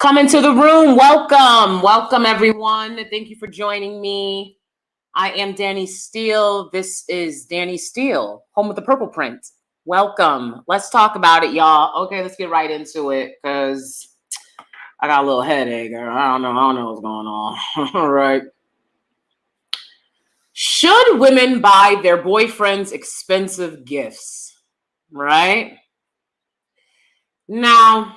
Come into the room. Welcome everyone. Thank you for joining me. I am DanieSteel. This is DanieSteel, home with the purple print. Welcome. Let's talk about it, y'all. Okay, let's get right into it because I got a little headache. I don't know what's going on. All right. Should women buy their boyfriends expensive gifts? Right? Now,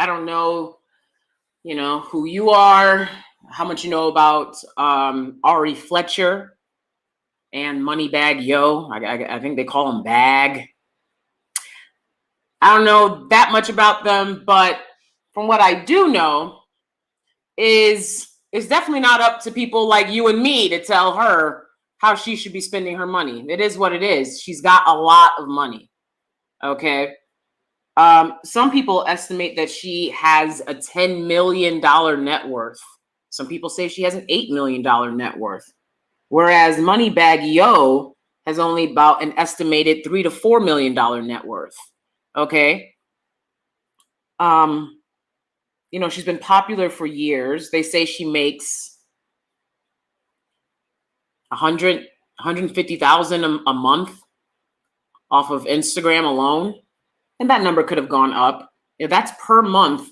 I don't know, who you are, how much you know about Ari Fletcher and moneybaggyo. I think they call them bag. I don't know that much about them, but from what I do know is it's definitely not up to people like you and me to tell her how she should be spending her money. It is what it is. She's got a lot of money. Okay. Some people estimate that she has a $10 million net worth. Some people say she has an $8 million net worth. Whereas moneybaggyo has only about an estimated $3 to $4 million net worth. Okay. She's been popular for years. They say she makes 150,000 a month off of Instagram alone. And that number could have gone up. That's per month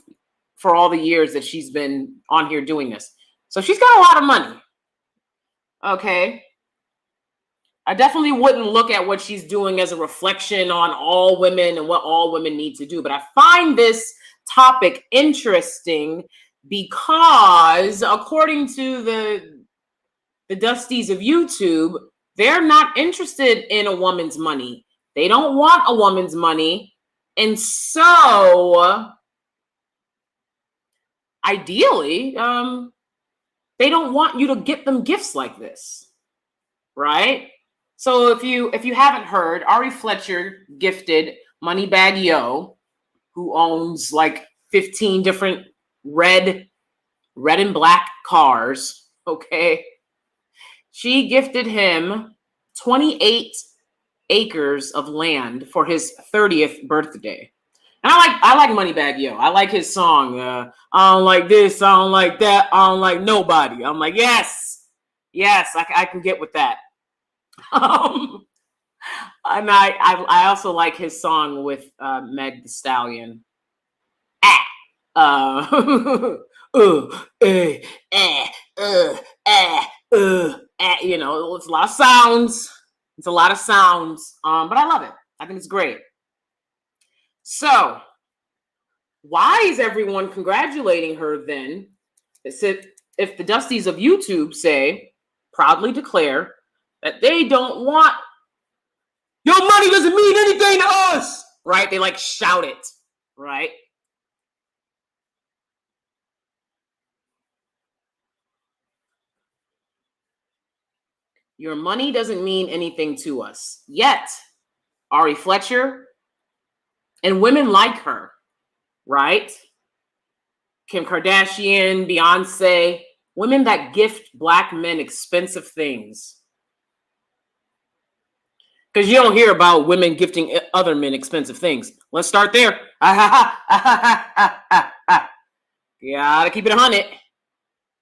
for all the years that she's been on here doing this. So she's got a lot of money. Okay. I definitely wouldn't look at what she's doing as a reflection on all women and what all women need to do. But I find this topic interesting because according to the Dusties of YouTube, they're not interested in a woman's money. They don't want a woman's money. And so, ideally, they don't want you to get them gifts like this, right? So if you haven't heard, Ari Fletcher gifted moneybaggyo, who owns like 15 different red and black cars. Okay, she gifted him 28 acres of land for his 30th birthday. And I like moneybaggyo. I like his song. I don't like this, I don't like that, I don't like nobody. I'm like, yes, I can get with that. And I also like his song with Meg the Stallion. It's a lot of sounds. It's a lot of sounds, but I love it. I think it's great. So why is everyone congratulating her then? If the Dusties of YouTube say, proudly declare that they don't want, your money doesn't mean anything to us, right? They like shout it, right? Your money doesn't mean anything to us. Yet, Ari Fletcher and women like her, right? Kim Kardashian, Beyonce, women that gift Black men expensive things. Because you don't hear about women gifting other men expensive things. Let's start there. Gotta keep it 100.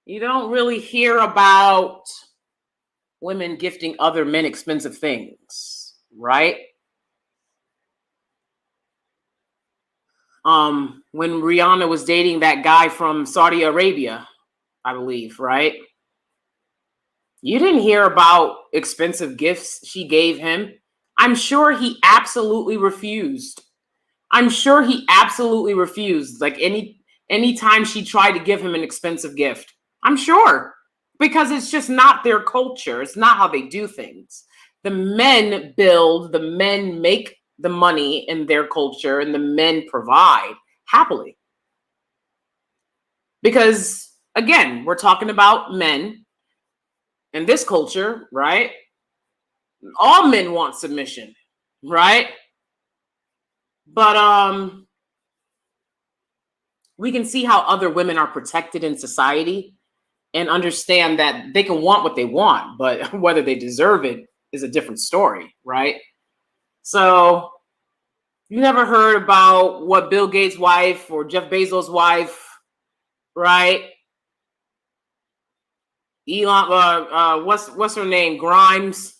You don't really hear about women gifting other men expensive things, right? When Rihanna was dating that guy from Saudi Arabia, I believe, right? You didn't hear about expensive gifts she gave him. I'm sure he absolutely refused. Like anytime she tried to give him an expensive gift, I'm sure. Because it's just not their culture. It's not how they do things. The men build, the men make the money in their culture, and the men provide happily. Because, again, we're talking about men in this culture, right? All men want submission, right? But we can see how other women are protected in society and understand that they can want what they want, but whether they deserve it is a different story, right? So You never heard about what Bill Gates' wife or Jeff Bezos' wife, right? Elon, what's her name? Grimes.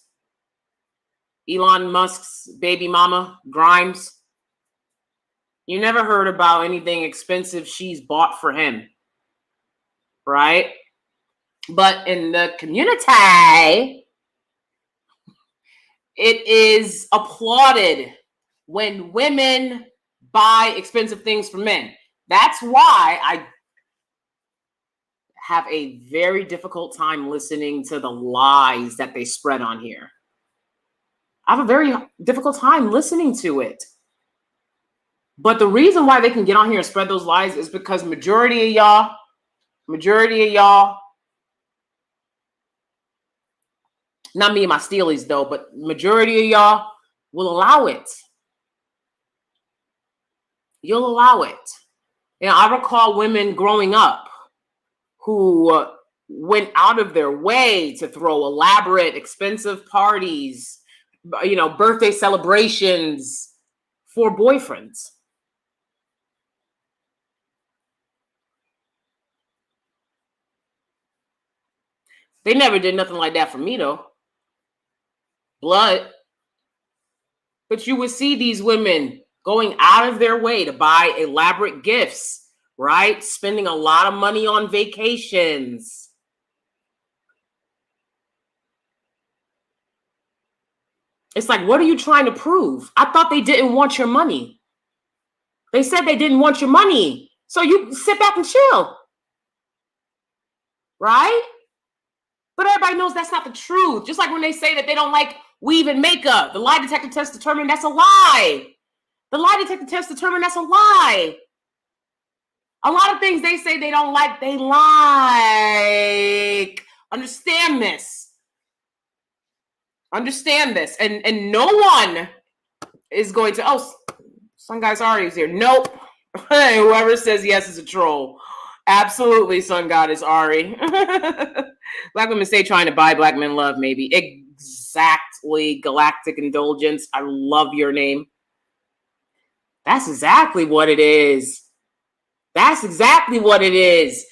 Elon Musk's baby mama, Grimes. You never heard about anything expensive she's bought for him, right? But in the community, it is applauded when women buy expensive things for men. That's why I have a very difficult time listening to the lies that they spread on here. I have a very difficult time listening to it. But the reason why they can get on here and spread those lies is because majority of y'all, not me and my Steelies though, but majority of y'all will allow it. You'll allow it. And I recall women growing up who went out of their way to throw elaborate, expensive parties, birthday celebrations for boyfriends. They never did nothing like that for me though. Blood. But you would see these women going out of their way to buy elaborate gifts, right? Spending a lot of money on vacations. It's like, what are you trying to prove? I thought they didn't want your money. They said they didn't want your money. So you sit back and chill. Right? But everybody knows that's not the truth. Just like when they say that they don't like weave and makeup. The lie detector test determined that's a lie. The lie detector test determined that's a lie. A lot of things they say they don't like, they like. Understand this. Understand this. And no one is going to, Sun Guy's already here. Nope. Whoever says yes is a troll. Absolutely, Sun God is Ari. Black women say trying to buy black men love, maybe. Exactly. Galactic Indulgence. I love your name. That's exactly what it is. That's exactly what it is.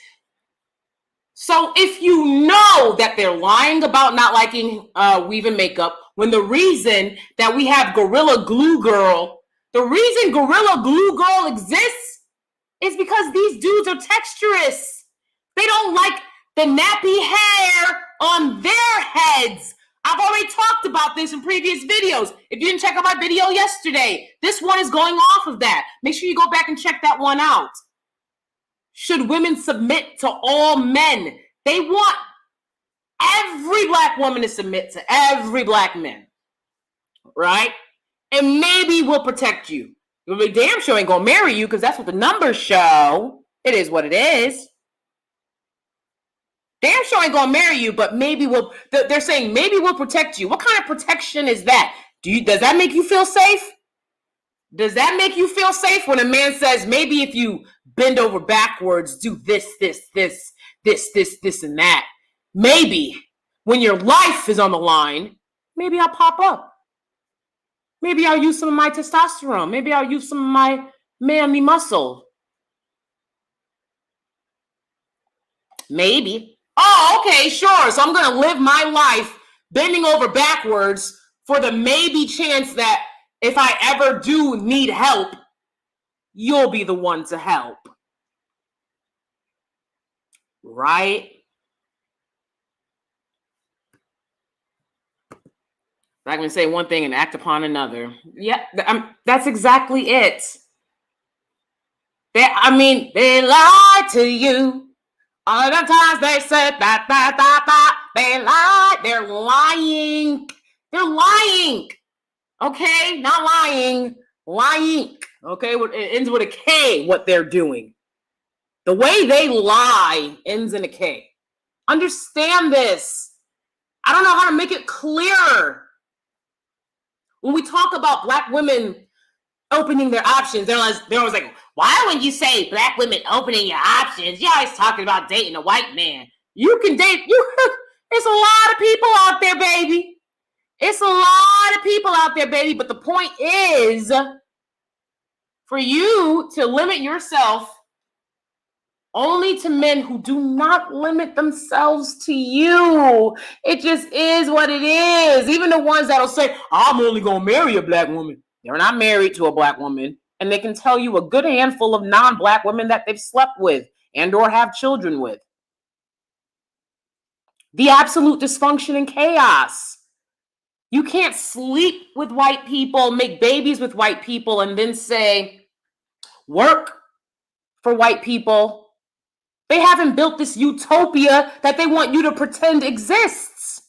So if you know that they're lying about not liking weave and makeup, when the reason that we have Gorilla Glue Girl, the reason Gorilla Glue Girl exists is because these dudes are texturous. They don't like the nappy hair on their heads. I've already talked about this in previous videos. If you didn't check out my video yesterday, this one is going off of that. Make sure you go back and check that one out. Should women submit to all men? They want every black woman to submit to every black man, right? And maybe we'll protect you. The damn sure ain't gonna marry you because that's what the numbers show. It is what it is. Damn sure ain't gonna marry you, but maybe they're saying maybe we'll protect you. What kind of protection is that? Does that make you feel safe? Does that make you feel safe when a man says, maybe if you bend over backwards, do this, and that. Maybe when your life is on the line, maybe I'll pop up. Maybe I'll use some of my testosterone. Maybe I'll use some of my manly muscle. Maybe. Oh, okay, sure. So I'm going to live my life bending over backwards for the maybe chance that if I ever do need help, you'll be the one to help. Right? I'm going to say one thing and act upon another. Yeah, that's exactly it. They lie to you. All the times they said that, they lie. They're lying. They're lying. Okay? Not lying. Lying. Okay? It ends with a K, what they're doing. The way they lie ends in a K. Understand this. I don't know how to make it clearer. When we talk about black women opening their options, they're always like, why when you say black women opening your options, you're always talking about dating a white man. You can date, there's a lot of people out there, baby. It's a lot of people out there, baby. But the point is, For you to limit yourself only to men who do not limit themselves to you. It just is what it is. Even the ones that'll say, I'm only going to marry a black woman. They're not married to a black woman. And they can tell you a good handful of non-black women that they've slept with and or have children with. The absolute dysfunction and chaos. You can't sleep with white people, make babies with white people, and then say, work for white people. They haven't built this utopia that they want you to pretend exists.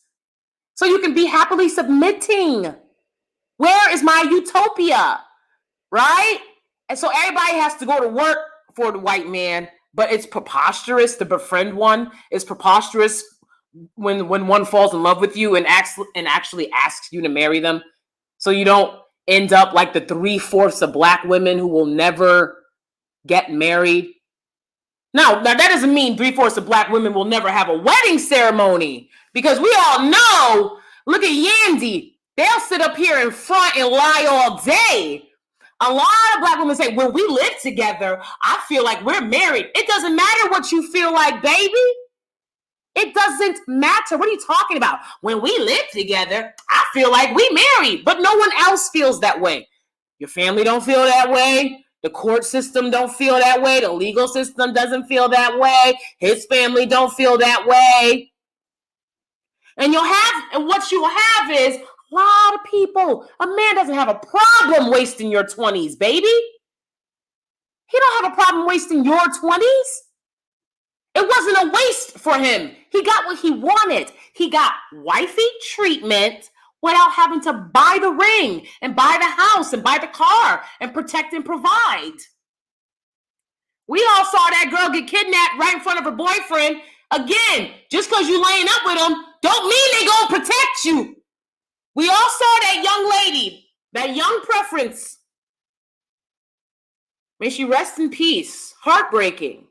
So you can be happily submitting. Where is my utopia? Right? And so everybody has to go to work for the white man, but it's preposterous to befriend one. It's preposterous when one falls in love with you and actually asks you to marry them. So you don't end up like the 3/4 of black women who will never get married. Now that doesn't mean 3/4 of black women will never have a wedding ceremony, because we all know, look at Yandy. They'll sit up here in front and lie all day. A lot of black women say, when we live together, I feel like we're married. It doesn't matter what you feel like, baby. It doesn't matter. What are you talking about? When we live together, I feel like we married, but no one else feels that way. Your family don't feel that way. The court system don't feel that way. The legal system doesn't feel that way. His family don't feel that way. And what you'll have is a lot of people. A man doesn't have a problem wasting your 20s, baby. He don't have a problem wasting your 20s. It wasn't a waste for him. He got what he wanted. He got wifey treatment without having to buy the ring and buy the house and buy the car and protect and provide. We all saw that girl get kidnapped right in front of her boyfriend. Again, just because you laying up with them don't mean they gonna protect you. We all saw that young lady, that young preference. May she rest in peace. Heartbreaking.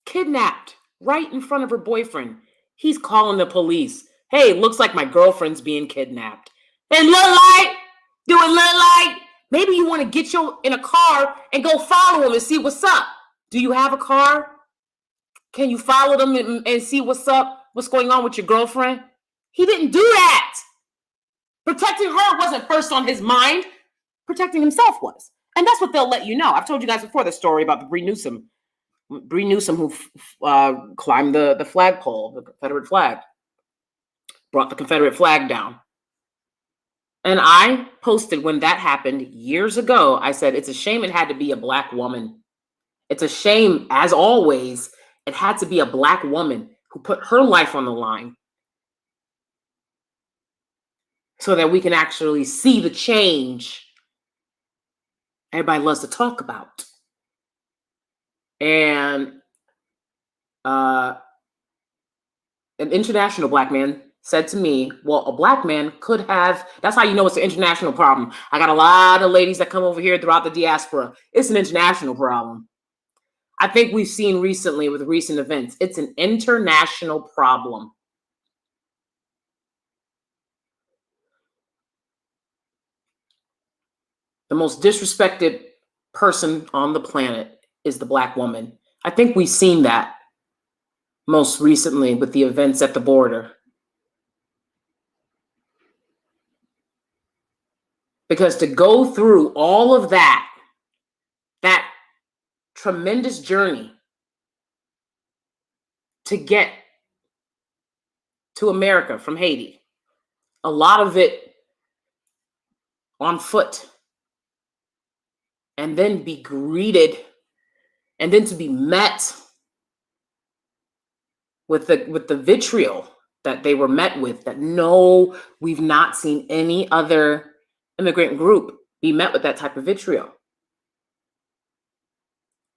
Kidnapped right in front of her boyfriend. He's calling the police. Hey, looks like my girlfriend's being kidnapped. And do it look like? Maybe you want to get in a car and go follow him and see what's up. Do you have a car? Can you follow them and see what's up? What's going on with your girlfriend? He didn't do that. Protecting her wasn't first on his mind. Protecting himself was. And that's what they'll let you know. I've told you guys before the story about the Bree Newsom who climbed the flagpole, the Confederate flag, brought the Confederate flag down. And I posted when that happened years ago, I said, it's a shame it had to be a black woman. It's a shame, as always, it had to be a black woman who put her life on the line so that we can actually see the change everybody loves to talk about. And an international black man said to me, well, a black man could have, that's how you know it's an international problem. I got a lot of ladies that come over here throughout the diaspora. It's an international problem. I think we've seen recently with recent events, it's an international problem. The most disrespected person on the planet is the black woman. I think we've seen that most recently with the events at the border. Because to go through all of that tremendous journey to get to America from Haiti, a lot of it on foot, and then be greeted, and then to be met with the vitriol that they were met with, that no, we've not seen any other immigrant group be met with that type of vitriol.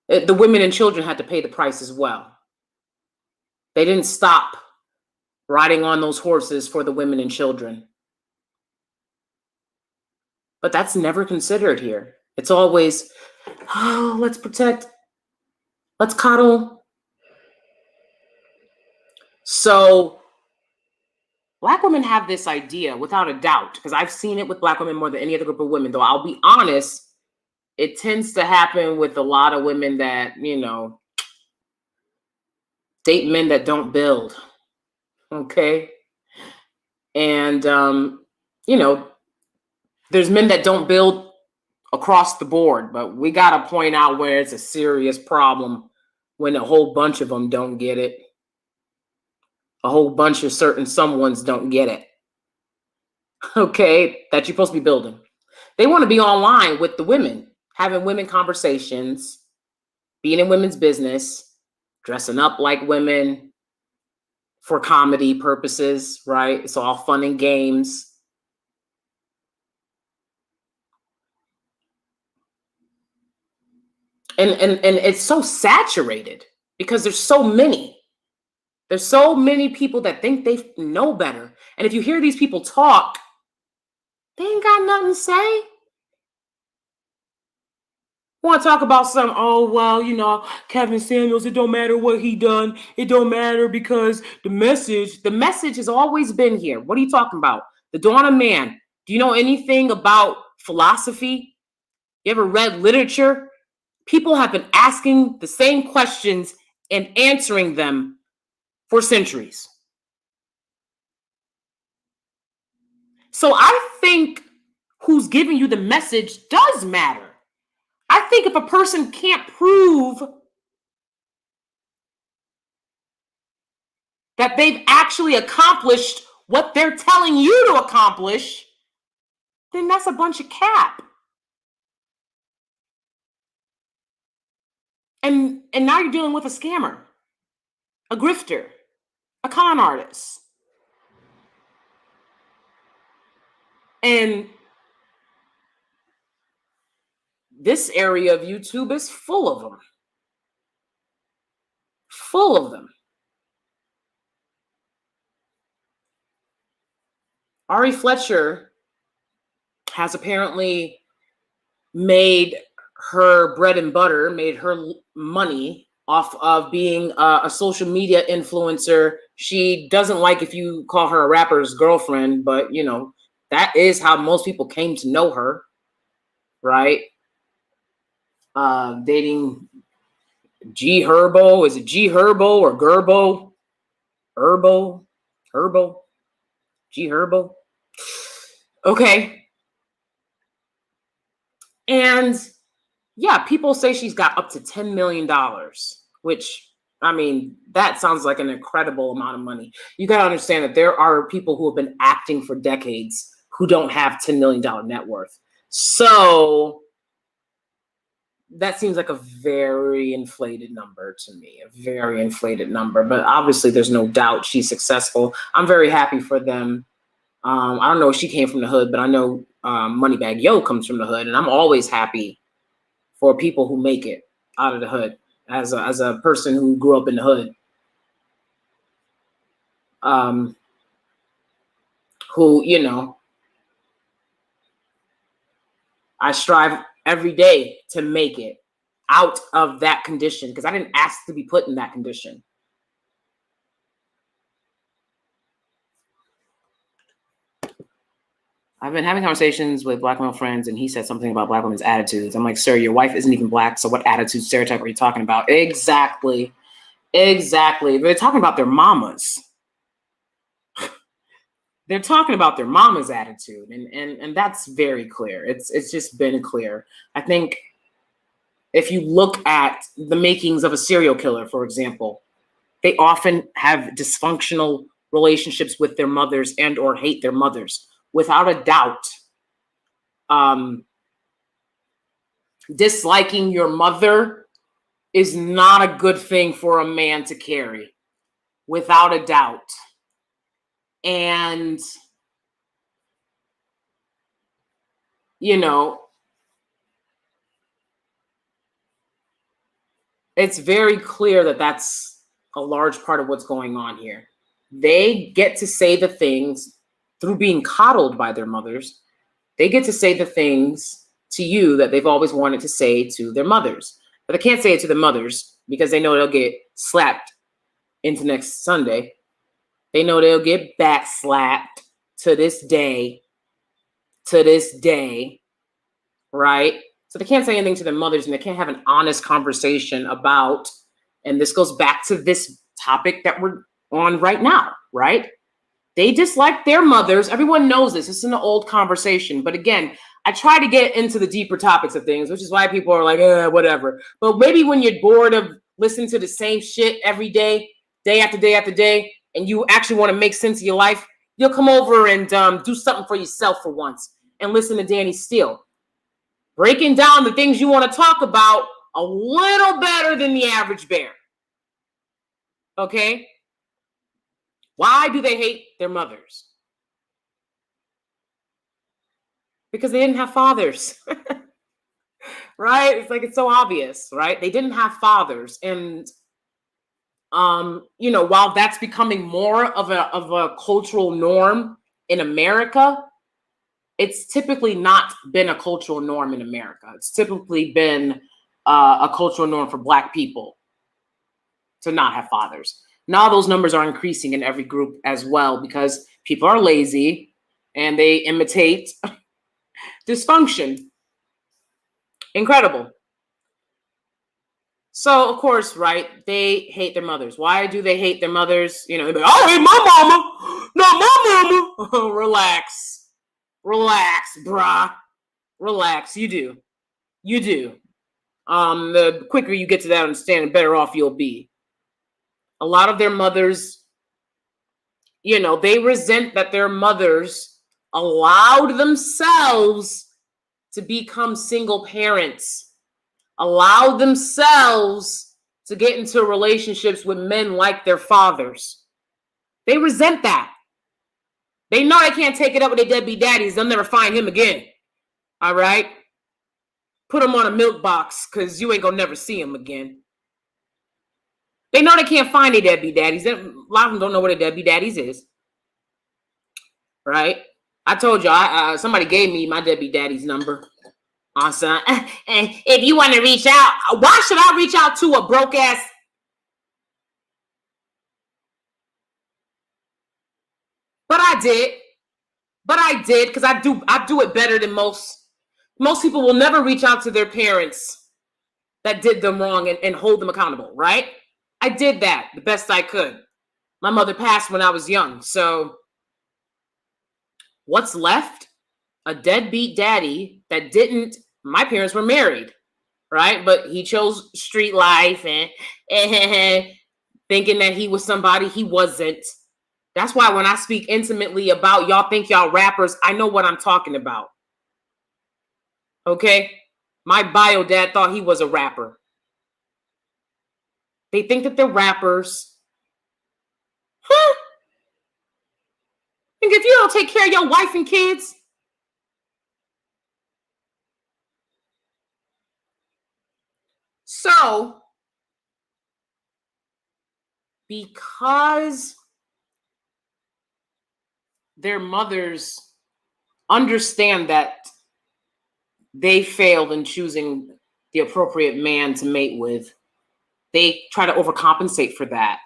The women and children had to pay the price as well. They didn't stop riding on those horses for the women and children. But that's never considered here. It's always, oh, let's protect, let's cuddle. So Black women have this idea, without a doubt, because I've seen it with Black women more than any other group of women, though I'll be honest, it tends to happen with a lot of women that, date men that don't build. Okay. And, there's men that don't build across the board, but we got to point out where it's a serious problem when a whole bunch of them don't get it. A whole bunch of certain someones don't get it. Okay. That you're supposed to be building. They want to be online with the women, having women conversations, being in women's business, dressing up like women for comedy purposes, right? It's all fun and games. And it's so saturated because there's so many. There's so many people that think they know better. And if you hear these people talk, they ain't got nothing to say. Want to talk about some, oh, well, Kevin Samuels, it don't matter what he done. It don't matter because the message has always been here. What are you talking about? The dawn of man. Do you know anything about philosophy? You ever read literature? People have been asking the same questions and answering them for centuries. So I think who's giving you the message does matter. I think if a person can't prove that they've actually accomplished what they're telling you to accomplish, then that's a bunch of cap. And now you're dealing with a scammer, a grifter, a con artist. And this area of YouTube is full of them. Full of them. Ari Fletcher has apparently made her bread and butter, made her money off of being a social media influencer. She doesn't like if you call her a rapper's girlfriend, but that is how most people came to know her, right? Dating G Herbo. Is it G Herbo or Gerbo? Herbo? G Herbo? Okay. And yeah, people say she's got up to $10 million, which, I mean, that sounds like an incredible amount of money. You got to understand that there are people who have been acting for decades who don't have $10 million net worth. So that seems like a very inflated number to me, a very inflated number. But obviously, there's no doubt she's successful. I'm very happy for them. I don't know if she came from the hood, but I know moneybaggyo comes from the hood, and I'm always happy for people who make it out of the hood. As a person who grew up in the hood, who I strive every day to make it out of that condition because I didn't ask to be put in that condition. I've been having conversations with Black male friends, and he said something about Black women's attitudes. I'm like, sir, your wife isn't even Black, so what attitude stereotype are you talking about? Exactly. They're talking about their mamas. They're talking about their mama's attitude, and that's very clear. It's just been clear. I think if you look at the makings of a serial killer, for example, they often have dysfunctional relationships with their mothers and or hate their mothers. Without a doubt, disliking your mother is not a good thing for a man to carry, without a doubt. And, it's very clear that that's a large part of what's going on here. They get to say the things through being coddled by their mothers. They get to say the things to you that they've always wanted to say to their mothers. But they can't say it to their mothers because they know they'll get slapped into next Sunday. They know they'll get backslapped to this day. To this day, right? So they can't say anything to their mothers, and they can't have an honest conversation about, and this goes back to this topic that we're on right now, right? They dislike their mothers. Everyone knows this. It's an old conversation. But again, I try to get into the deeper topics of things, which is why people are like, whatever. But maybe when you're bored of listening to the same shit every day, day after day after day, and you actually want to make sense of your life, you'll come over and do something for yourself for once and listen to DanieSteel. Breaking down the things you want to talk about a little better than the average bear. Okay? Why do they hate their mothers? Because they didn't have fathers. Right? It's like, it's so obvious, right? They didn't have fathers. And while that's becoming more of a cultural norm in America, it's typically not been a cultural norm in America. It's typically been a cultural norm for Black people to not have fathers. Now those numbers are increasing in every group as well because people are lazy and they imitate dysfunction. Incredible. So, of course, right, they hate their mothers. Why do they hate their mothers? They're like, I hate my mama. Not my mama. Relax. Relax, brah. Relax. You do. You do. The quicker you get to that understanding, the better off you'll be. A lot of their mothers, they resent that their mothers allowed themselves to become single parents, allowed themselves to get into relationships with men like their fathers. They resent that. They know they can't take it up with their deadbeat daddies. They'll never find him again. All right? Put him on a milk box because you ain't going to never see him again. They know they can't find their deadbeat daddies. A lot of them don't know what a deadbeat daddies is. Right? I told you, somebody gave me my deadbeat daddy's number. Awesome. If you want to reach out, why should I reach out to a broke ass? But I did because I do it better than most. Most people will never reach out to their parents that did them wrong and hold them accountable, right? I did that the best I could. My mother passed when I was young. So what's left? A deadbeat daddy that didn't, my parents were married, right? But he chose street life and thinking that he was somebody he wasn't. That's why when I speak intimately about y'all think y'all rappers, I know what I'm talking about. Okay? My bio dad thought he was a rapper. They think that they're rappers. Huh? Think if you don't take care of your wife and kids. So, because their mothers understand that they failed in choosing the appropriate man to mate with, they try to overcompensate for that.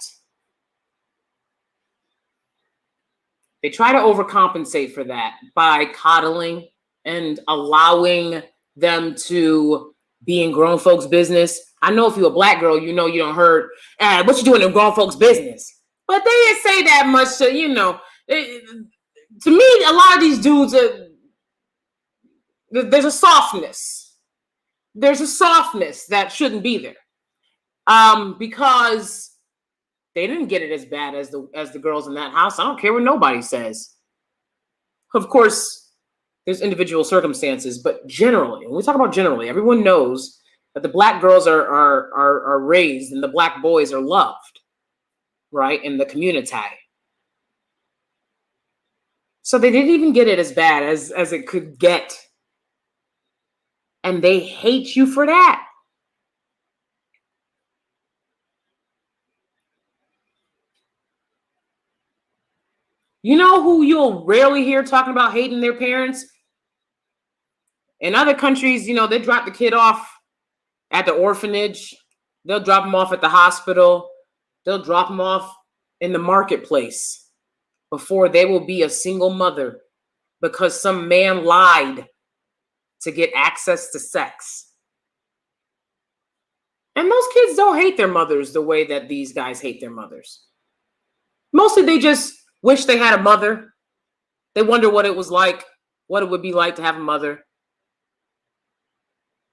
They try to overcompensate for that by coddling and allowing them to be in grown folks' business. I know if you're a Black girl, you don't heard, what you doing in grown folks' business? But they didn't say that much to me, a lot of these dudes, there's a softness. There's a softness that shouldn't be there. Because they didn't get it as bad as the girls in that house. I don't care what nobody says. Of course, there's individual circumstances, but generally, when we talk about generally, everyone knows that the Black girls are raised and the Black boys are loved, right, in the community. So they didn't even get it as bad as it could get. And they hate you for that. You know who you'll rarely hear talking about hating their parents? In other countries, they drop the kid off at the orphanage. They'll drop them off at the hospital. They'll drop them off in the marketplace. before they will be a single mother because some man lied to get access to sex. And most kids don't hate their mothers the way that these guys hate their mothers. Mostly they just wish they had a mother. They wonder what it was like, what it would be like to have a mother.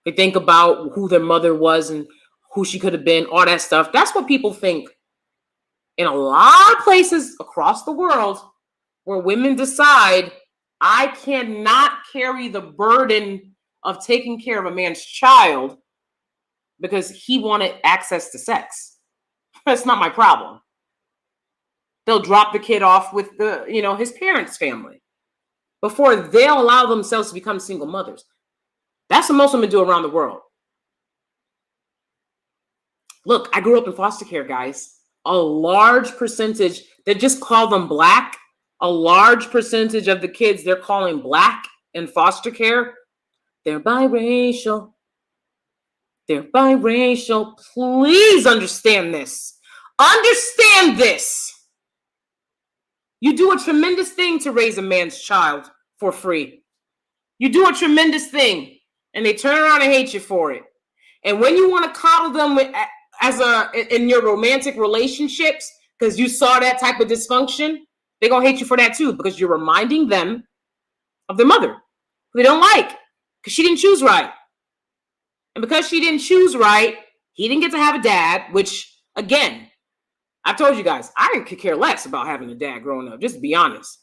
They think about who their mother was and who she could have been, all that stuff. That's what people think in a lot of places across the world where women decide, I cannot carry the burden of taking care of a man's child because he wanted access to sex. That's not my problem. They'll drop the kid off with his parents' family before they'll allow themselves to become single mothers. That's what most women do around the world. Look, I grew up in foster care, guys. A large percentage, they just call them Black. A large percentage of the kids they're calling Black in foster care, they're biracial. They're biracial. Please understand this. Understand this. You do a tremendous thing to raise a man's child for free. You do a tremendous thing, and they turn around and hate you for it. And when you want to coddle them in your romantic relationships, because you saw that type of dysfunction, they're going to hate you for that too, because you're reminding them of their mother, who they don't like, because she didn't choose right. And because she didn't choose right, he didn't get to have a dad, which, again, I've told you guys, I could care less about having a dad growing up, just to be honest.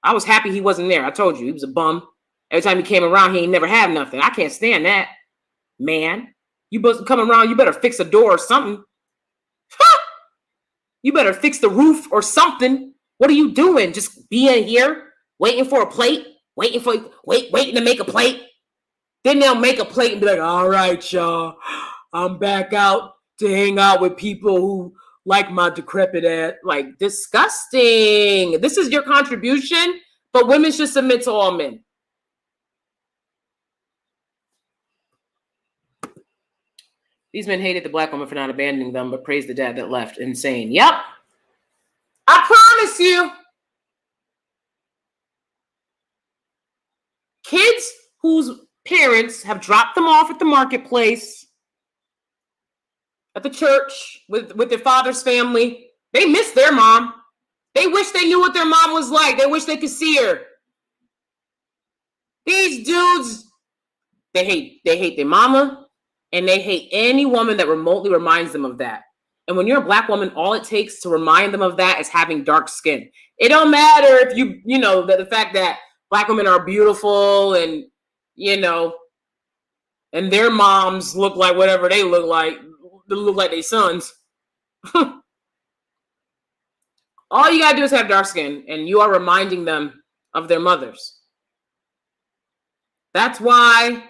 I was happy he wasn't there. I told you, he was a bum. Every time he came around, he ain't never had nothing. I can't stand that. Man, you come around, you better fix a door or something. You better fix the roof or something. What are you doing? Just being here, waiting for a plate, waiting to make a plate. Then they'll make a plate and be like, all right, y'all, I'm back out to hang out with people who like my decrepit ass. Like, disgusting. This is your contribution, but women should submit to all men. These men hated the Black woman for not abandoning them, but praised the dad that left. Insane. Yep. I promise you. Kids whose parents have dropped them off at the marketplace, at the church, with their father's family, they miss their mom. They wish they knew what their mom was like. They wish they could see her. These dudes, they hate their mama, and they hate any woman that remotely reminds them of that. And when you're a Black woman, all it takes to remind them of that is having dark skin. It don't matter if the fact that Black women are beautiful and, and their moms look like whatever they look like their sons. All you got to do is have dark skin, and you are reminding them of their mothers. That's why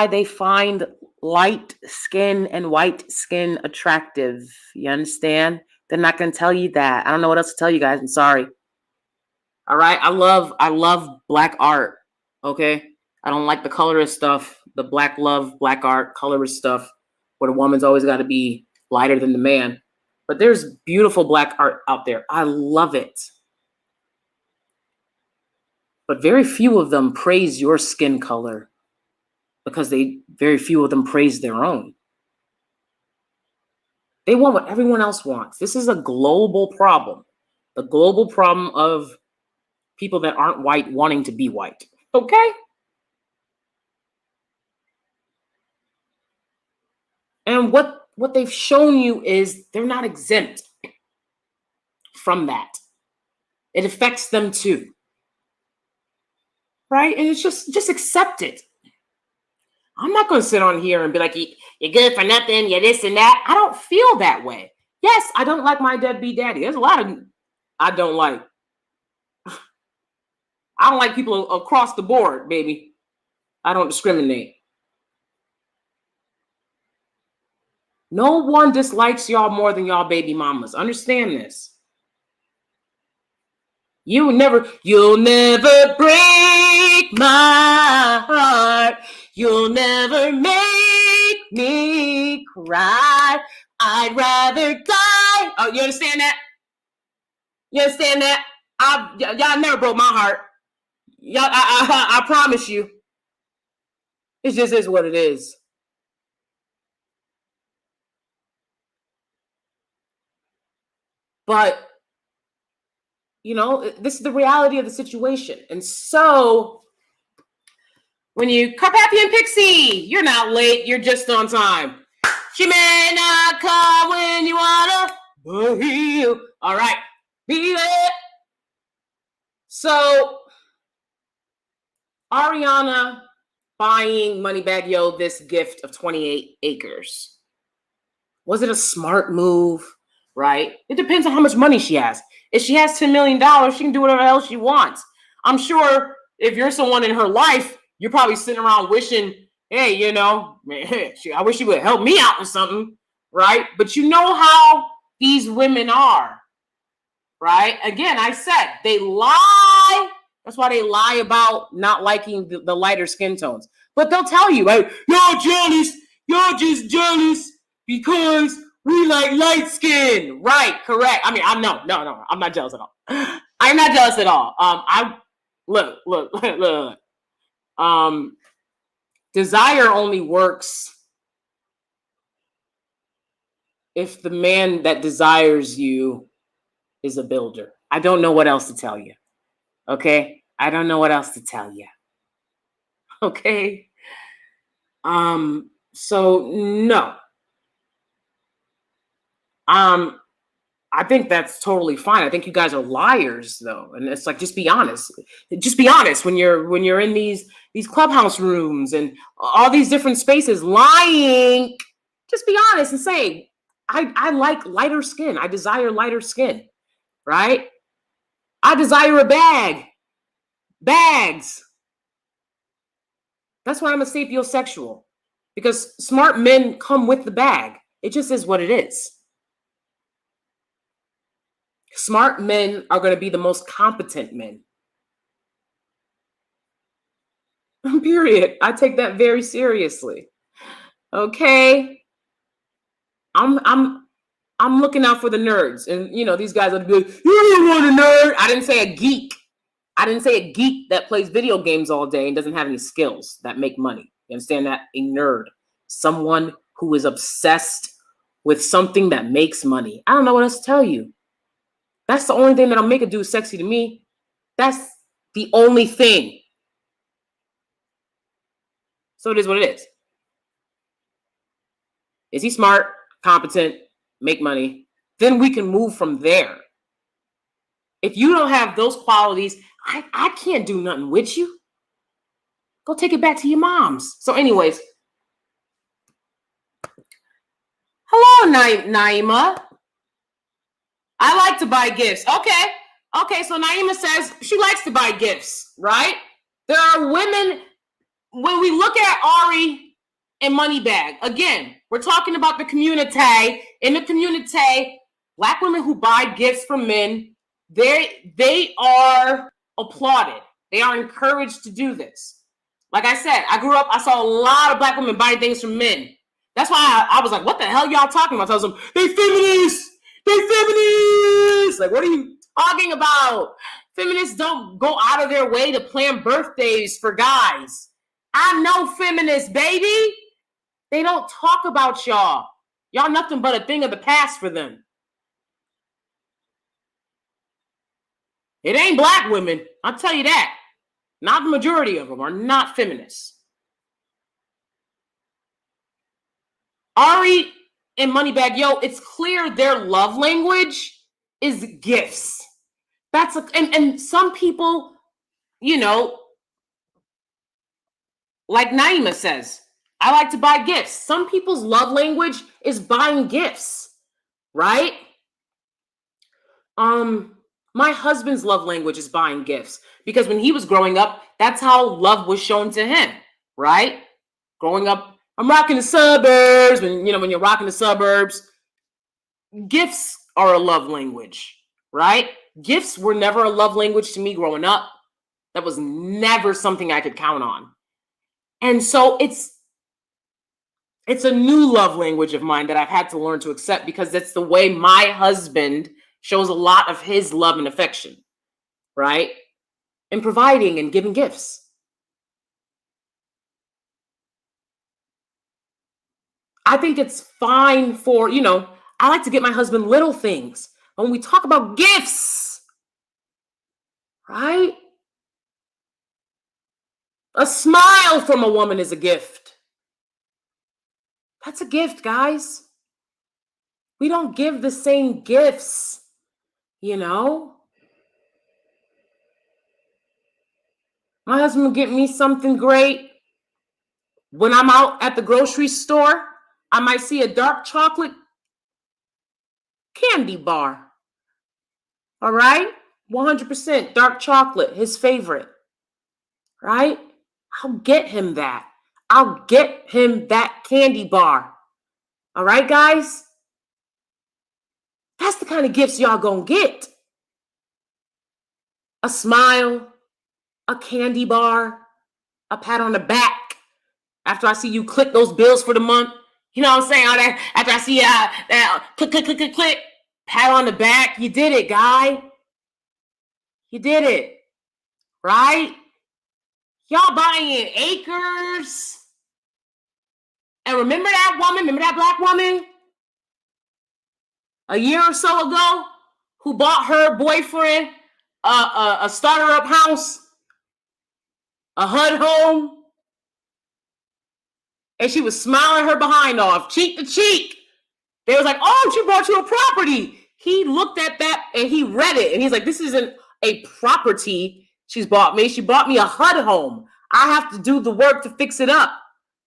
they find light skin and white skin attractive. You understand? They're not going to tell you that. I don't know what else to tell you guys. I'm sorry. All right. I love Black art. Okay. I don't like the colorist stuff. The Black art, colorist stuff, where the woman's always got to be lighter than the man. But there's beautiful Black art out there. I love it. But very few of them praise your skin color, because very few of them praise their own. They want what everyone else wants. This is a global problem. The global problem of people that aren't white wanting to be white. Okay? And what they've shown you is they're not exempt from that. It affects them too. Right? And it's just accept it. I'm not going to sit on here and be like, you're good for nothing, you're this and that. I don't feel that way. Yes, I don't like my deadbeat daddy. There's a lot of I don't like. I don't like people across the board, baby. I don't discriminate. No one dislikes y'all more than y'all baby mamas. Understand this. You'll never break my heart. You'll never make me cry. I'd rather die. Oh, you understand that? You understand that? Y'all never broke my heart. Y'all, I promise you. It just is what it is. But, you know, this is the reality of the situation. And so when you Carpathian and Pixie, you're not late, you're just on time. She may not come when you wanna, but he'll. All right, be there. So Ariana buying moneybaggyo this gift of 28 acres. Was it a smart move? Right? It depends on how much money she has. If she has $10 million, she can do whatever else she wants. I'm sure if you're someone in her life, you're probably sitting around wishing, hey, you know, I wish she would help me out with something, right? But you know how these women are, right? Again, I said they lie. That's why they lie about not liking the lighter skin tones. But they'll tell you, right? You're jealous. You're just jealous because we like light skin. Right, correct. I mean, I'm no, I'm not jealous at all. I'm not jealous at all. Look. Desire only works if the man that desires you is a builder. I don't know what else to tell you. Okay? I don't know what else to tell you. Okay? So no. I think that's totally fine. I think you guys are liars though. And it's like, just be honest. Just be honest when you're in these clubhouse rooms and all these different spaces lying. Just be honest and say, I like lighter skin. I desire lighter skin, right? I desire a bag. Bags. That's why I'm a sapiosexual. Because smart men come with the bag. It just is what it is. Smart men are going to be the most competent men. Period. I take that very seriously. Okay. I'm looking out for the nerds. And you know, these guys are be like, you don't want a nerd. I didn't say a geek. I didn't say a geek that plays video games all day and doesn't have any skills that make money. You understand that? A nerd. Someone who is obsessed with something that makes money. I don't know what else to tell you. That's the only thing that'll make a dude sexy to me. That's the only thing. So it is what it is. Is he smart, competent, make money? Then we can move from there. If you don't have those qualities, I can't do nothing with you. Go take it back to your mom's. So anyways. Hello, Naima. I like to buy gifts. Okay, so Naima says she likes to buy gifts, right? There are women, when we look at Ari and Moneybag, again, we're talking about the community. In the community, Black women who buy gifts from men, they are applauded. They are encouraged to do this. Like I said, I grew up, I saw a lot of Black women buying things from men. That's why I was like, what the hell y'all talking about? I was like, they feminists! They feminists! Like, what are you talking about? Feminists don't go out of their way to plan birthdays for guys. I know feminists, baby. They don't talk about y'all. Y'all nothing but a thing of the past for them. It ain't Black women. I'll tell you that. Not the majority of them are not feminists. Ari and moneybaggyo, it's clear their love language is gifts. That's and some people, you know, like Naima says, I like to buy gifts. Some people's love language is buying gifts, right? My husband's love language is buying gifts because when he was growing up, that's how love was shown to him, right? Growing up, I'm rocking the suburbs, and when you're rocking the suburbs, gifts are a love language, right? Gifts were never a love language to me growing up. That was never something I could count on. And so it's a new love language of mine that I've had to learn to accept because that's the way my husband shows a lot of his love and affection, right? And providing and giving gifts. I think it's fine for, I like to get my husband little things. When we talk about gifts, right? A smile from a woman is a gift. That's a gift, guys. We don't give the same gifts, My husband will get me something great. When I'm out at the grocery store, I might see a dark chocolate candy bar. All right? 100% dark chocolate, his favorite. Right? I'll get him that. I'll get him that candy bar. All right, guys? That's the kind of gifts y'all gonna get. A smile, a candy bar, a pat on the back after I see you click those bills for the month. You know what I'm saying? All that, after I see that click, pat on the back. You did it, guy. You did it. Right? Y'all buying acres. And remember that woman? Remember that black woman? A year or so ago, who bought her boyfriend a starter-up house, a HUD home, and she was smiling her behind off, cheek to cheek. They was like, oh, she bought you a property. He looked at that and he read it, and he's like, this isn't a property she's bought me. She bought me a HUD home. I have to do the work to fix it up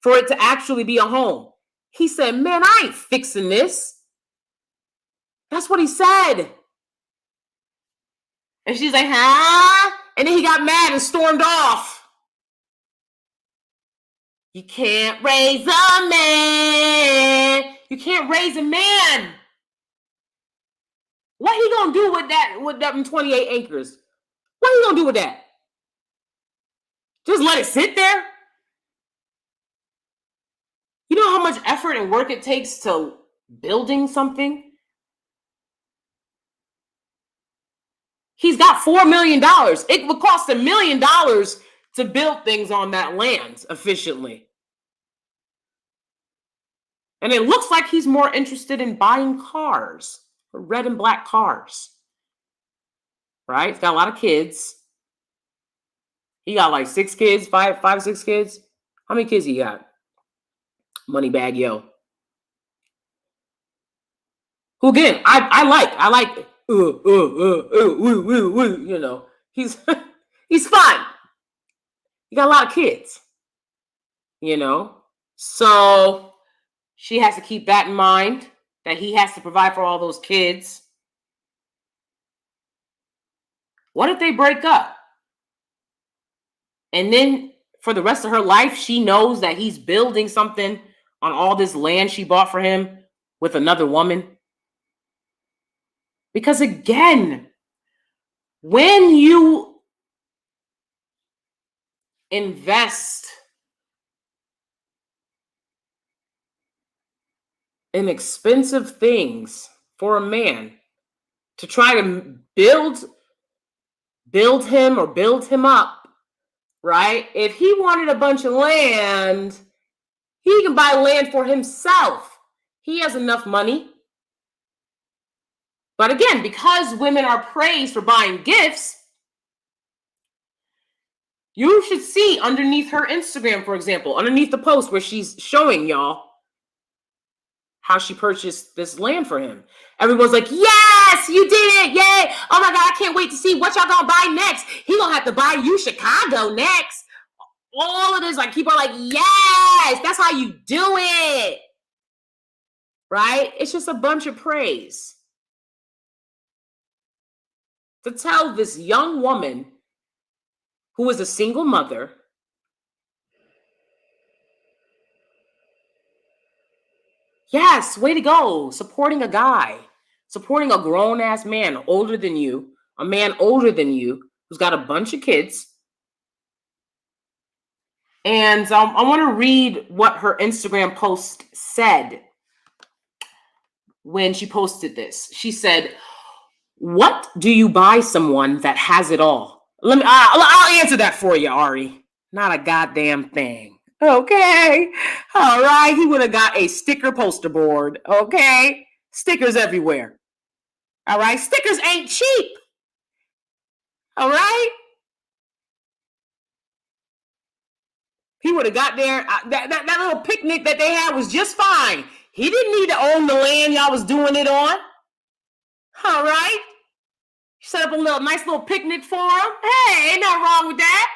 for it to actually be a home. He said, man, I ain't fixing this. That's what he said. And she's like, huh? And then he got mad and stormed off. You can't raise a man. You can't raise a man. What he gonna do with them 28 acres? What he gonna do with that? Just let it sit there? You know how much effort and work it takes to building something? He's got $4 million. It would cost $1 million to build things on that land efficiently. And it looks like he's more interested in buying cars, red and black cars. Right? He's got a lot of kids. He got like 6 kids, 6 kids. How many kids he got? Moneybaggyo. Who again, I like he's he's fine. He got a lot of kids, so she has to keep that in mind, that he has to provide for all those kids. What if they break up? And then for the rest of her life, she knows that he's building something on all this land she bought for him with another woman. Because again, when you invest in expensive things for a man to try to build him or build him up, right? If he wanted a bunch of land, he can buy land for himself. He has enough money. But again, because women are praised for buying gifts, you should see underneath her Instagram, for example, underneath the post where she's showing y'all how she purchased this land for him. Everyone's like, yes, you did it. Yay. Oh my God, I can't wait to see what y'all gonna buy next. He gonna have to buy you Chicago next. All of this, like, people are like, yes, that's how you do it. Right? It's just a bunch of praise. To tell this young woman who is a single mother, yes, way to go, supporting a guy, supporting a grown-ass man older than you, a man older than you, who's got a bunch of kids. And I want to read what her Instagram post said when she posted this. She said, What do you buy someone that has it all? I'll answer that for you, Ari. Not a goddamn thing. Okay. All right. He would have got a sticker poster board. Okay. Stickers everywhere. All right. Stickers ain't cheap. All right. He would have got there. That little picnic that they had was just fine. He didn't need to own the land y'all was doing it on. All right. Set up a nice little picnic for him. Hey, ain't nothing wrong with that.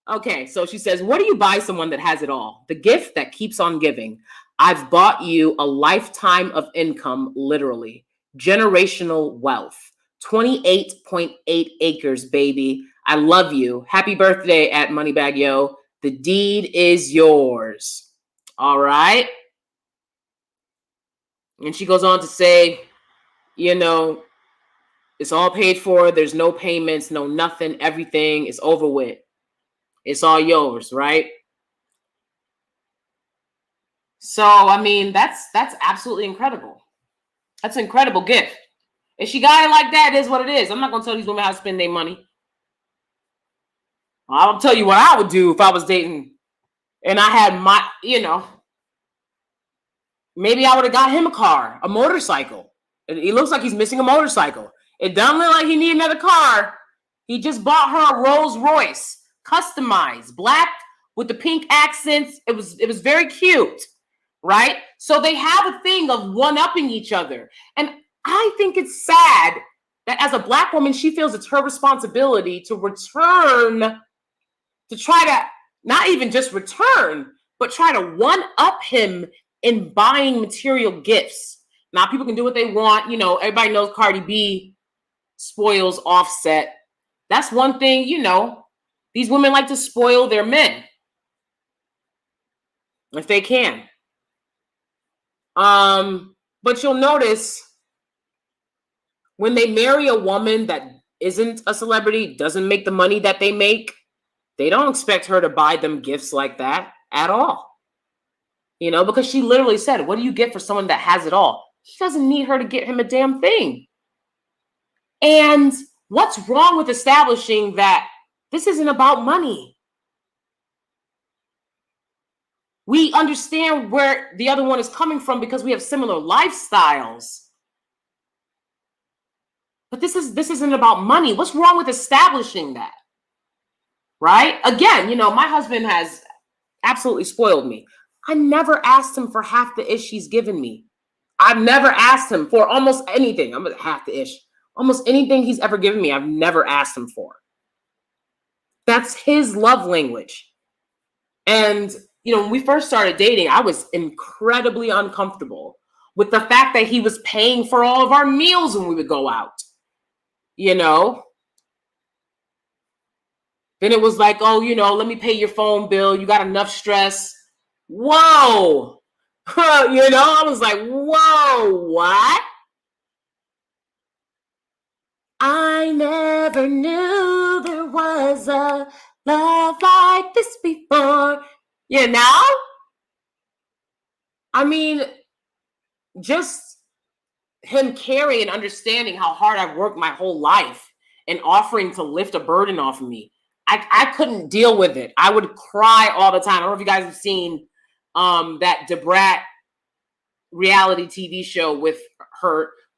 Okay, so she says, what do you buy someone that has it all? The gift that keeps on giving. I've bought you a lifetime of income, literally. Generational wealth. 28.8 acres, baby. I love you. Happy birthday at moneybaggyo. The deed is yours. All right. And she goes on to say, it's all paid for. There's no payments, no nothing. Everything is over with. It's all yours, right? So, I mean, that's absolutely incredible. That's an incredible gift. If she got it like that, it is what it is. I'm not going to tell these women how to spend their money. I'll tell you what I would do if I was dating and I had maybe I would have got him a car, a motorcycle. He looks like he's missing a motorcycle. It doesn't look like he needs another car. He just bought her a Rolls Royce, customized, black with the pink accents. It was very cute, right? So they have a thing of one-upping each other. And I think it's sad that as a Black woman, she feels it's her responsibility to return, to try to not even just return, but try to one-up him in buying material gifts. Now, people can do what they want. Everybody knows Cardi B spoils Offset. That's one thing, these women like to spoil their men if they can. But you'll notice when they marry a woman that isn't a celebrity, doesn't make the money that they make, they don't expect her to buy them gifts like that at all. Because she literally said, what do you get for someone that has it all? He doesn't need her to get him a damn thing. And what's wrong with establishing that this isn't about money? We understand where the other one is coming from because we have similar lifestyles. But this isn't about money. What's wrong with establishing that? Right? Again, my husband has absolutely spoiled me. I never asked him for half the ish he's given me. I've never asked him for almost anything. I'm half the ish. Almost anything he's ever given me, I've never asked him for. That's his love language. And, when we first started dating, I was incredibly uncomfortable with the fact that he was paying for all of our meals when we would go out. Then it was like, oh, let me pay your phone bill. You got enough stress. Whoa. I was like, whoa, what? I never knew there was a love like this before. I mean, just him caring and understanding how hard I've worked my whole life and offering to lift a burden off of me. I couldn't deal with it. I would cry all the time. I don't know if you guys have seen that DeBrat reality TV show with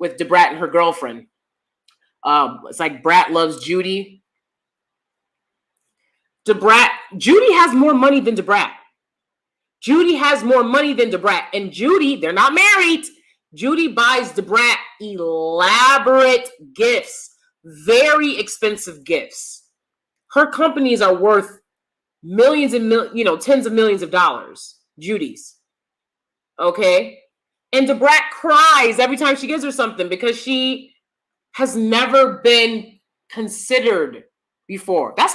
DeBrat and her girlfriend. It's like Brat Loves Judy. Judy has more money than DeBrat. Judy has more money than DeBrat. And Judy, they're not married. Judy buys DeBrat elaborate gifts, very expensive gifts. Her companies are worth millions and tens of millions of dollars. Judy's. Okay? And DeBrat cries every time she gives her something because she has never been considered before. That's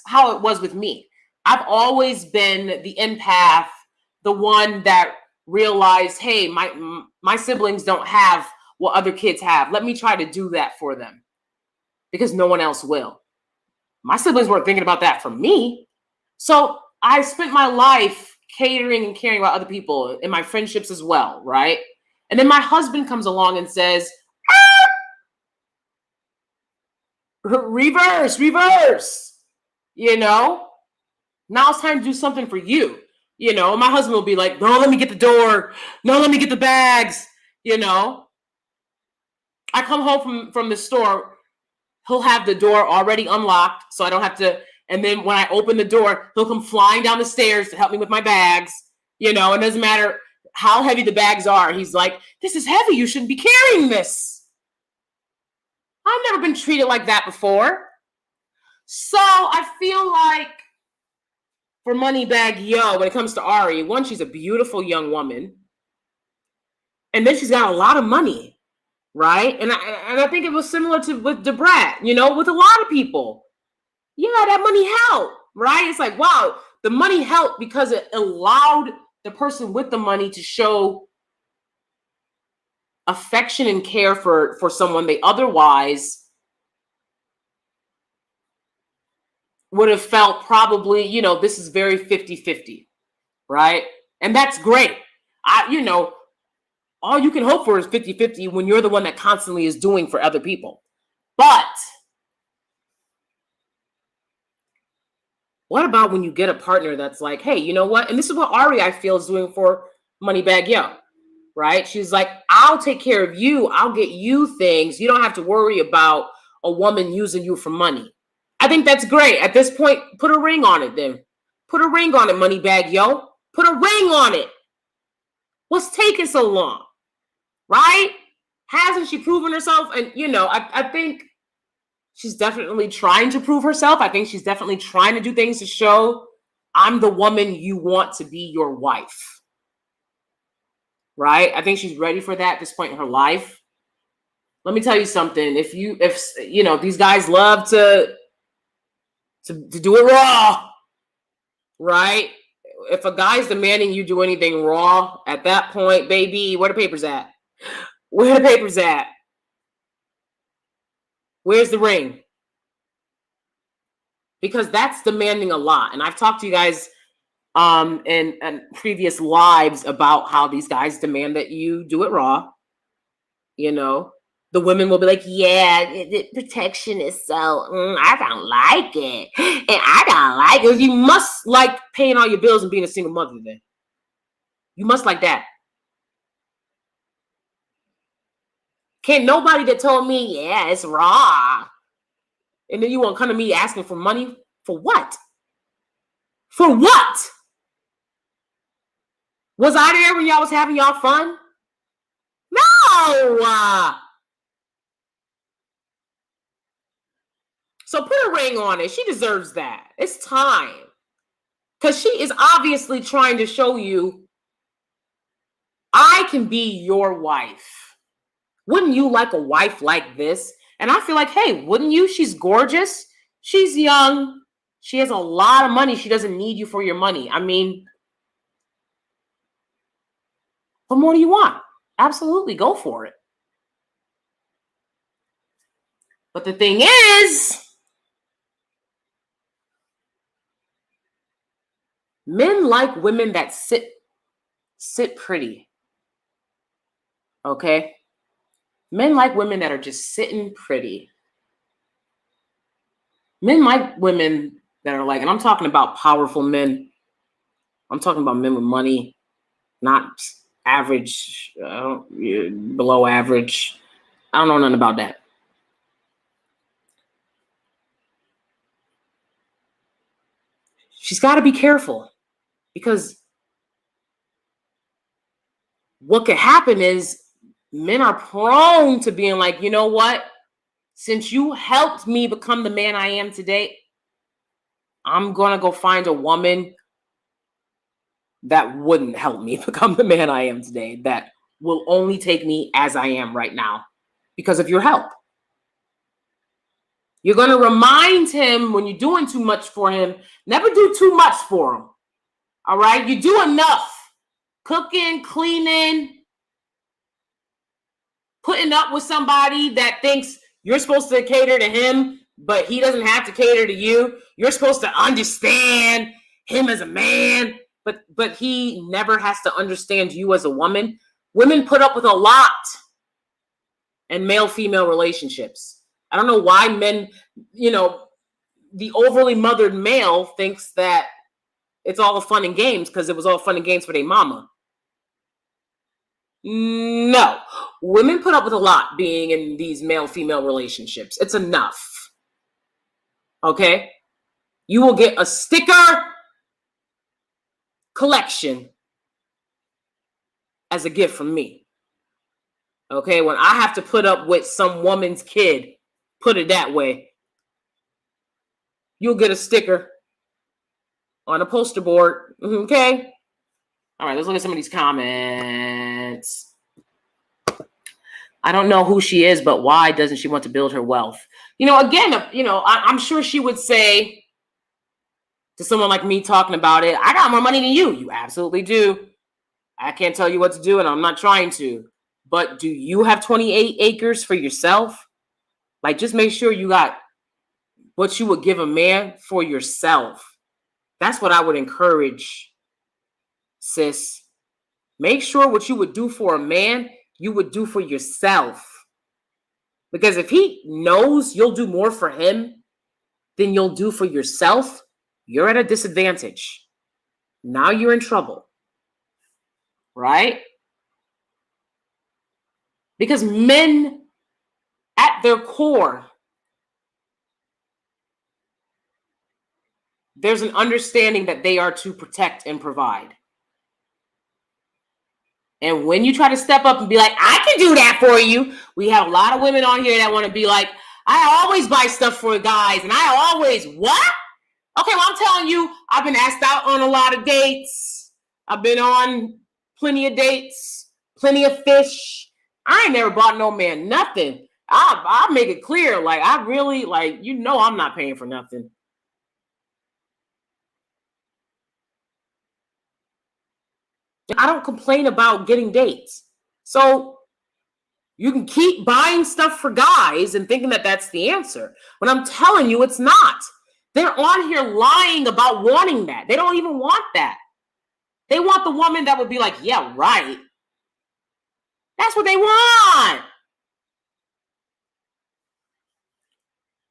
how it was with me. I've always been the empath, the one that realized, hey, my siblings don't have what other kids have. Let me try to do that for them because no one else will. My siblings weren't thinking about that for me. So I spent my life catering and caring about other people in my friendships as well, right? And then my husband comes along and says, reverse, reverse. You know, now it's time to do something for you. You know, my husband will be like, no, let me get the door. No, let me get the bags. You know, I come home from the store, he'll have the door already unlocked, so I don't have to. And then when I open the door, he'll come flying down the stairs to help me with my bags. You know, it doesn't matter how heavy the bags are. He's like, this is heavy. You shouldn't be carrying this. I've never been treated like that before. So I feel like for moneybaggyo, when it comes to Ari, one, she's a beautiful young woman. And then she's got a lot of money, right? And I think it was similar to with Debrat, you know, with a lot of people. Yeah, that money helped, right? It's like, wow, the money helped because it allowed the person with the money to show affection and care for someone they otherwise would have felt probably, you know, this is very 50-50, right? And that's great. You know, all you can hope for is 50-50 when you're the one that constantly is doing for other people. But what about when you get a partner that's like, hey, you know what? And this is what Ari, I feel, is doing for moneybaggyo, right? She's like, I'll take care of you. I'll get you things. You don't have to worry about a woman using you for money. I think that's great. At this point, put a ring on it then. Put a ring on it, moneybaggyo. Put a ring on it. What's taking so long, right? Hasn't she proven herself? And, you know, I think she's definitely trying to prove herself. I think she's definitely trying to do things to show I'm the woman you want to be your wife. Right? I think she's ready for that at this point in her life. Let me tell you something. If you know, these guys love to do it raw, right? If a guy's demanding you do anything raw, at that point, baby, where the papers at? Where the papers at? Where's the ring? Because that's demanding a lot. And I've talked to you guys in previous lives about how these guys demand that you do it raw. You know, the women will be like, yeah, the protection is so, I don't like it. And I don't like it. You must like paying all your bills and being a single mother then. You must like that. Can't nobody that told me, yeah, it's raw. And then you won't come to me asking for money? For what? For what? Was I there when y'all was having y'all fun? No. So put a ring on it. She deserves that. It's time. Because she is obviously trying to show you, I can be your wife. Wouldn't you like a wife like this? And I feel like, hey, wouldn't you? She's gorgeous. She's young. She has a lot of money. She doesn't need you for your money. I mean, what more do you want? Absolutely, go for it. But the thing is, men like women that sit pretty. Okay? Men like women that are just sitting pretty. Men like women that are like, and I'm talking about powerful men. I'm talking about men with money, not average, below average. I don't know nothing about that. She's got to be careful because what could happen is men are prone to being like, you know what? Since you helped me become the man I am today, I'm going to go find a woman that wouldn't help me become the man I am today, that will only take me as I am right now because of your help. You're going to remind him when you're doing too much for him, never do too much for him. All right? You do enough. Cooking, cleaning, putting up with somebody that thinks you're supposed to cater to him, but he doesn't have to cater to you. You're supposed to understand him as a man, but he never has to understand you as a woman. Women put up with a lot in male-female relationships. I don't know why men, the overly mothered male thinks that it's all fun and games because it was all fun and games for their mama. No. Women put up with a lot being in these male-female relationships. It's enough. Okay? You will get a sticker collection as a gift from me. Okay? When I have to put up with some woman's kid, put it that way, you'll get a sticker on a poster board. Okay? All right, let's look at some of these comments. I don't know who she is, but why doesn't she want to build her wealth? Again, I'm sure she would say to someone like me talking about it, I got more money than you. You absolutely do. I can't tell you what to do, and I'm not trying to. But do you have 28 acres for yourself? Like, just make sure you got what you would give a man for yourself. That's what I would encourage, sis. Make sure what you would do for a man, you would do for yourself. Because if he knows you'll do more for him than you'll do for yourself, you're at a disadvantage. Now you're in trouble. Right? Because men, at their core, there's an understanding that they are to protect and provide. And when you try to step up and be like, I can do that for you, we have a lot of women on here that want to be like, I always buy stuff for guys, and I always, what? Okay, well, I'm telling you, I've been asked out on a lot of dates. I've been on plenty of dates, plenty of fish. I ain't never bought no man nothing. I'll make it clear, like, I really, like, I'm not paying for nothing. I don't complain about getting dates. So you can keep buying stuff for guys and thinking that that's the answer. When I'm telling you, it's not. They're on here lying about wanting that. They don't even want that. They want the woman that would be like, yeah, right. That's what they want.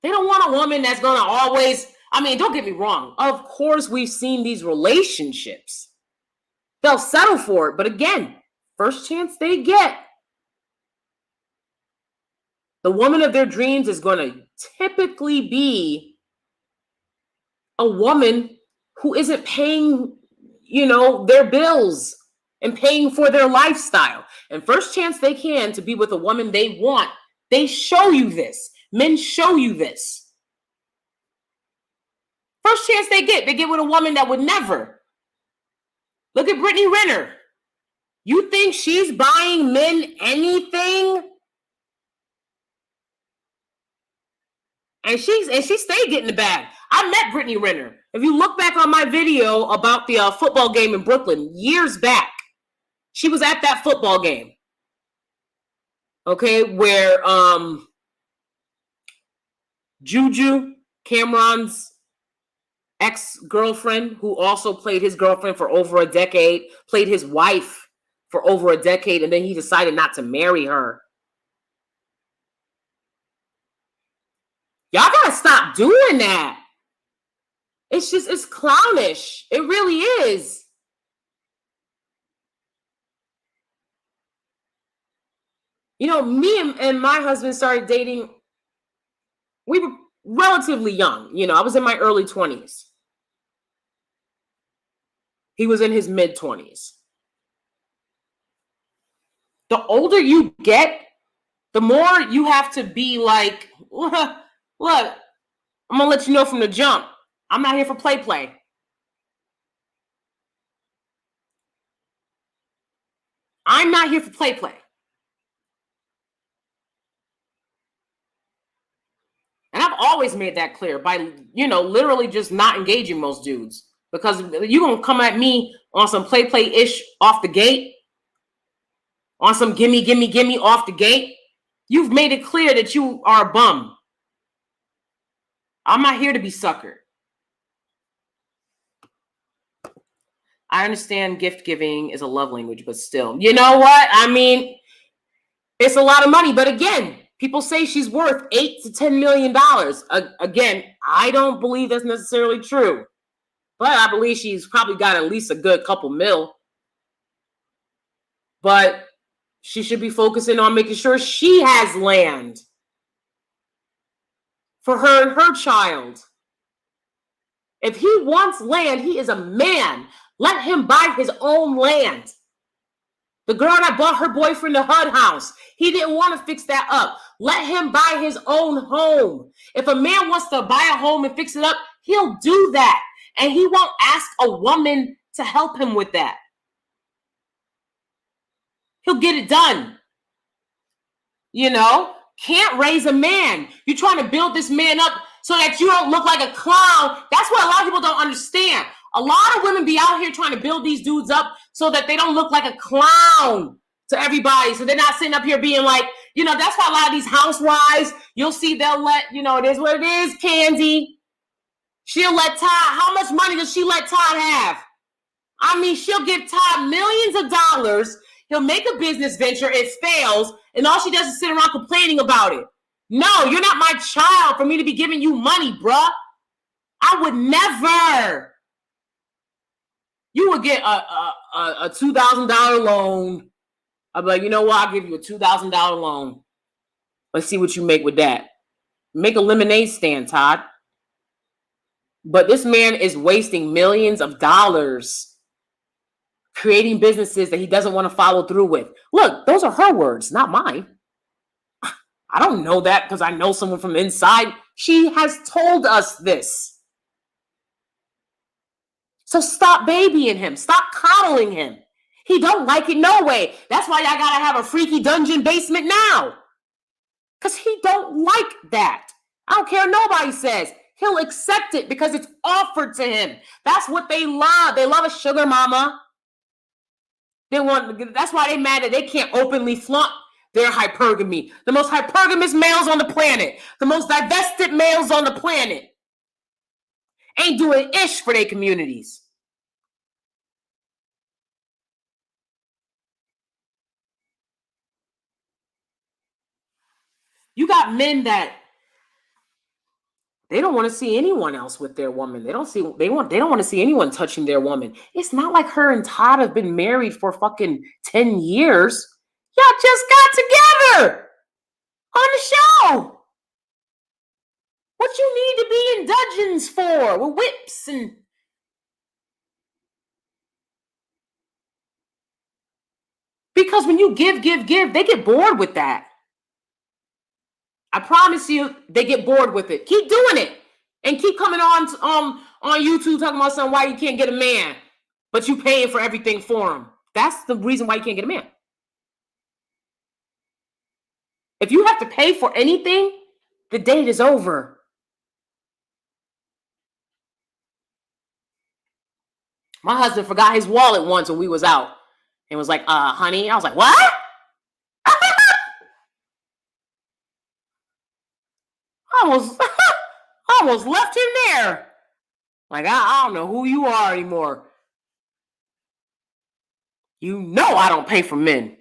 They don't want a woman that's going to always, don't get me wrong. Of course, we've seen these relationships. They'll settle for it. But again, first chance they get, the woman of their dreams is going to typically be a woman who isn't paying, their bills and paying for their lifestyle. And first chance they can to be with a woman they want, they show you this. Men show you this. First chance they get with a woman that would never. Look at Brittany Renner. You think she's buying men anything? And she stayed getting the bag. I met Brittany Renner. If you look back on my video about the football game in Brooklyn years back, she was at that football game. Okay, where Juju, Cameron's ex-girlfriend, who also played his girlfriend for over a decade, played his wife for over a decade, and then he decided not to marry her. Y'all gotta stop doing that. It's clownish. It really is. Me and my husband started dating. We were relatively young. I was in my early 20s. He was in his mid 20s. The older you get, the more you have to be like, look, I'm going to let you know from the jump. I'm not here for play. I'm not here for play. And I've always made that clear by, literally just not engaging most dudes. Because you're going to come at me on some play-ish off the gate, on some gimme off the gate. You've made it clear that you are a bum. I'm not here to be suckered. I understand gift giving is a love language, but still, you know what? It's a lot of money. But again, People say she's worth $8 to $10 million. Again, I don't believe that's necessarily true, but I believe she's probably got at least a good couple mil. But she should be focusing on making sure she has land for her and her child. If he wants land, he is a man. Let him buy his own land. The girl that bought her boyfriend the HUD house, he didn't want to fix that up. Let him buy his own home. If a man wants to buy a home and fix it up, he'll do that. And he won't ask a woman to help him with that. He'll get it done. You know, can't raise a man. You're trying to build this man up so that you don't look like a clown. That's what a lot of people don't understand. A lot of women be out here trying to build these dudes up so that they don't look like a clown to everybody. So they're not sitting up here being like, you know, that's why a lot of these housewives, you'll see they'll let, you know, it is what it is, Candy. She'll let Todd, how much money does she let Todd have? I mean, she'll give Todd millions of dollars. He'll make a business venture, it fails, and all she does is sit around complaining about it. No, you're not my child for me to be giving you money, bruh. I would never. You would get a $2,000 loan. I'd be like, you know what? I'll give you a $2,000 loan. Let's see what you make with that. Make a lemonade stand, Todd. But this man is wasting millions of dollars creating businesses that he doesn't want to follow through with. Look, those are her words, not mine. I don't know that because I know someone from inside. She has told us this. So stop babying him. Stop coddling him. He don't like it no way. That's why y'all gotta have a freaky dungeon basement now. Because he don't like that. I don't care what nobody says. He'll accept it because it's offered to him. That's what they love. They love a sugar mama. That's why they mad that they can't openly flaunt their hypergamy. The most hypergamous males on the planet. The most divested males on the planet. Ain't doing ish for their communities. You got men that they don't want to see anyone else with their woman. They don't want to see anyone touching their woman. It's not like her and Todd have been married for fucking 10 years. Y'all just got together on the show. What you need to be in dungeons for with whips and because when you give, they get bored with that. I promise you, they get bored with it. Keep doing it. And keep coming on YouTube talking about something why you can't get a man, but you paying for everything for him. That's the reason why you can't get a man. If you have to pay for anything, the date is over. My husband forgot his wallet once when we was out and was like, honey. I was like, what? I almost left him there. Like, I don't know who you are anymore. You know I don't pay for men.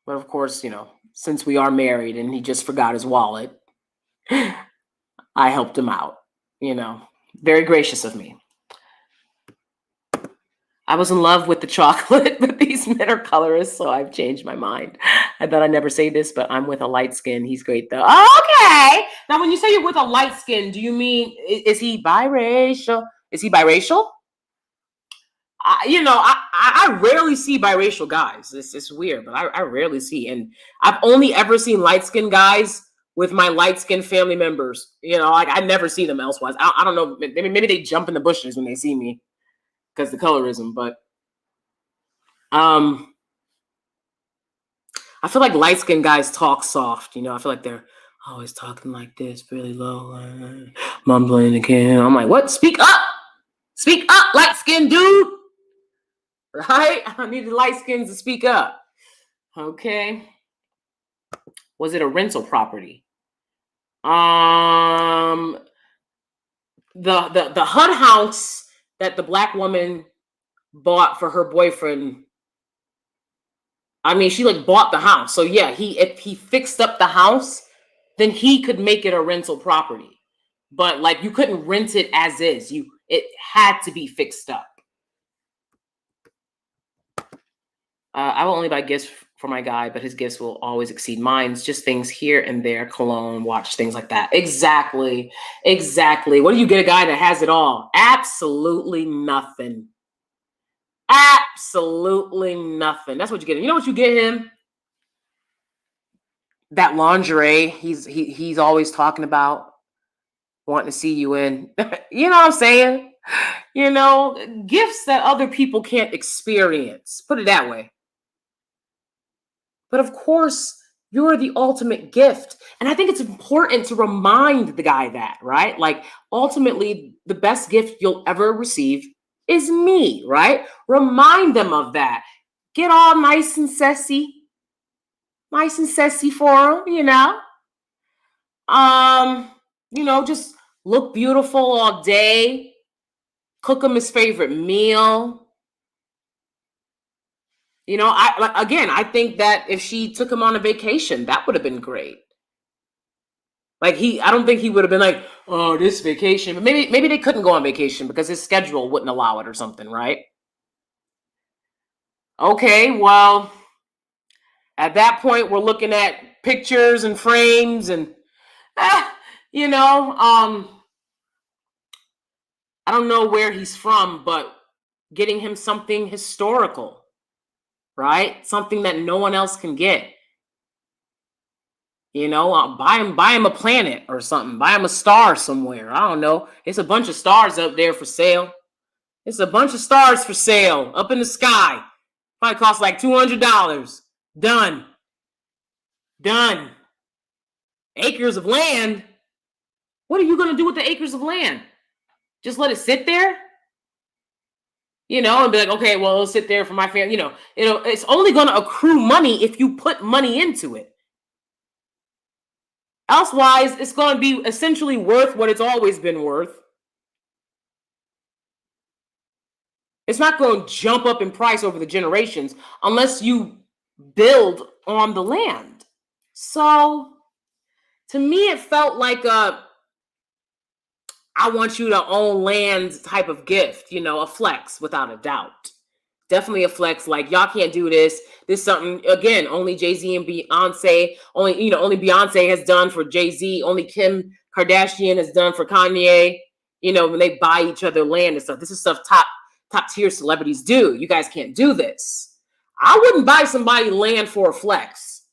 But of course, you know, since we are married and he just forgot his wallet, I helped him out. You know, very gracious of me. I was in love with the chocolate, but these men are colorists, so I've changed my mind. I thought I'd never say this, but I'm with a light skin. He's great, though. Okay. Now, when you say you're with a light skin, do you mean, is he biracial? Is he biracial? I rarely see biracial guys. It's weird, but I rarely see. And I've only ever seen light-skinned guys with my light-skinned family members. You know, like I never see them elsewise. I don't know. Maybe they jump in the bushes when they see me because the colorism. But I feel like light-skinned guys talk soft. You know, I feel like they're always talking like this, really low, mumbling again. I'm like, what? Speak up! Speak up, light-skinned dude! Right? I need the light skins to speak up. Okay. Was it a rental property? The HUD house that the black woman bought for her boyfriend I mean, she like bought the house. So yeah, if he fixed up the house, then he could make it a rental property. But like you couldn't rent it as is. It had to be fixed up. I will only buy gifts for my guy, but his gifts will always exceed mine. It's just things here and there, cologne, watch, things like that. Exactly. Exactly. What do you get a guy that has it all? Absolutely nothing. Absolutely nothing. That's what you get. You know what you get him? That lingerie he's always talking about, wanting to see you in. You know what I'm saying? You know, gifts that other people can't experience. Put it that way. But of course, you're the ultimate gift. And I think it's important to remind the guy that, right? Like, ultimately, the best gift you'll ever receive is me, right? Remind them of that. Get all nice and sassy for him, you know? Just look beautiful all day. Cook him his favorite meal. I think that if she took him on a vacation, that would have been great. Like I don't think he would have been like, oh, this vacation. But maybe they couldn't go on vacation because his schedule wouldn't allow it or something, right? Okay, well, at that point, we're looking at pictures and frames and, you know, I don't know where he's from, but getting him something historical, right? Something that no one else can get. Buy him a planet or something. Buy him a star somewhere. I don't know. It's a bunch of stars up there for sale. It's a bunch of stars for sale up in the sky. Probably costs like $200. Done. Acres of land. What are you going to do with the acres of land? Just let it sit there? And be like, okay, well, it'll sit there for my family. It's only going to accrue money if you put money into it. Elsewise, it's going to be essentially worth what it's always been worth. It's not going to jump up in price over the generations unless you build on the land. So, to me, it felt like I want you to own land type of gift, a flex without a doubt. Definitely a flex. Like, y'all can't do this. This is something, again, only Jay-Z and Beyonce, only Beyonce has done for Jay-Z, only Kim Kardashian has done for Kanye, when they buy each other land and stuff. This is stuff top tier celebrities do. You guys can't do this. I wouldn't buy somebody land for a flex.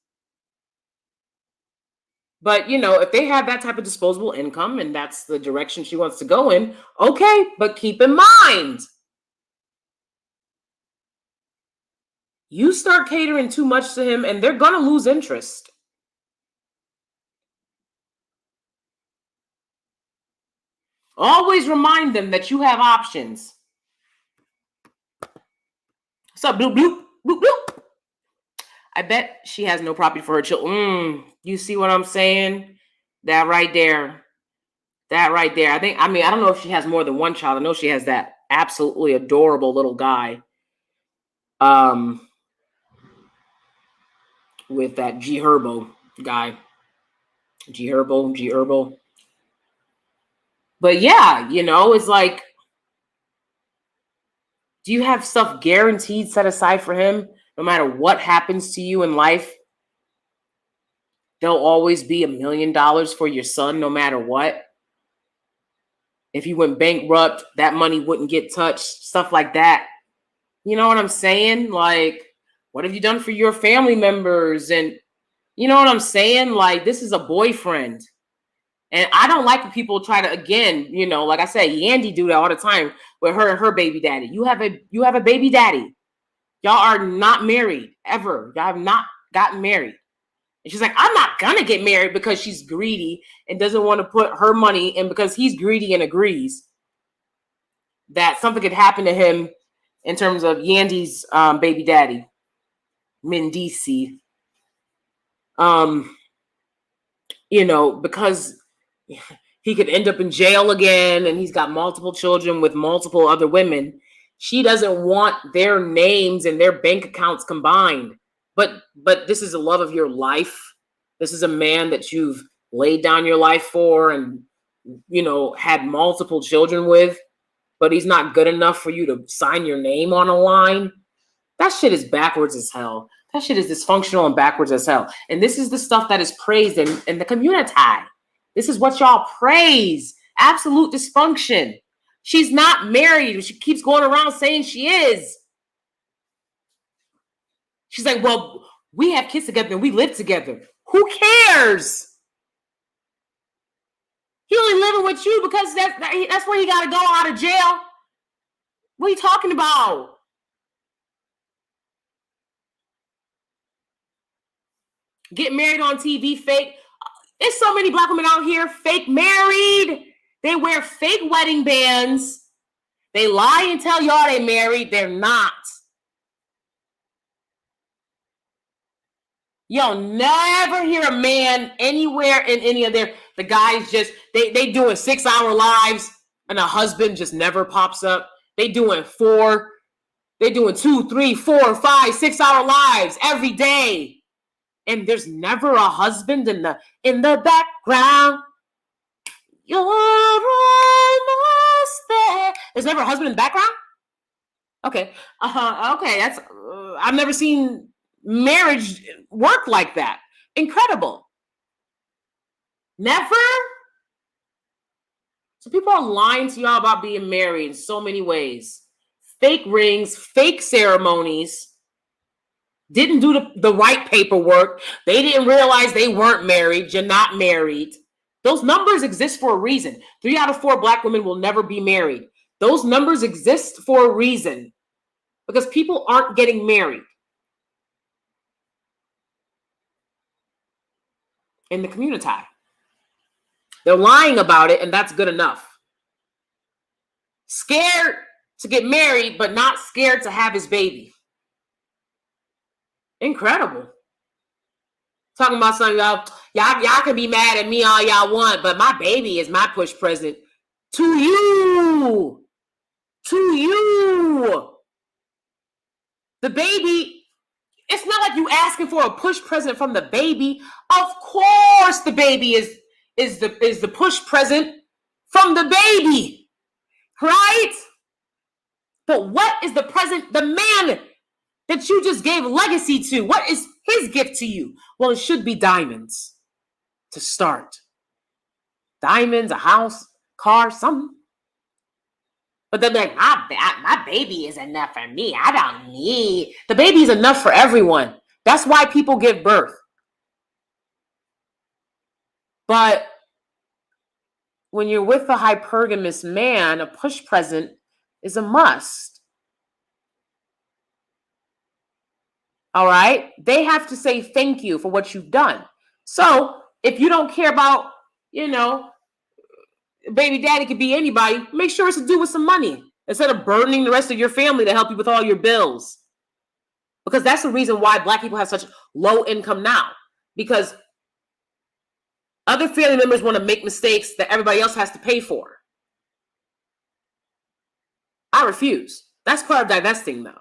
But, if they have that type of disposable income and that's the direction she wants to go in, okay, but keep in mind, you start catering too much to him and they're going to lose interest. Always remind them that you have options. What's up, bloop, bloop, bloop, bloop? I bet she has no property for her children. You see what I'm saying? That right there. I don't know if she has more than one child. I know she has that absolutely adorable little guy. With that G Herbo guy. G Herbo. But yeah, it's like, do you have stuff guaranteed set aside for him? No matter what happens to you in life, there'll always be $1 million for your son, no matter what. If you went bankrupt, that money wouldn't get touched, stuff like that. You know what I'm saying? Like, what have you done for your family members? And you know what I'm saying? Like, this is a boyfriend. And I don't like when people try to, again, like I said, Yandy do that all the time with her and her baby daddy. You have a baby daddy. Y'all are not married ever. Y'all have not gotten married. And she's like, I'm not going to get married because she's greedy and doesn't want to put her money in because he's greedy and agrees that something could happen to him in terms of Yandy's baby daddy, Mendici. Because he could end up in jail again and he's got multiple children with multiple other women. She doesn't want their names and their bank accounts combined. but this is the love of your life. This is a man that you've laid down your life for and, had multiple children with, but he's not good enough for you to sign your name on a line. That shit is backwards as hell. That shit is dysfunctional and backwards as hell. And this is the stuff that is praised in the community. This is what y'all praise. Absolute dysfunction. She's not married. She keeps going around saying she is. She's like, well, we have kids together and we live together. Who cares? He only living with you because that's where he got to go out of jail. What are you talking about? Get married on TV, fake. There's so many black women out here fake married. They wear fake wedding bands. They lie and tell y'all they married. They're not. You'll never hear a man anywhere in any of the guys just, they doing 6-hour lives and a husband just never pops up. They doing 2, 3, 4, 5, 6-hour lives every day. And there's never a husband in the background. You're almost there. There's never a husband in the background? Okay. Okay. That's I've never seen marriage work like that. Incredible. Never? So people are lying to y'all about being married in so many ways. Fake rings, fake ceremonies. Didn't do the right paperwork. They didn't realize they weren't married. You're not married. Those numbers exist for a reason. 3 out of 4 black women will never be married. Those numbers exist for a reason because people aren't getting married in the community. They're lying about it, and that's good enough. Scared to get married, but not scared to have his baby. Incredible. Talking about something, y'all can be mad at me all y'all want, but my baby is my push present to you. To you. The baby, it's not like you asking for a push present from the baby. Of course the baby is the push present from the baby. Right? But what is the present, the man that you just gave legacy to? What is his gift to you? Well, it should be diamonds to start. Diamonds, a house, car, something. But they're like, my baby is enough for me. I don't need. The baby is enough for everyone. That's why people give birth. But when you're with a hypergamous man, a push present is a must. All right? They have to say thank you for what you've done. So if you don't care about, baby daddy could be anybody, make sure it's to do with some money instead of burdening the rest of your family to help you with all your bills. Because that's the reason why black people have such low income now. Because other family members want to make mistakes that everybody else has to pay for. I refuse. That's part of divesting, though.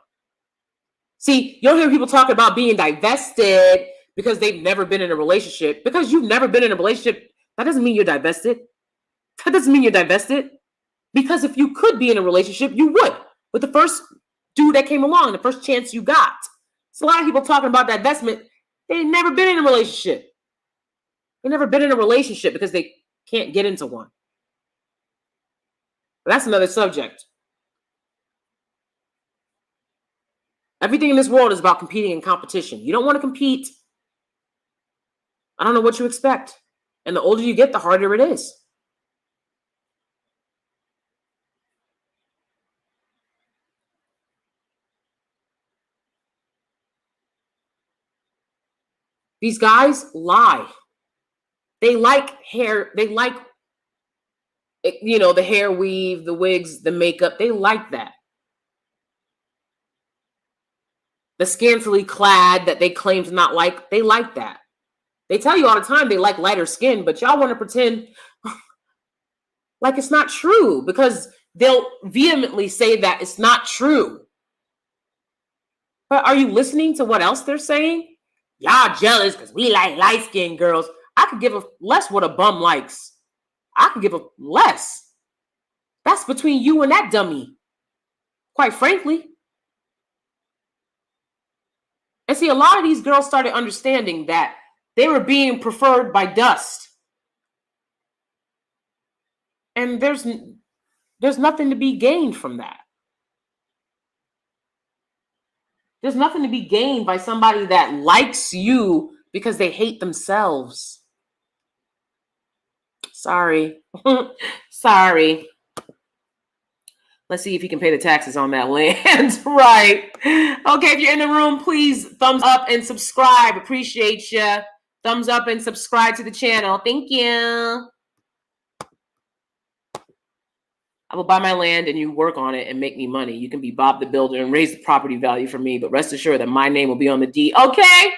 See, you'll hear people talk about being divested because they've never been in a relationship. Because you've never been in a relationship, that doesn't mean you're divested. That doesn't mean you're divested. Because if you could be in a relationship, you would. With the first dude that came along, the first chance you got. So a lot of people talking about divestment, they've never been in a relationship. They've never been in a relationship because they can't get into one. But that's another subject. Everything in this world is about competing and competition. You don't want to compete. I don't know what you expect. And the older you get, the harder it is. These guys lie. They like hair. They like, the hair weave, the wigs, the makeup. They like that. The scantily clad that they claim to not like, they like that. They tell you all the time they like lighter skin, but y'all want to pretend like it's not true because they'll vehemently say that it's not true. But are you listening to what else they're saying? Y'all jealous because we like light-skinned girls. I could give a less what a bum likes. I could give a less. That's between you and that dummy, quite frankly. And see, a lot of these girls started understanding that they were being preferred by dust. And there's nothing to be gained from that. There's nothing to be gained by somebody that likes you because they hate themselves. Sorry. Sorry. Let's see if you can pay the taxes on that land. Right. Okay, if you're in the room, please thumbs up and subscribe. Appreciate you. Thumbs up and subscribe to the channel. Thank you. I will buy my land and you work on it and make me money. You can be Bob the Builder and raise the property value for me, but rest assured that my name will be on the deed. Okay.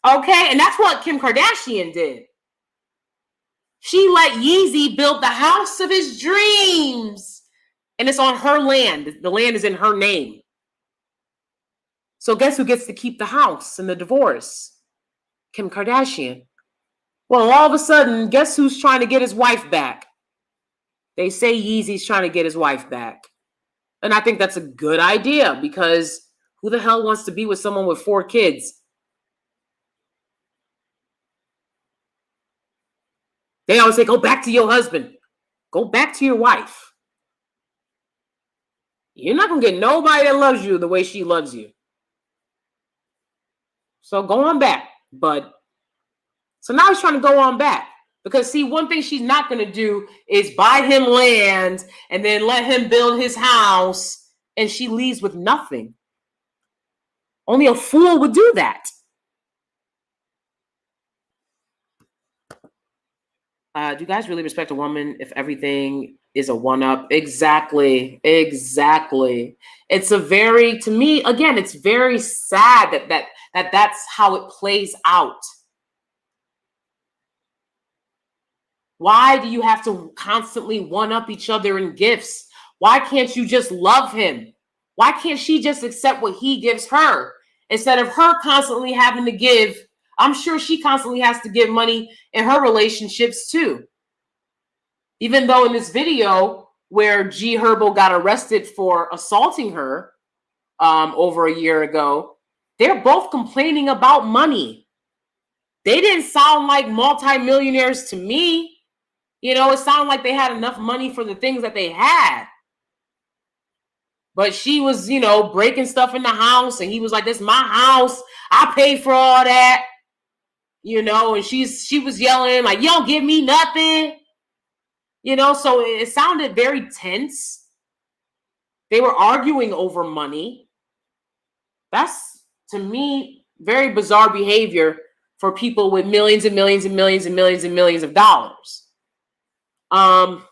Okay. And that's what Kim Kardashian did. She let Yeezy build the house of his dreams. And it's on her land. The land is in her name. So guess who gets to keep the house in the divorce? Kim Kardashian. Well, all of a sudden, guess who's trying to get his wife back? They say Yeezy's trying to get his wife back. And I think that's a good idea because who the hell wants to be with someone with 4 kids? They always say, go back to your husband. Go back to your wife. You're not going to get nobody that loves you the way she loves you. So go on back, bud. So now he's trying to go on back. Because, see, one thing she's not going to do is buy him land and then let him build his house and she leaves with nothing. Only a fool would do that. Do you guys really respect a woman if everything is a one-up? Exactly. Exactly. It's a very, to me, again, it's very sad that's how it plays out. Why do you have to constantly one-up each other in gifts? Why can't you just love him? Why can't she just accept what he gives her instead of her constantly having to give? I'm sure she constantly has to give money in her relationships too. Even though in this video where G Herbo got arrested for assaulting her over a year ago, they're both complaining about money. They didn't sound like multimillionaires to me. You know, it sounded like they had enough money for the things that they had. But she was, you know, breaking stuff in the house. And he was like, this is my house. I paid for all that. You know, and she was yelling like, you don't give me nothing. You know, so it sounded very tense. They were arguing over money. That's, to me, very bizarre behavior for people with millions and millions and millions and millions and millions of dollars. And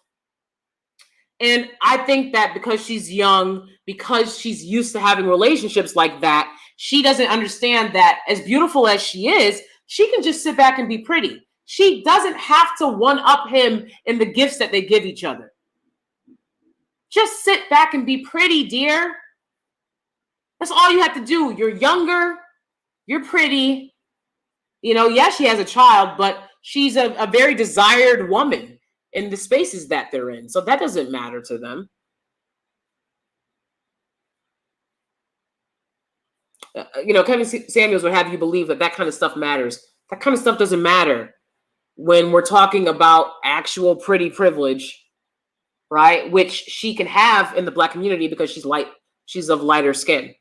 I think that because she's young, because she's used to having relationships like that, she doesn't understand that as beautiful as she is, she can just sit back and be pretty. She doesn't have to one-up him in the gifts that they give each other. Just sit back and be pretty, dear. That's all you have to do. You're younger. You're pretty. You know, yeah, she has a child, but she's a very desired woman in the spaces that they're in. So that doesn't matter to them. You know, Kevin Samuels would have you believe that that kind of stuff matters. That kind of stuff doesn't matter when we're talking about actual pretty privilege, right? Which she can have in the Black community because she's of lighter skin.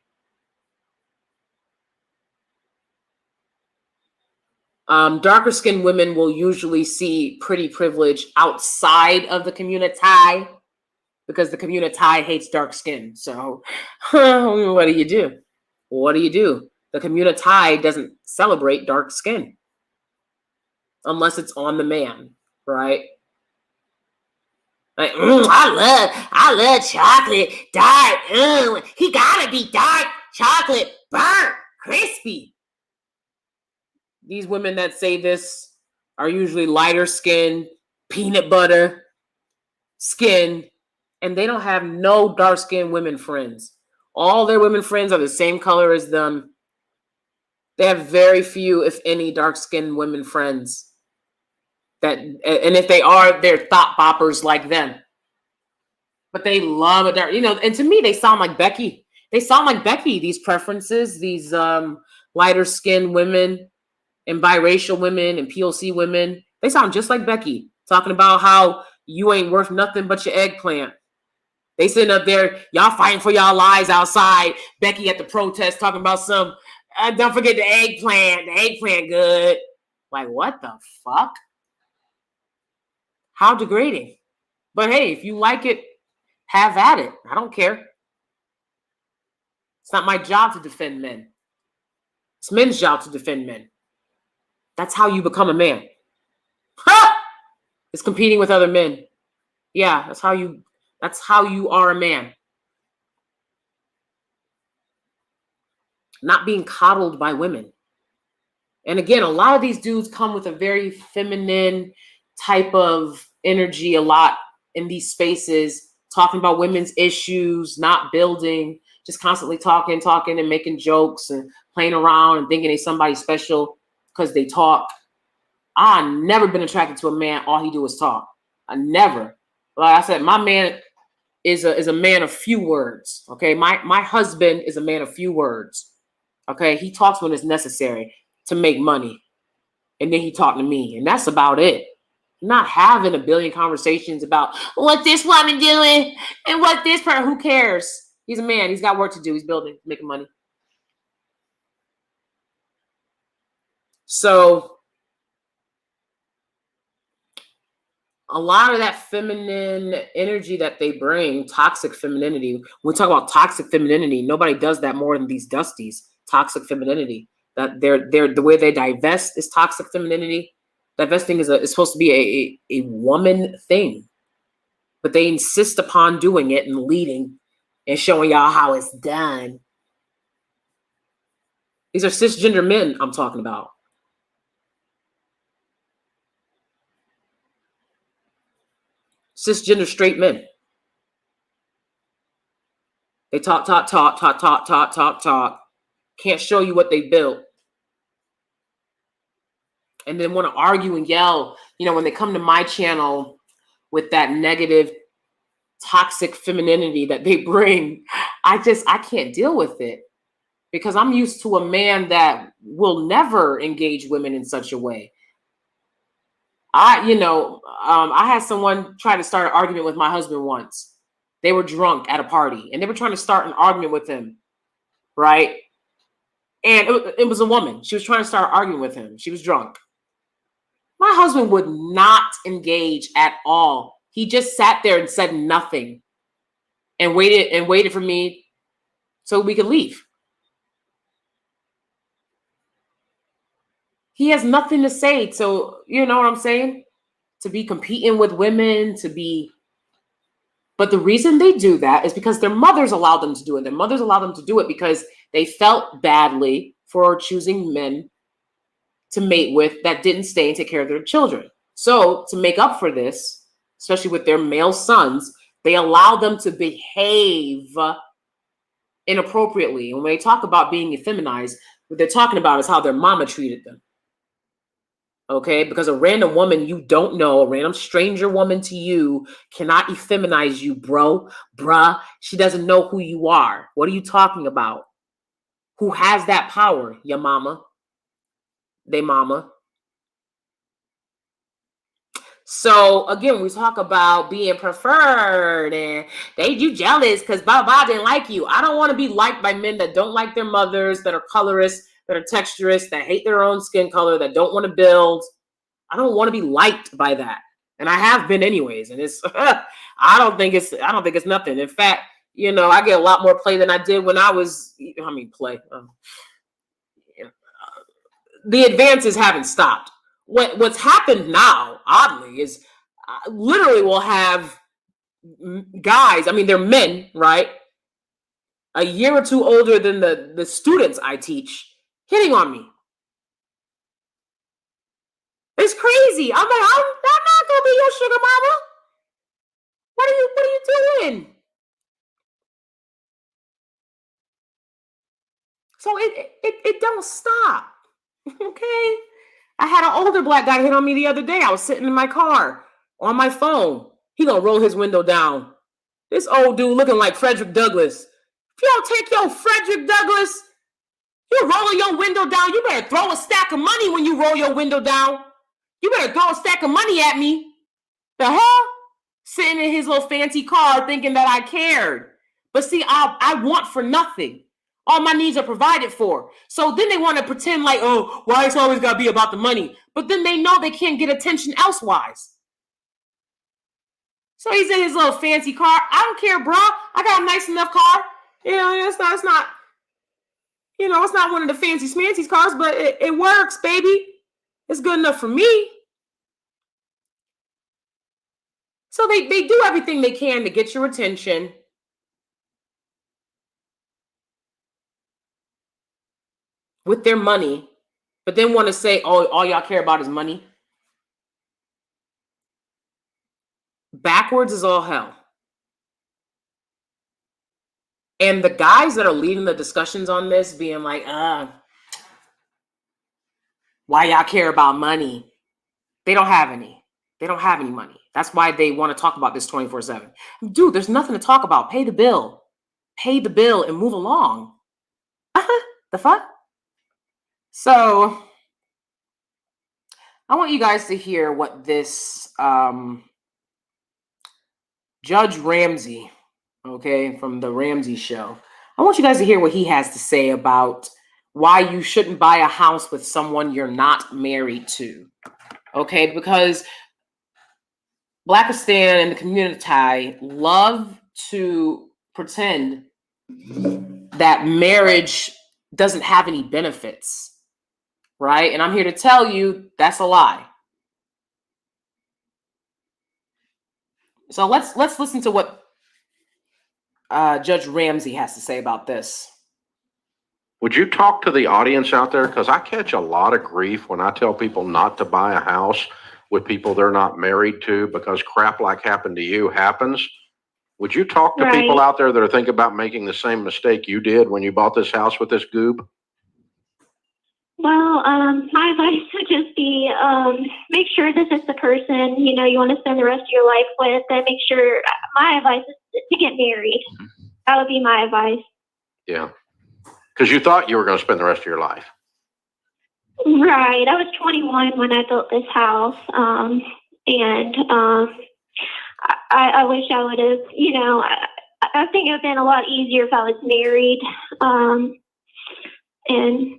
Darker skinned women will usually see pretty privilege outside of the community because the community hates dark skin. So what do you do? What do you do? The community doesn't celebrate dark skin unless it's on the man, right? Like, I love chocolate, dark. He gotta be dark chocolate, burnt, crispy. These women that say this are usually lighter skin, peanut butter skin, and they don't have no dark skinned women friends. All their women friends are the same color as them. They have very few, if any, dark-skinned women friends. And if they are, they're thought boppers like them. But they love it, and to me, they sound like Becky. They sound like Becky, these preferences, these lighter skinned women and biracial women and POC women. They sound just like Becky, talking about how you ain't worth nothing but your eggplant. They sitting up there, y'all fighting for y'all lives outside. Becky at the protest talking about some, don't forget the eggplant. The eggplant good. Like, what the fuck? How degrading. But hey, if you like it, have at it. I don't care. It's not my job to defend men. It's men's job to defend men. That's how you become a man. It's competing with other men. Yeah, that's how you are a man. Not being coddled by women. And again, a lot of these dudes come with a very feminine type of energy a lot in these spaces, talking about women's issues, not building, just constantly talking and making jokes and playing around and thinking they're somebody special because they talk. I've never been attracted to a man, all he do is talk. I never. Like I said, my man is a man of few words. Okay. My husband is a man of few words. Okay. He talks when it's necessary to make money. And then he talked to me. And that's about it. Not having a billion conversations about what this woman doing and what this person. Who cares? He's a man. He's got work to do. He's building, making money. So a lot of that feminine energy that they bring, toxic femininity. When we talk about toxic femininity, nobody does that more than these dusties. Toxic femininity. That they're the way they divest is toxic femininity. Divesting is supposed to be a woman thing, but they insist upon doing it and leading and showing y'all how it's done. These are cisgender men I'm talking about. Cisgender straight men. They talk. Can't show you what they built. And then want to argue and yell, when they come to my channel with that negative, toxic femininity that they bring, I can't deal with it because I'm used to a man that will never engage women in such a way. I had someone try to start an argument with my husband once. They were drunk at a party and they were trying to start an argument with him, right? And it was a woman. She was trying to start arguing with him. She was drunk. My husband would not engage at all. He just sat there and said nothing and waited for me so we could leave. He has nothing to say. So, you know what I'm saying? To be competing with women, but the reason they do that is because their mothers allowed them to do it. Their mothers allowed them to do it because they felt badly for choosing men to mate with that didn't stay and take care of their children. So to make up for this, especially with their male sons, they allow them to behave inappropriately. And when they talk about being effeminized, what they're talking about is how their mama treated them. Okay, because a random woman you don't know, a random stranger woman to you cannot effeminize you, bruh. She doesn't know who you are. What are you talking about? Who has that power? Your mama. They mama. So again, we talk about being preferred and you jealous because Baba didn't like you. I don't want to be liked by men that don't like their mothers, that are colorists, that are texturists, that hate their own skin color, that don't want to build. I don't want to be liked by that. And I have been anyways. And it's I don't think it's nothing. In fact, I get a lot more play than I did when I was, play. The advances haven't stopped. What's happened now, oddly, is literally we'll have guys, they're men, right? A year or two older than the students I teach, hitting on me. It's crazy. I'm like, I'm not gonna be your sugar mama. What are you doing? So it don't stop. Okay. I had an older black guy hit on me the other day. I was sitting in my car on my phone. He gonna roll his window down. This old dude looking like Frederick Douglass. If you don't take your Frederick Douglass, you rolling your window down. You better throw a stack of money when you roll your window down. You better throw a stack of money at me. The hell? Sitting in his little fancy car thinking that I cared. But see, I want for nothing. All my needs are provided for. So then they want to pretend like, oh, why it's always got to be about the money. But then they know they can't get attention elsewise. So he's in his little fancy car. I don't care, bro. I got a nice enough car. You know, it's not one of the fancy smancy cars, but it works, baby. It's good enough for me. So they do everything they can to get your attention. With their money, but then want to say, oh, all y'all care about is money. Backwards is all hell. And the guys that are leading the discussions on this being like, why y'all care about money? They don't have any. They don't have any money. That's why they want to talk about this 24/7. Dude, there's nothing to talk about. Pay the bill. Pay the bill and move along. The fuck? So I want you guys to hear what this Judge Ramsey, okay, from the Ramsey show. I want you guys to hear what he has to say about why you shouldn't buy a house with someone you're not married to. Okay, because Blackistan and the community love to pretend that marriage doesn't have any benefits. Right? And I'm here to tell you that's a lie. So let's listen to what Judge Ramsey has to say about this. Would you talk to the audience out there? Because I catch a lot of grief when I tell people not to buy a house with people they're not married to because crap like happened to you happens. Would you talk to people out there that are thinking about making the same mistake you did when you bought this house with this goob? Well, my advice would just be make sure this is the person, you know, you want to spend the rest of your life with, and make sure, my advice is to get married. That would be my advice. Yeah. Because you thought you were going to spend the rest of your life. Right. I was 21 when I built this house. I wish I would have, you know, I think it would have been a lot easier if I was married. And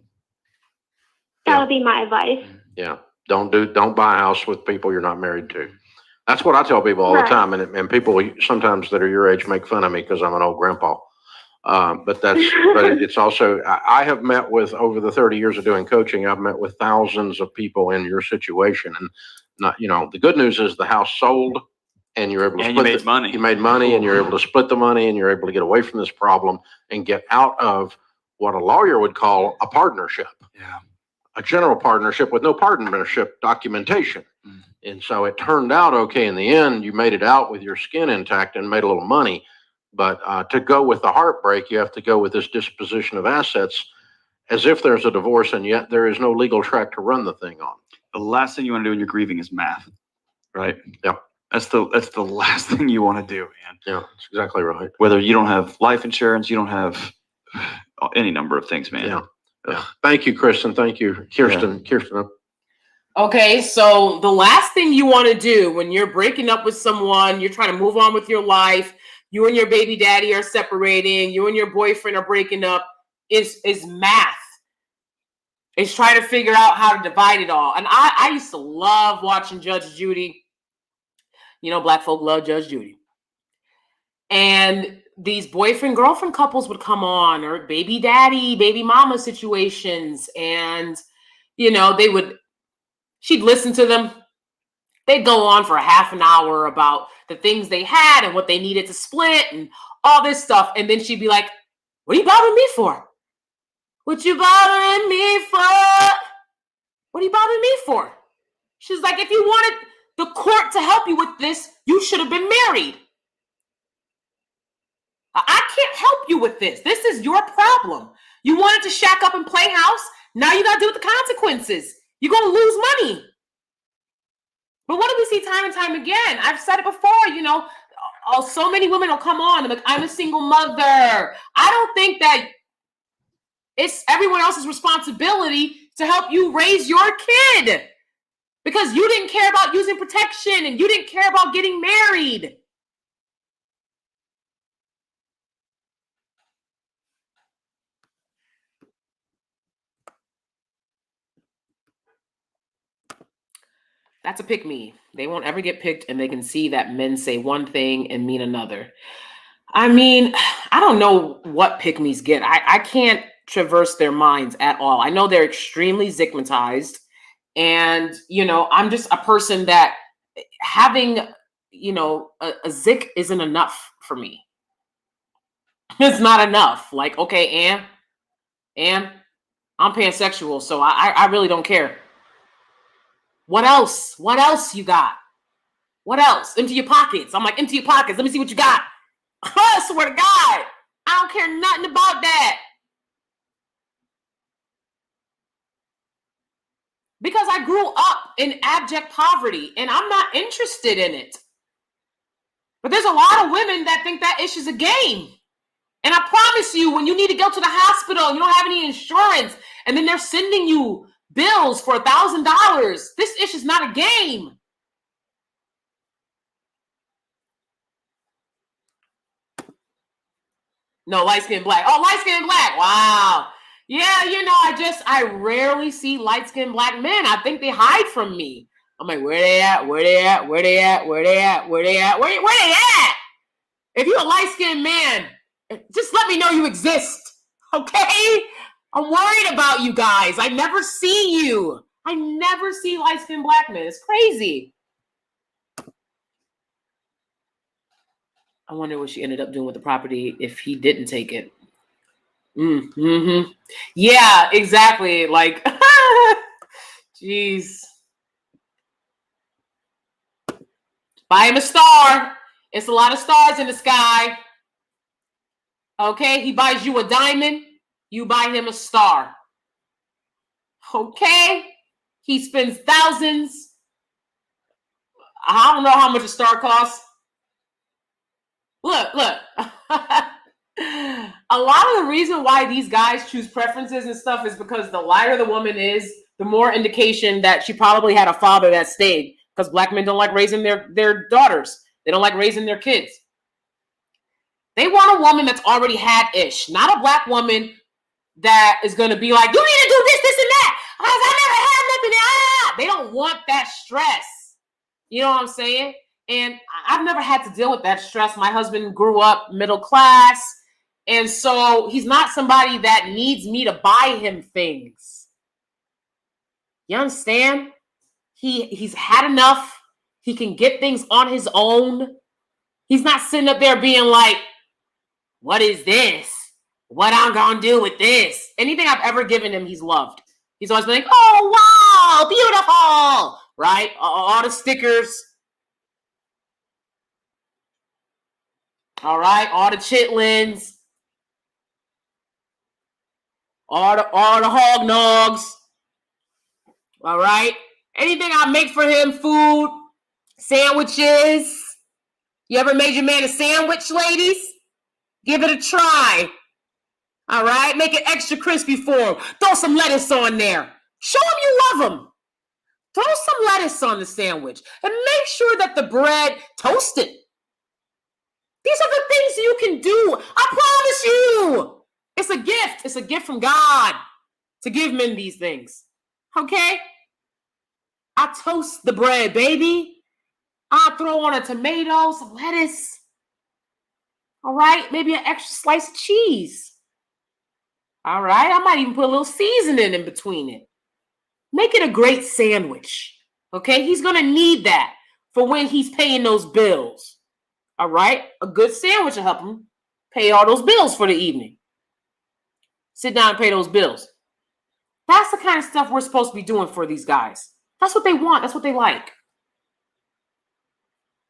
that would be my advice. Yeah. Don't buy a house with people you're not married to. That's what I tell people all the time. And people sometimes that are your age make fun of me because I'm an old grandpa. But it's also, I have met with, over the 30 years of doing coaching, I've met with thousands of people in your situation. And not, you know, the good news is the house sold and you're able to split you made money. You made money and you're able to split the money and you're able to get away from this problem and get out of what a lawyer would call a partnership. Yeah. A general partnership with no partnership documentation. And so it turned out okay in the end. You made it out with your skin intact and made a little money. But to go with the heartbreak, you have to go with this disposition of assets as if there's a divorce, and yet there is no legal track to run the thing on. The last thing you want to do when you're grieving is math, right? Yeah. That's the last thing you want to do, man. Yeah, that's exactly right. Whether you don't have life insurance, you don't have any number of things, man. Yeah. Thank you, Kristen. Thank you, Kirsten. Yeah. Kirsten. Okay, so the last thing you want to do when you're breaking up with someone, you're trying to move on with your life, you and your baby daddy are separating, you and your boyfriend are breaking up, is math. It's trying to figure out how to divide it all. And I used to love watching Judge Judy. You know, black folk love Judge Judy. And these boyfriend-girlfriend couples would come on, or baby daddy, baby mama situations. And, you know, she'd listen to them. They'd go on for a half an hour about the things they had and what they needed to split and all this stuff. And then she'd be like, what are you bothering me for? What you bothering me for? What are you bothering me for? She's like, if you wanted the court to help you with this, you should have been married. I can't help you with this. This is your problem. You wanted to shack up and play house. Now you got to deal with the consequences. You're going to lose money. But what do we see time and time again? I've said it before, you know, so many women will come on and like, I'm a single mother. I don't think that it's everyone else's responsibility to help you raise your kid because you didn't care about using protection and you didn't care about getting married. That's a pick me. They won't ever get picked, and they can see that men say one thing and mean another. I mean, I don't know what pick me's get. I can't traverse their minds at all. I know they're extremely zigmatized, and you know, I'm just a person that having, you know, a zik isn't enough for me. It's not enough. Like, okay, and I'm pansexual, so I really don't care. What else? What else you got? What else? Empty your pockets. I'm like, empty your pockets. Let me see what you got. I swear to God, I don't care nothing about that. Because I grew up in abject poverty and I'm not interested in it. But there's a lot of women that think that issue's a game. And I promise you, when you need to go to the hospital and you don't have any insurance, and then they're sending you bills for $1,000, this issue's not a game. No, light skin black. Oh, light skin black. Wow. Yeah, you know, I rarely see light skinned black men. I think they hide from me. I'm like, where they at? Where they at? Where they at? Where they at? Where they at? Where they at? If you're a light skinned man, just let me know you exist. Okay? I'm worried about you guys. I never see you. I never see light skinned black men. It's crazy. I wonder what she ended up doing with the property if he didn't take it. Mm-hmm. Yeah, exactly. Like, jeez. Buy him a star. It's a lot of stars in the sky. Okay, he buys you a diamond. You buy him a star. Okay, he spends thousands. I don't know how much a star costs. Look. A lot of the reason why these guys choose preferences and stuff is because the lighter the woman is, the more indication that she probably had a father that stayed. Because black men don't like raising their daughters. They don't like raising their kids. They want a woman that's already had ish, not a black woman that is going to be like, you need to do this, and that. I never had nothing. They don't want that stress. You know what I'm saying? And I've never had to deal with that stress. My husband grew up middle class. And so he's not somebody that needs me to buy him things. You understand? He's had enough. He can get things on his own. He's not sitting up there being like, what is this? What I'm going to do with this? Anything I've ever given him, he's loved. He's always been like, oh, wow, beautiful. Right? All the stickers. All right? All the chitlins. All the hog nogs. All right? Anything I make for him, food, sandwiches. You ever made your man a sandwich, ladies? Give it a try. All right? Make it extra crispy for him. Throw some lettuce on there. Show him you love him. Throw some lettuce on the sandwich. And make sure that the bread toasted. These are the things you can do. I promise you. It's a gift. It's a gift from God to give men these things. Okay? I toast the bread, baby. I throw on a tomato, some lettuce. All right? Maybe an extra slice of cheese. All right? I might even put a little seasoning in between it. Make it a great sandwich. Okay? He's going to need that for when he's paying those bills. All right? A good sandwich will help him pay all those bills for the evening. Sit down and pay those bills. That's the kind of stuff we're supposed to be doing for these guys. That's what they want. That's what they like.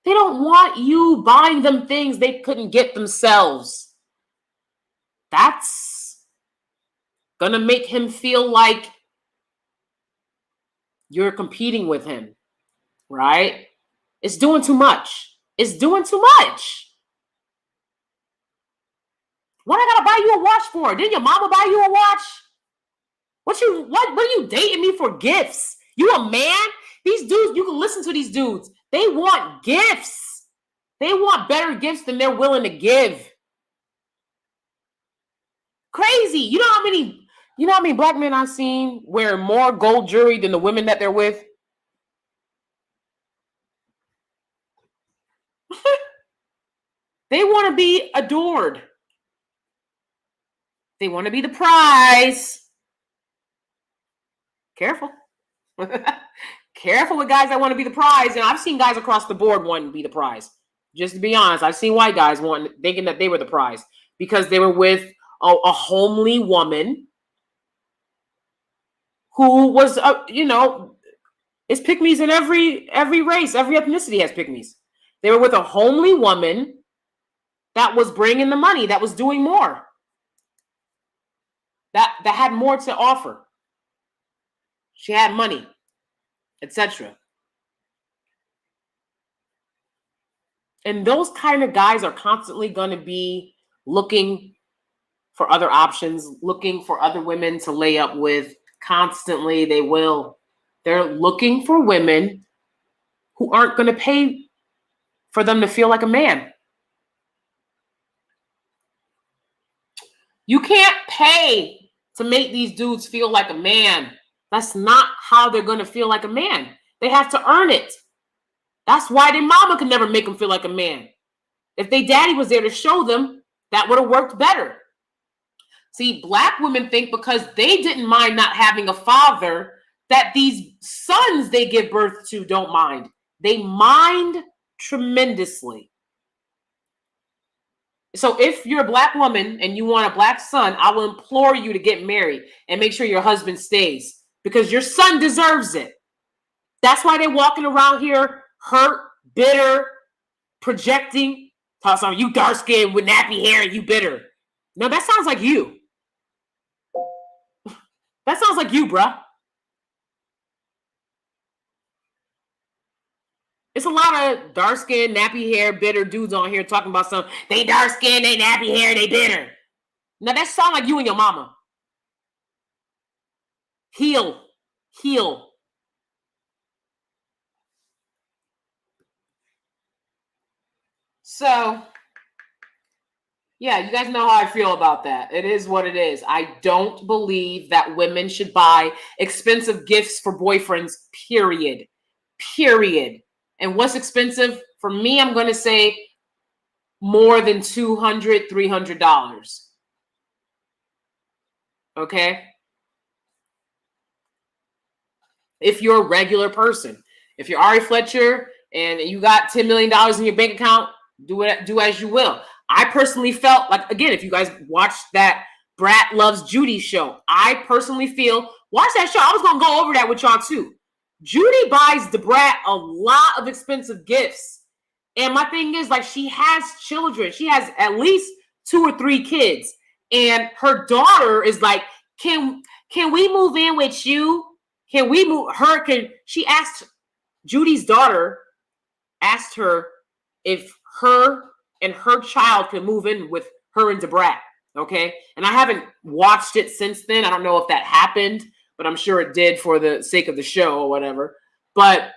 They don't want you buying them things they couldn't get themselves. That's gonna make him feel like you're competing with him, right? It's doing too much. It's doing too much. What I gotta buy you a watch for? Didn't your mama buy you a watch? What are you dating me for gifts? You a man? These dudes, you can listen to these dudes. They want gifts. They want better gifts than they're willing to give. Crazy. You know how many black men I've seen wear more gold jewelry than the women that they're with? They want to be adored. They want to be the prize. Careful. Careful with guys that want to be the prize. And I've seen guys across the board wanting to be the prize. Just to be honest, I've seen white guys thinking that they were the prize because they were with a homely woman who was, it's pygmies in every race. Every ethnicity has pygmies. They were with a homely woman that was bringing the money, that was doing more, that had more to offer. She had money, etc. And those kind of guys are constantly going to be looking for other options, looking for other women to lay up with. Constantly, they will. They're looking for women who aren't going to pay for them to feel like a man. You can't pay to make these dudes feel like a man. That's not how they're going to feel like a man. They have to earn it. That's why their mama could never make them feel like a man. If their daddy was there to show them, that would have worked better. See, black women think because they didn't mind not having a father, that these sons they give birth to don't mind. They mind tremendously. So if you're a black woman and you want a black son, I will implore you to get married and make sure your husband stays because your son deserves it. That's why they're walking around here hurt, bitter, projecting. Tell something, you dark skinned with nappy hair and you bitter. No, that sounds like you. That sounds like you, bruh. It's a lot of dark skinned, nappy hair, bitter dudes on here talking about something. They dark skinned, they nappy hair, they bitter. Now that sounds like you and your mama. Heal. So, yeah, you guys know how I feel about that. It is what it is. I don't believe that women should buy expensive gifts for boyfriends, period. And what's expensive? For me, I'm going to say more than $200, $300. Okay? If you're a regular person. If you're Ari Fletcher and you got $10 million in your bank account, do as you will. I personally felt like, again, if you guys watched that Brat Loves Judy show, I personally feel, watch that show. I was going to go over that with y'all too. Judy buys the Brat a lot of expensive gifts. And my thing is, like, she has children. She has at least 2 or 3 kids. And her daughter is like, can we move in with you? Can we move her? She asked, Judy's daughter asked her if her and her child could move in with her and DeBrat. Okay. And I haven't watched it since then. I don't know if that happened, but I'm sure it did for the sake of the show or whatever. But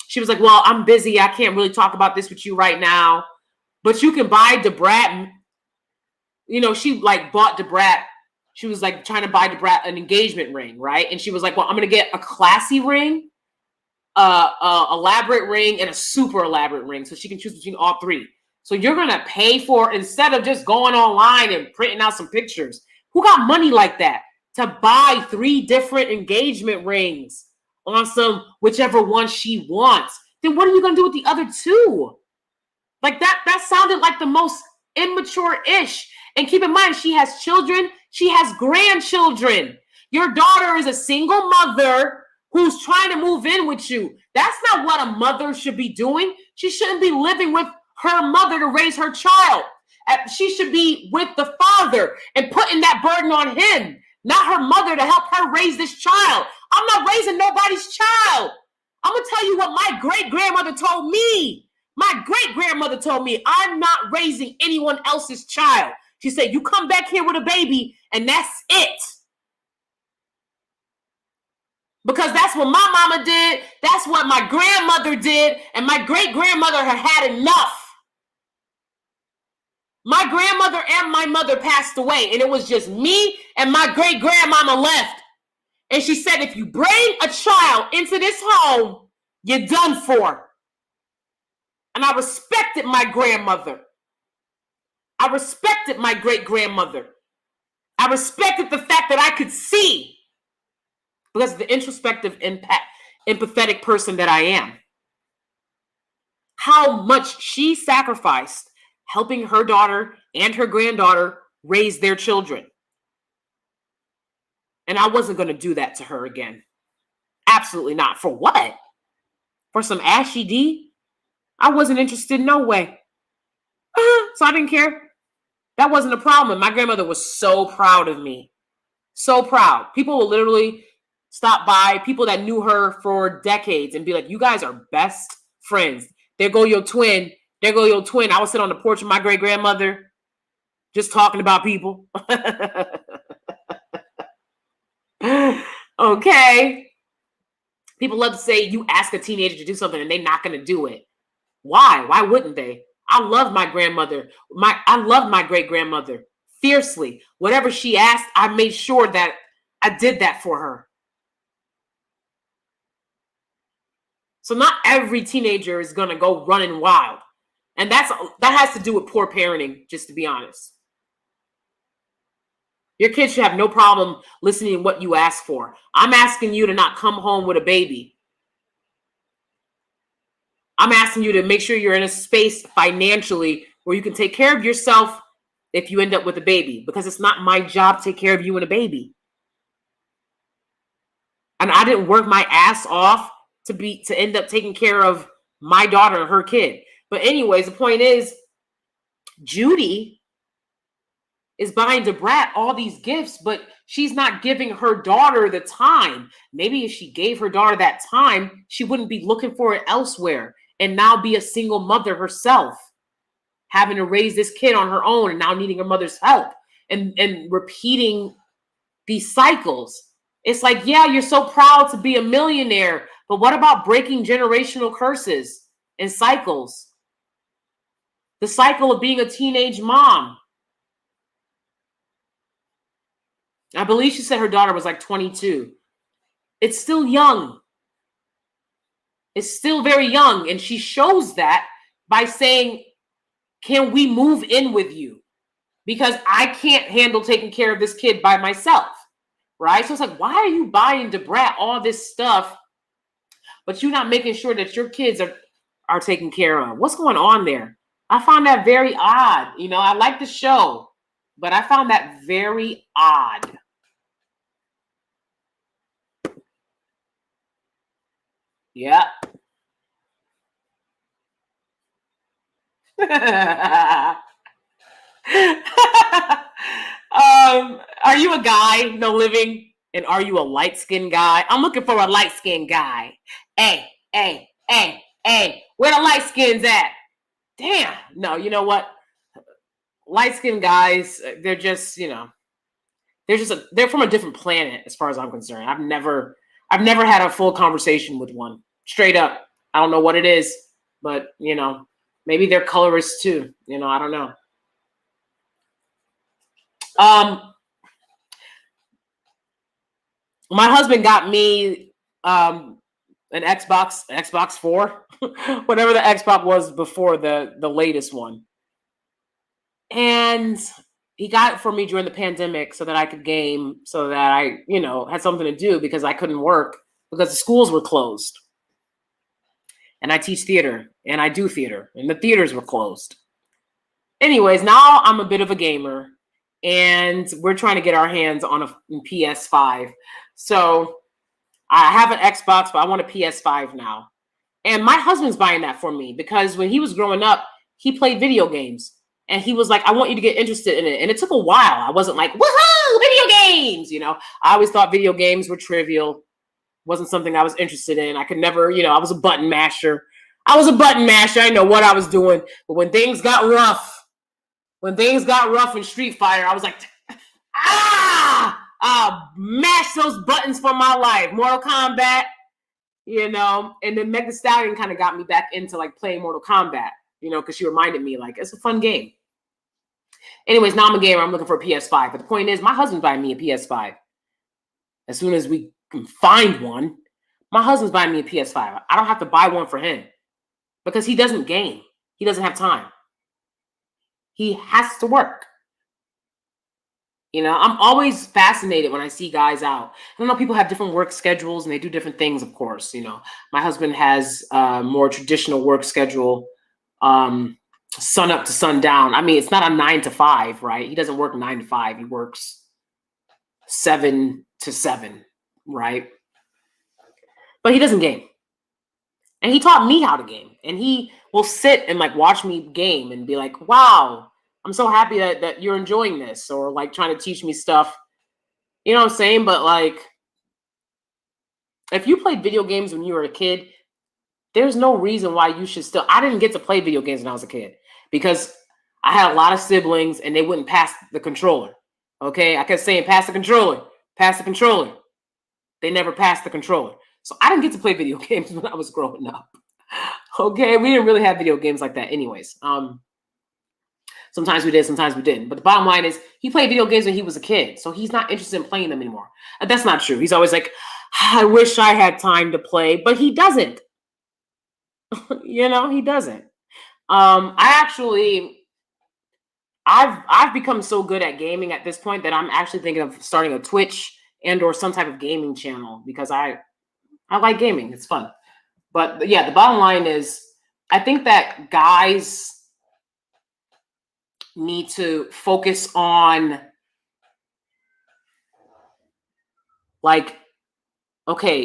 she was like, well, I'm busy. I can't really talk about this with you right now, but you can buy DeBrat. You know, she like bought DeBrat. She was like trying to buy DeBrat an engagement ring. Right. And she was like, well, I'm going to get a classy ring, elaborate ring, and a super elaborate ring. So she can choose between all 3. So you're going to pay for, instead of just going online and printing out some pictures. Who got money like that to buy 3 different engagement rings on some, whichever one she wants? Then what are you going to do with the other 2? Like that sounded like the most immature-ish. And keep in mind, she has children. She has grandchildren. Your daughter is a single mother who's trying to move in with you. That's not what a mother should be doing. She shouldn't be living with her mother to raise her child. She should be with the father and putting that burden on him. not her mother, to help her raise this child. I'm not raising nobody's child. I'm going to tell you what my great-grandmother told me. My great-grandmother told me, I'm not raising anyone else's child. She said, you come back here with a baby, and that's it. Because that's what my mama did. That's what my grandmother did. And my great-grandmother had enough. My grandmother and my mother passed away, and it was just me and my great-grandmama left. And she said, if you bring a child into this home, you're done for. And I respected my grandmother. I respected my great-grandmother. I respected the fact that I could see, because of the introspective, empathetic person that I am, how much she sacrificed helping her daughter and her granddaughter raise their children. And I wasn't going to do that to her again. Absolutely not. For what? For some ashy D? I wasn't interested, no way. So I didn't care. That wasn't a problem. My grandmother was so proud of me. So proud. People will literally stop by, people that knew her for decades, and be like, you guys are best friends. There go your twin. There go your twin. I would sit on the porch of my great-grandmother just talking about people. Okay. People love to say you ask a teenager to do something and they're not going to do it. Why? Why wouldn't they? I love my grandmother. I love my great-grandmother fiercely. Whatever she asked, I made sure that I did that for her. So not every teenager is going to go running wild. And that has to do with poor parenting, just to be honest. Your kids should have no problem listening to what you ask for. I'm asking you to not come home with a baby. I'm asking you to make sure you're in a space financially where you can take care of yourself if you end up with a baby, because it's not my job to take care of you and a baby. And I didn't work my ass off to end up taking care of my daughter and her kid. But anyways, the point is, Judy is buying Debrat all these gifts, but she's not giving her daughter the time. Maybe if she gave her daughter that time, she wouldn't be looking for it elsewhere and now be a single mother herself, having to raise this kid on her own and now needing her mother's help and repeating these cycles. It's like, yeah, you're so proud to be a millionaire, but what about breaking generational curses and cycles? The cycle of being a teenage mom. I believe she said her daughter was like 22. It's still young. It's still very young. And she shows that by saying, can we move in with you? Because I can't handle taking care of this kid by myself. Right? So it's like, why are you buying Debrat all this stuff, but you're not making sure that your kids are taken care of? What's going on there? I found that very odd. You know, I like the show, but I found that very odd. Yeah. Are you a guy, no living? And are you a light-skinned guy? I'm looking for a light-skinned guy. Hey, where the light skins at? Damn. No, you know what? Light-skinned guys, they're just, you know, they're from a different planet as far as I'm concerned. I've never had a full conversation with one. Straight up. I don't know what it is, but, you know, maybe they're colorists too. You know, I don't know. My husband got me an Xbox 4, whatever the Xbox was before the latest one. And he got it for me during the pandemic so that I could game, so that I, you know, had something to do because I couldn't work because the schools were closed. And I teach theater and I do theater and the theaters were closed. Anyways, now I'm a bit of a gamer and we're trying to get our hands on a PS5. So I have an Xbox, but I want a PS5 now. And my husband's buying that for me because when he was growing up, he played video games. And he was like, I want you to get interested in it. And it took a while. I wasn't like, woohoo, video games. You know, I always thought video games were trivial. Wasn't something I was interested in. I could never, you know, I was a button masher. I didn't know what I was doing. But when things got rough in Street Fighter, I was like, I'll mash those buttons for my life. Mortal Kombat, you know, and then Meg Thee Stallion kind of got me back into like playing Mortal Kombat, you know, because she reminded me like it's a fun game. Anyways, now I'm a gamer. I'm looking for a PS5. But the point is, my husband's buying me a PS5. As soon as we can find one, my husband's buying me a PS5. I don't have to buy one for him because he doesn't game. He doesn't have time. He has to work. You know, I'm always fascinated when I see guys out. I know people have different work schedules and they do different things, of course. You know, my husband has a more traditional work schedule, sun up to sundown. I mean, it's not a 9 to 5, right? He doesn't work 9 to 5. He works 7 to 7, right? But he doesn't game. And he taught me how to game. And he will sit and like watch me game and be like, wow, I'm so happy that you're enjoying this, or like trying to teach me stuff. You know what I'm saying? But like, if you played video games when you were a kid, there's no reason why you should still. I didn't get to play video games when I was a kid because I had a lot of siblings and they wouldn't pass the controller. Okay, I kept saying, pass the controller, pass the controller. They never passed the controller. So I didn't get to play video games when I was growing up. Okay, we didn't really have video games like that anyways. Sometimes we did, sometimes we didn't. But the bottom line is he played video games when he was a kid. So he's not interested in playing them anymore. And that's not true. He's always like, I wish I had time to play, but he doesn't. You know, he doesn't. I've become so good at gaming at this point that I'm actually thinking of starting a Twitch and or some type of gaming channel because I like gaming. It's fun. But yeah, the bottom line is I think that guys need to focus on like, okay,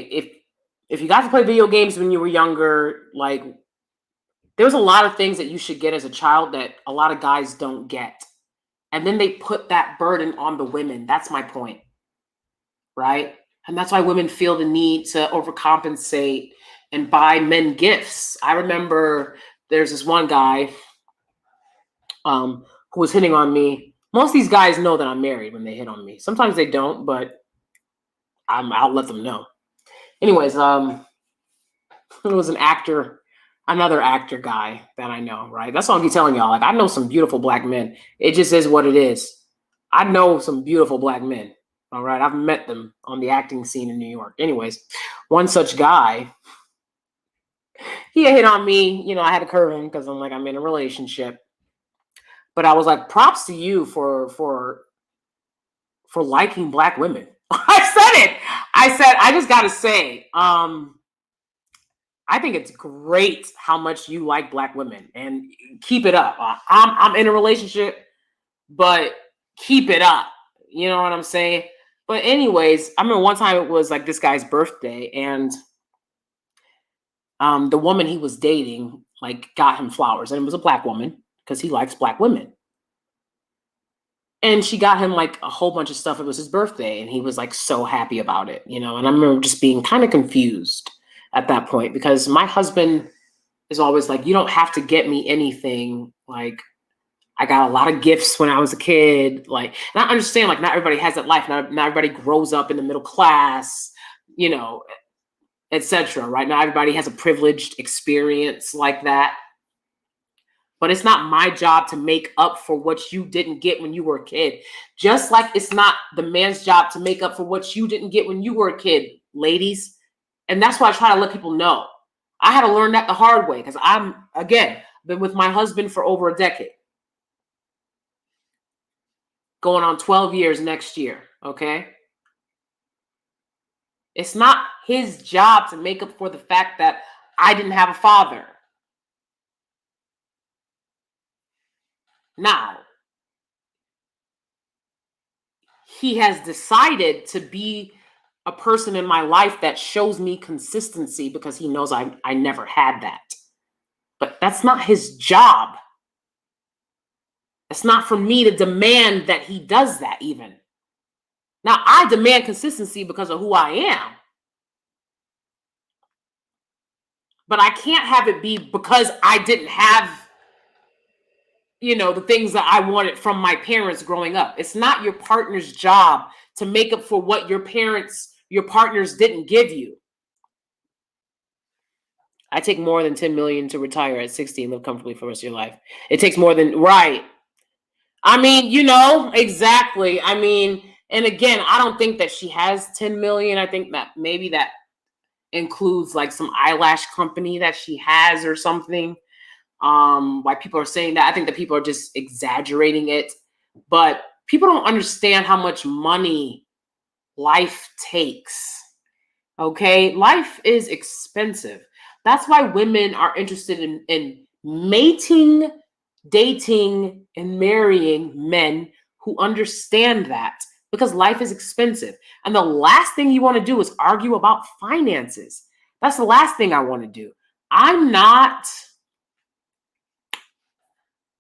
if you got to play video games when you were younger, like there's a lot of things that you should get as a child that a lot of guys don't get. And then they put that burden on the women. That's my point. Right? And that's why women feel the need to overcompensate and buy men gifts. I remember there's this one guy who was hitting on me. Most of these guys know that I'm married when they hit on me. Sometimes they don't, but I'll let them know. Anyways, it was another actor guy that I know, right? That's all I'm telling y'all. Like, I know some beautiful black men. It just is what it is. I know some beautiful black men. All right. I've met them on the acting scene in New York. Anyways, one such guy, he hit on me. You know, I had to curve him because I'm in a relationship. But I was like, props to you for liking black women. I said it. I just got to say, I think it's great how much you like black women and keep it up. I'm in a relationship, but keep it up. You know what I'm saying? But anyways, I remember one time it was like this guy's birthday and the woman he was dating like got him flowers, and it was a black woman because he likes black women. And she got him like a whole bunch of stuff. It was his birthday and he was like so happy about it, you know? And I remember just being kind of confused at that point because my husband is always like, you don't have to get me anything. Like, I got a lot of gifts when I was a kid. Like, and I understand, like, not everybody has that life. Not everybody grows up in the middle class, you know, etc. Right? Not everybody has a privileged experience like that. But it's not my job to make up for what you didn't get when you were a kid. Just like it's not the man's job to make up for what you didn't get when you were a kid, ladies. And that's why I try to let people know. I had to learn that the hard way because been with my husband for over a decade. Going on 12 years next year, okay? It's not his job to make up for the fact that I didn't have a father. Now, he has decided to be a person in my life that shows me consistency because he knows I never had that. But that's not his job. It's not for me to demand that he does that even. Now, I demand consistency because of who I am. But I can't have it be because I didn't have, the things that I wanted from my parents growing up. It's not your partner's job to make up for what your partners didn't give you. I take more than 10 million to retire at 60 and live comfortably for the rest of your life. It takes more than, right. I mean, exactly. I mean, and again, I don't think that she has 10 million. I think that maybe that includes like some eyelash company that she has or something. Why people are saying that. I think that people are just exaggerating it, but people don't understand how much money life takes. Okay. Life is expensive. That's why women are interested in mating, dating, and marrying men who understand that, because life is expensive. And the last thing you want to do is argue about finances. That's the last thing I want to do.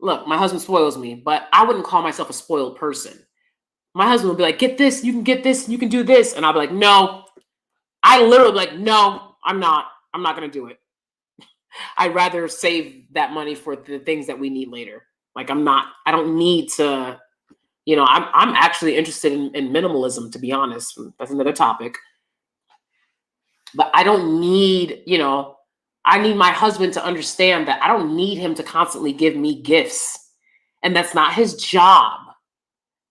Look, my husband spoils me, but I wouldn't call myself a spoiled person. My husband would be like, get this, you can get this, you can do this. And I'll be like, no. I literally be like, no, I'm not going to do it. I'd rather save that money for the things that we need later. Like I don't need to, I'm actually interested in minimalism, to be honest. That's another topic. But I don't need, I need my husband to understand that I don't need him to constantly give me gifts. And that's not his job,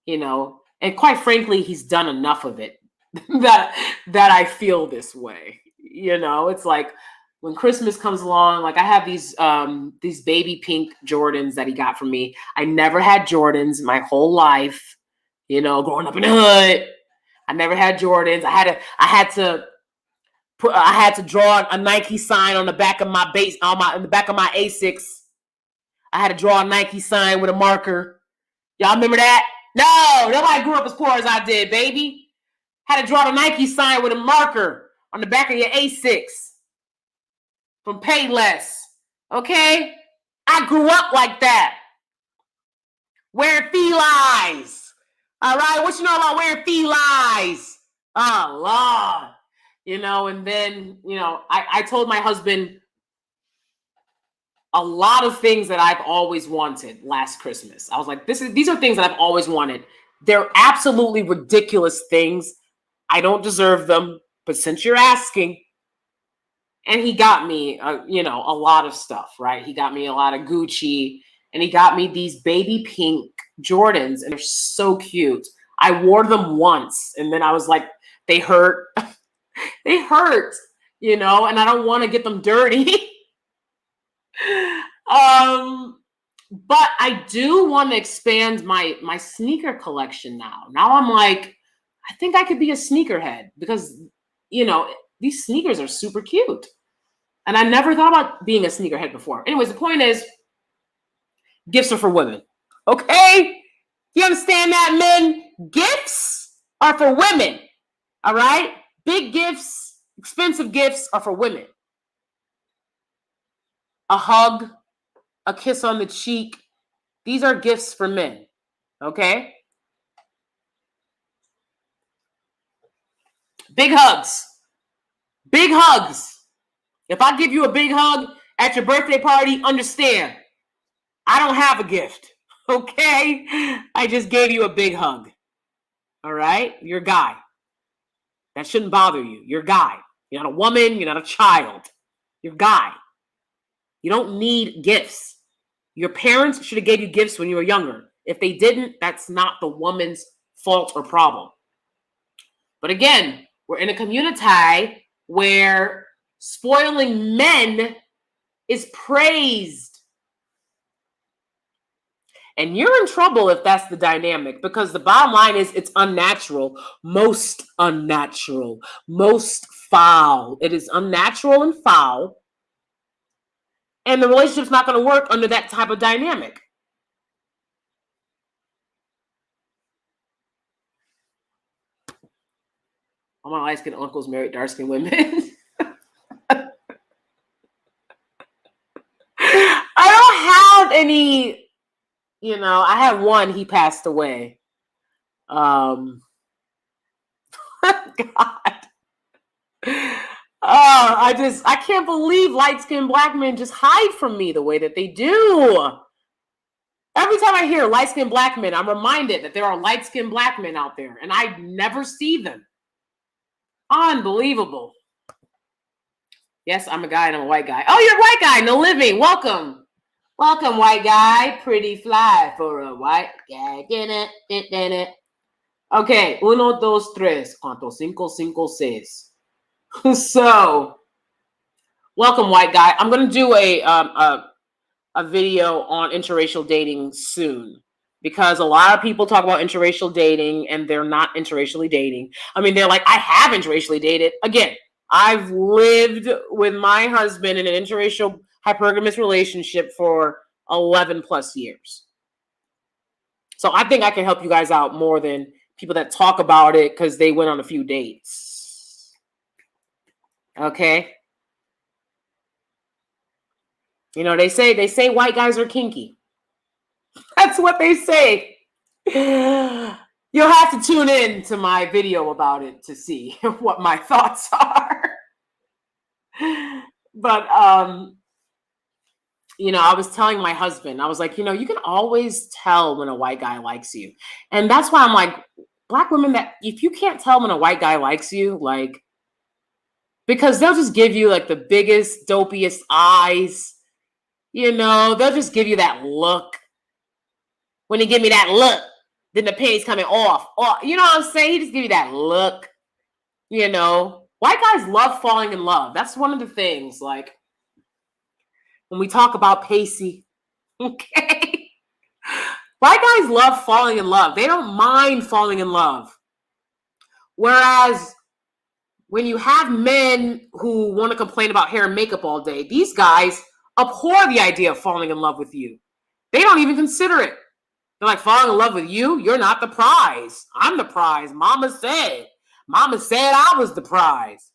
and quite frankly, he's done enough of it that I feel this way. It's like when Christmas comes along, like I have these baby pink Jordans that he got from me. I never had Jordans my whole life, growing up in the hood. I never had Jordans. I had to draw a Nike sign on the back of my base, in the back of my Asics. I had to draw a Nike sign with a marker. Y'all remember that? No, nobody grew up as poor as I did, baby. Had to draw the Nike sign with a marker on the back of your Asics from Payless. Okay? I grew up like that. Wearing felines. All right? What you know about wearing felines? Oh, Lord. And then, I told my husband a lot of things that I've always wanted last Christmas. I was like, these are things that I've always wanted. They're absolutely ridiculous things. I don't deserve them, but since you're asking, and he got me, a lot of stuff, right? He got me a lot of Gucci, and he got me these baby pink Jordans, and they're so cute. I wore them once, and then I was like, they hurt. They hurt, and I don't want to get them dirty. But I do want to expand my sneaker collection now. Now I'm like, I think I could be a sneakerhead because, these sneakers are super cute. And I never thought about being a sneakerhead before. Anyways, the point is, gifts are for women. Okay? You understand that, men? Gifts are for women. All right? Big gifts, expensive gifts are for women. A hug, a kiss on the cheek. These are gifts for men. Okay? Big hugs. Big hugs. If I give you a big hug at your birthday party, understand, I don't have a gift. Okay? I just gave you a big hug. All right? You're a guy. That shouldn't bother you. You're a guy. You're not a woman. You're not a child. You're a guy. You don't need gifts. Your parents should have gave you gifts when you were younger. If they didn't, that's not the woman's fault or problem. But again, we're in a community where spoiling men is praised. And you're in trouble if that's the dynamic, because the bottom line is it's unnatural, most unnatural, most foul. It is unnatural and foul. And the relationship's not going to work under that type of dynamic. All my light-skinned uncles married dark-skinned women. I don't have any, I had one, he passed away. God. Oh, I can't believe light-skinned black men just hide from me the way that they do. Every time I hear light-skinned black men, I'm reminded that there are light-skinned black men out there, and I never see them. Unbelievable. Yes, I'm a guy and I'm a white guy. Oh, you're a white guy. No living. Welcome. Welcome, white guy. Pretty fly for a white guy. Okay. 1, 2, 3. ¿Cuánto? 5, 5, 6. So, welcome, white guy. I'm going to do a video on interracial dating soon, because a lot of people talk about interracial dating and they're not interracially dating. I mean, they're like, I have interracially dated. Again, I've lived with my husband in an interracial hypergamous relationship for 11 plus years. So I think I can help you guys out more than people that talk about it because they went on a few dates. Okay. You know, they say white guys are kinky. That's what they say. You'll have to tune in to my video about it to see what my thoughts are. But, you know, I was telling my husband, I was like, you know, you can always tell when a white guy likes you. And that's why I'm like, black women, that if you can't tell when a white guy likes you, like, because they'll just give you like the biggest, dopiest eyes. You know, they'll just give you that look. When he give me that look, then the penny's coming off. Or, you know what I'm saying? He just give you that look. You know, white guys love falling in love. That's one of the things. Like, when we talk about Pacey, okay? White guys love falling in love. They don't mind falling in love. Whereas when you have men who want to complain about hair and makeup all day, these guys abhor the idea of falling in love with you. They don't even consider it. They're like, falling in love with you? You're not the prize. I'm the prize. Mama said I was the prize.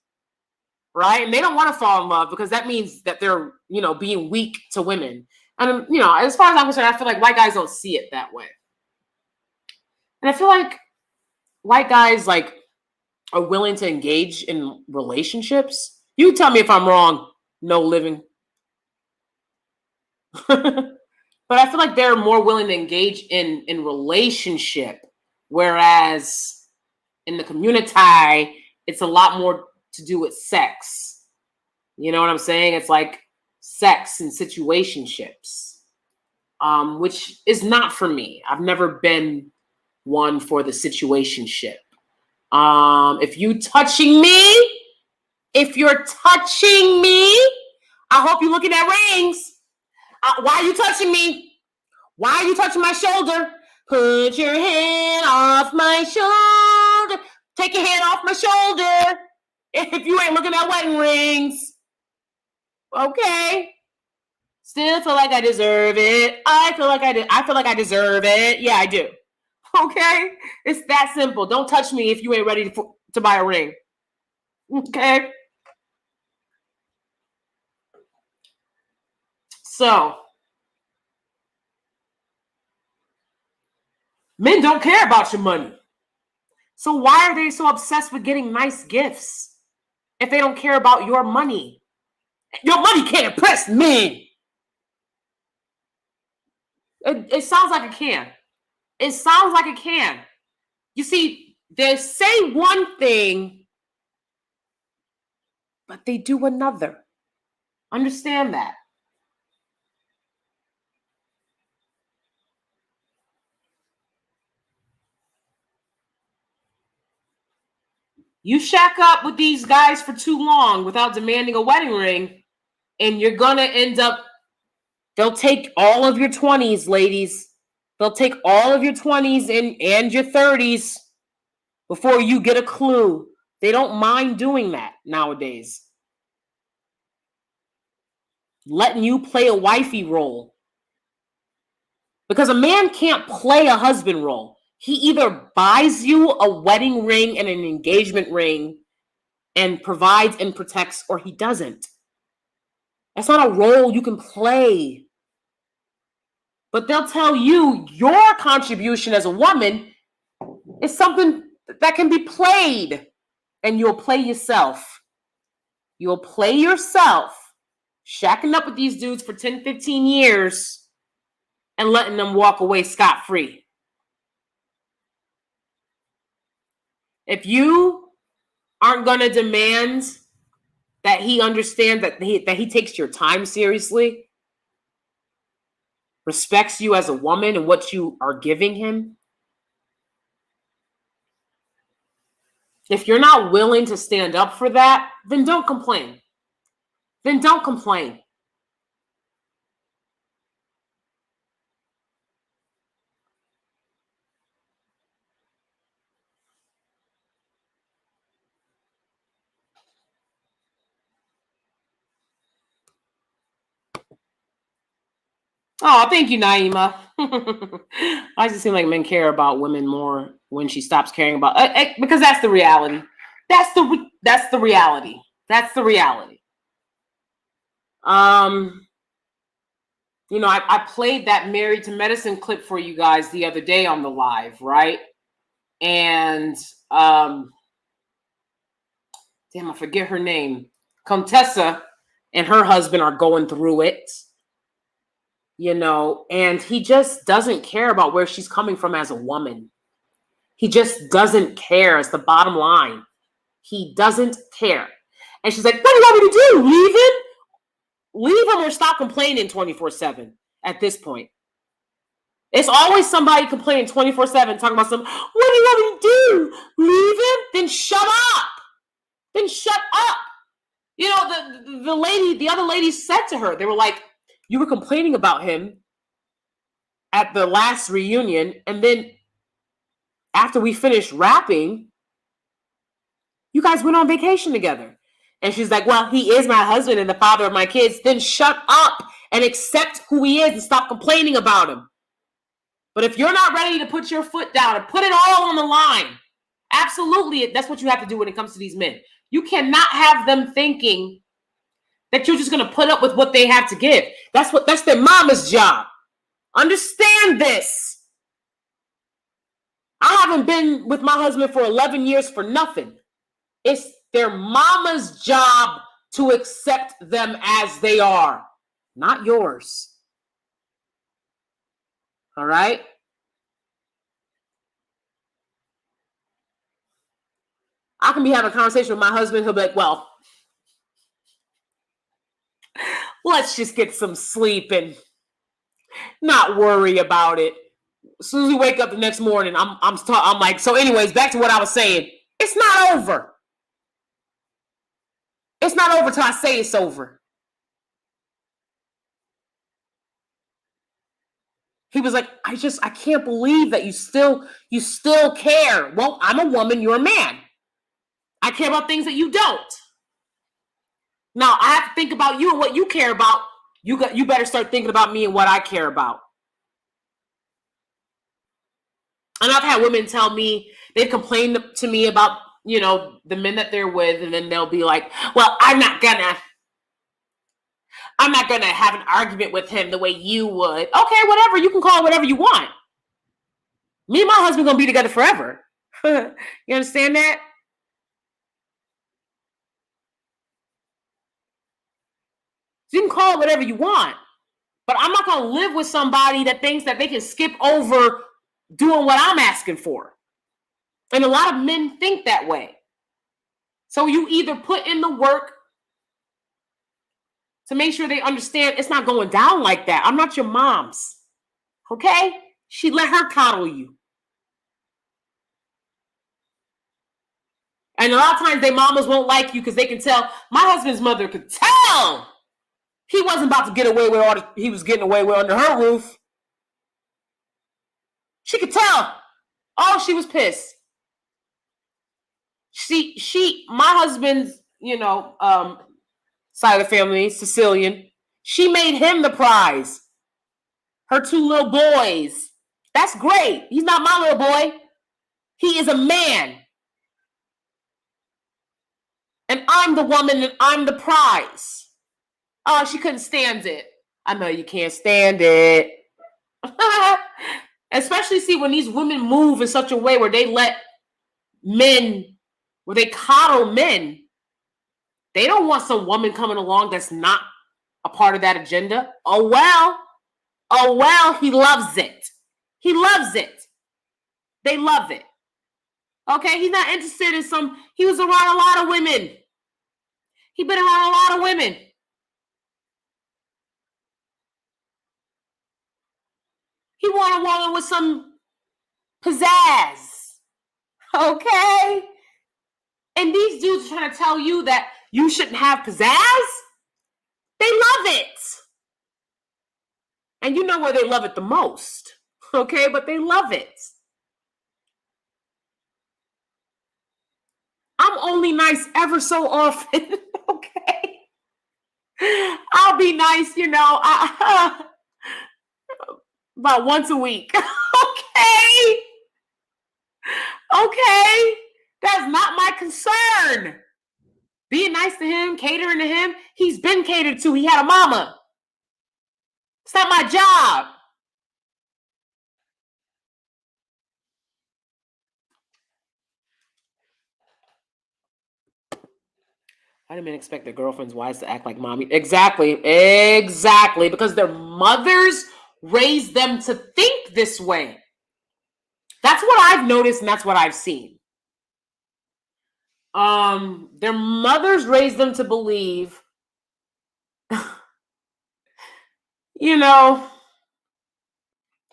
Right? And they don't want to fall in love because that means that they're, you know, being weak to women. And, you know, as far as I'm concerned, I feel like white guys don't see it that way. And I feel like white guys, like, are willing to engage in relationships. You tell me if I'm wrong, no living. But I feel like they're more willing to engage in relationship, whereas in the community, it's a lot more to do with sex. You know what I'm saying? It's like sex and situationships, which is not for me. I've never been one for the situationship. If you're touching me, I hope you're looking at rings. Why are you touching me? Why are you touching my shoulder? Put your hand off my shoulder. Take your hand off my shoulder. If you ain't looking at wedding rings. Okay. Still feel like I deserve it. I feel like I deserve it. Yeah, I do. Okay? It's that simple. Don't touch me if you ain't ready to buy a ring. Okay? So, men don't care about your money. So why are they so obsessed with getting nice gifts if they don't care about your money? Your money can't impress me. It sounds like it can. It sounds like it can. You see, they say one thing, but they do another. Understand that. You shack up with these guys for too long without demanding a wedding ring, and you're going to end up, they'll take all of your 20s, ladies. They'll take all of your 20s and your 30s before you get a clue. They don't mind doing that nowadays. Letting you play a wifey role. Because a man can't play a husband role. He either buys you a wedding ring and an engagement ring and provides and protects, or he doesn't. That's not a role you can play. But they'll tell you your contribution as a woman is something that can be played. and you'll play yourself. You'll play yourself shacking up with these dudes for 10, 15 years and letting them walk away scot-free. If you aren't going to demand that he understands that he takes your time seriously, respects you as a woman and what you are giving him, if you're not willing to stand up for that, then don't complain. Then don't complain. Oh, thank you, Naima. I just seem like men care about women more when she stops caring about because that's the reality. That's the reality. That's the reality. You know, I played that Married to Medicine clip for you guys the other day on the live, right? And damn, I forget her name. Contessa and her husband are going through it. You know, and he just doesn't care about where she's coming from as a woman. He just doesn't care. It's the bottom line. He doesn't care. And she's like, what do you want me to do? Leave him? Leave him or stop complaining 24/7 at this point. It's always somebody complaining 24/7, talking about what do you want me to do? Leave him? Then shut up. Then shut up. You know, the other ladies said to her, they were like, you were complaining about him at the last reunion, and then after we finished rapping, you guys went on vacation together. And she's like, well, he is my husband and the father of my kids. Then shut up and accept who he is and stop complaining about him. But if you're not ready to put your foot down and put it all on the line, absolutely, that's what you have to do when it comes to these men. You cannot have them thinking that you're just going to put up with what they have to give. That's their mama's job. Understand this. I haven't been with my husband for 11 years for nothing. It's their mama's job to accept them as they are, not yours. All right? I can be having a conversation with my husband. He'll be like, well, let's just get some sleep and not worry about it. As soon as we wake up the next morning, I'm like, so anyways, back to what I was saying. It's not over. It's not over till I say it's over. He was like, I can't believe that you still care. Well, I'm a woman, you're a man. I care about things that you don't. Now I have to think about you and what you care about. You better start thinking about me and what I care about. And I've had women tell me, they've complained to me about, you know, the men that they're with, and then they'll be like, well, I'm not gonna have an argument with him the way you would. Okay, whatever. You can call it whatever you want. Me and my husband gonna be together forever. You understand that? So you can call it whatever you want. But I'm not gonna live with somebody that thinks that they can skip over doing what I'm asking for. And a lot of men think that way. So you either put in the work to make sure they understand it's not going down like that. I'm not your mom's. Okay? She let her coddle you. And a lot of times their mamas won't like you because they can tell. My husband's mother could tell he wasn't about to get away with all he was getting away with under her roof. She could tell. Oh, she was pissed. My husband's, you know, side of the family, Sicilian, she made him the prize. Her two little boys. That's great. He's not my little boy. He is a man. And I'm the woman and I'm the prize. Oh, she couldn't stand it. I know you can't stand it. Especially, see, when these women move in such a way where they let men where they coddle men. They don't want some woman coming along that's not a part of that agenda. Oh, well, he loves it. He loves it. They love it. Okay, he's not interested in he was around a lot of women. He's been around a lot of women. He want a woman with some pizzazz. Okay? And these dudes are trying to tell you that you shouldn't have pizzazz? They love it. And you know where they love it the most. Okay? But they love it. I'm only nice ever so often. Okay? I'll be nice, about once a week. Okay? Okay? That's not my concern. Being nice to him, catering to him, he's been catered to. He had a mama. It's not my job. I didn't even expect their girlfriends' wives to act like mommy. Exactly. Because their mothers raised them to think this way. That's what I've noticed, and that's what I've seen. Their mothers raised them to believe,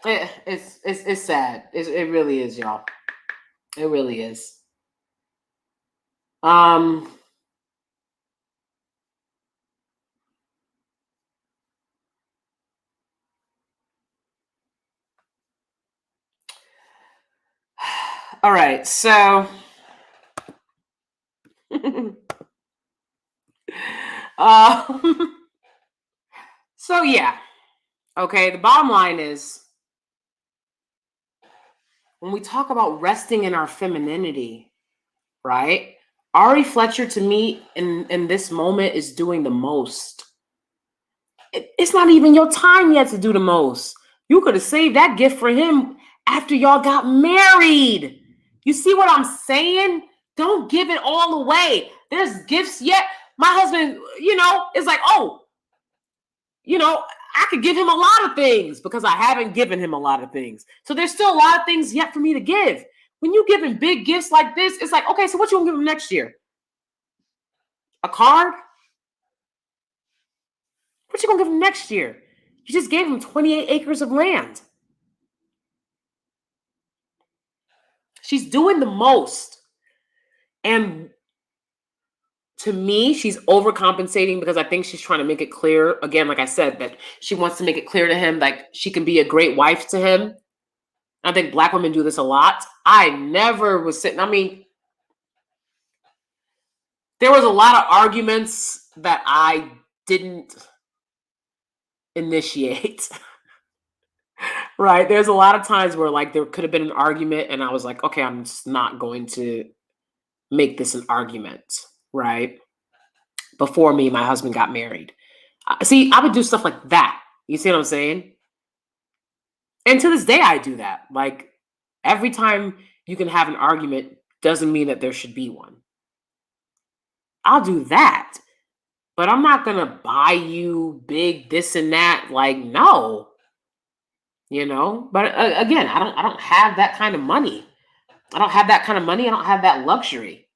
it's sad. It really is, y'all. It really is. All right, so so yeah. Okay, the bottom line is when we talk about resting in our femininity, right? Ari Fletcher, to me, in this moment, is doing the most. It's not even your time yet to do the most. You could have saved that gift for him after y'all got married. You see what I'm saying? Don't give it all away. There's gifts yet. My husband, is like, I could give him a lot of things because I haven't given him a lot of things. So there's still a lot of things yet for me to give. When you give him big gifts like this, it's like, okay, so what you gonna give him next year? A card? What you gonna give him next year? You just gave him 28 acres of land. She's doing the most. And to me, she's overcompensating because I think she's trying to make it clear, again, like I said, that she wants to make it clear to him, like she can be a great wife to him. I think Black women do this a lot. I never was sitting, there was a lot of arguments that I didn't initiate. Right? There's a lot of times where like there could have been an argument and I was like, okay, I'm just not going to make this an argument, right? Before me and my husband got married. See, I would do stuff like that. You see what I'm saying? And to this day, I do that. Like every time you can have an argument doesn't mean that there should be one. I'll do that. But I'm not going to buy you big this and that. Like, no. But again, I don't have that kind of money. I don't have that kind of money. I don't have that luxury.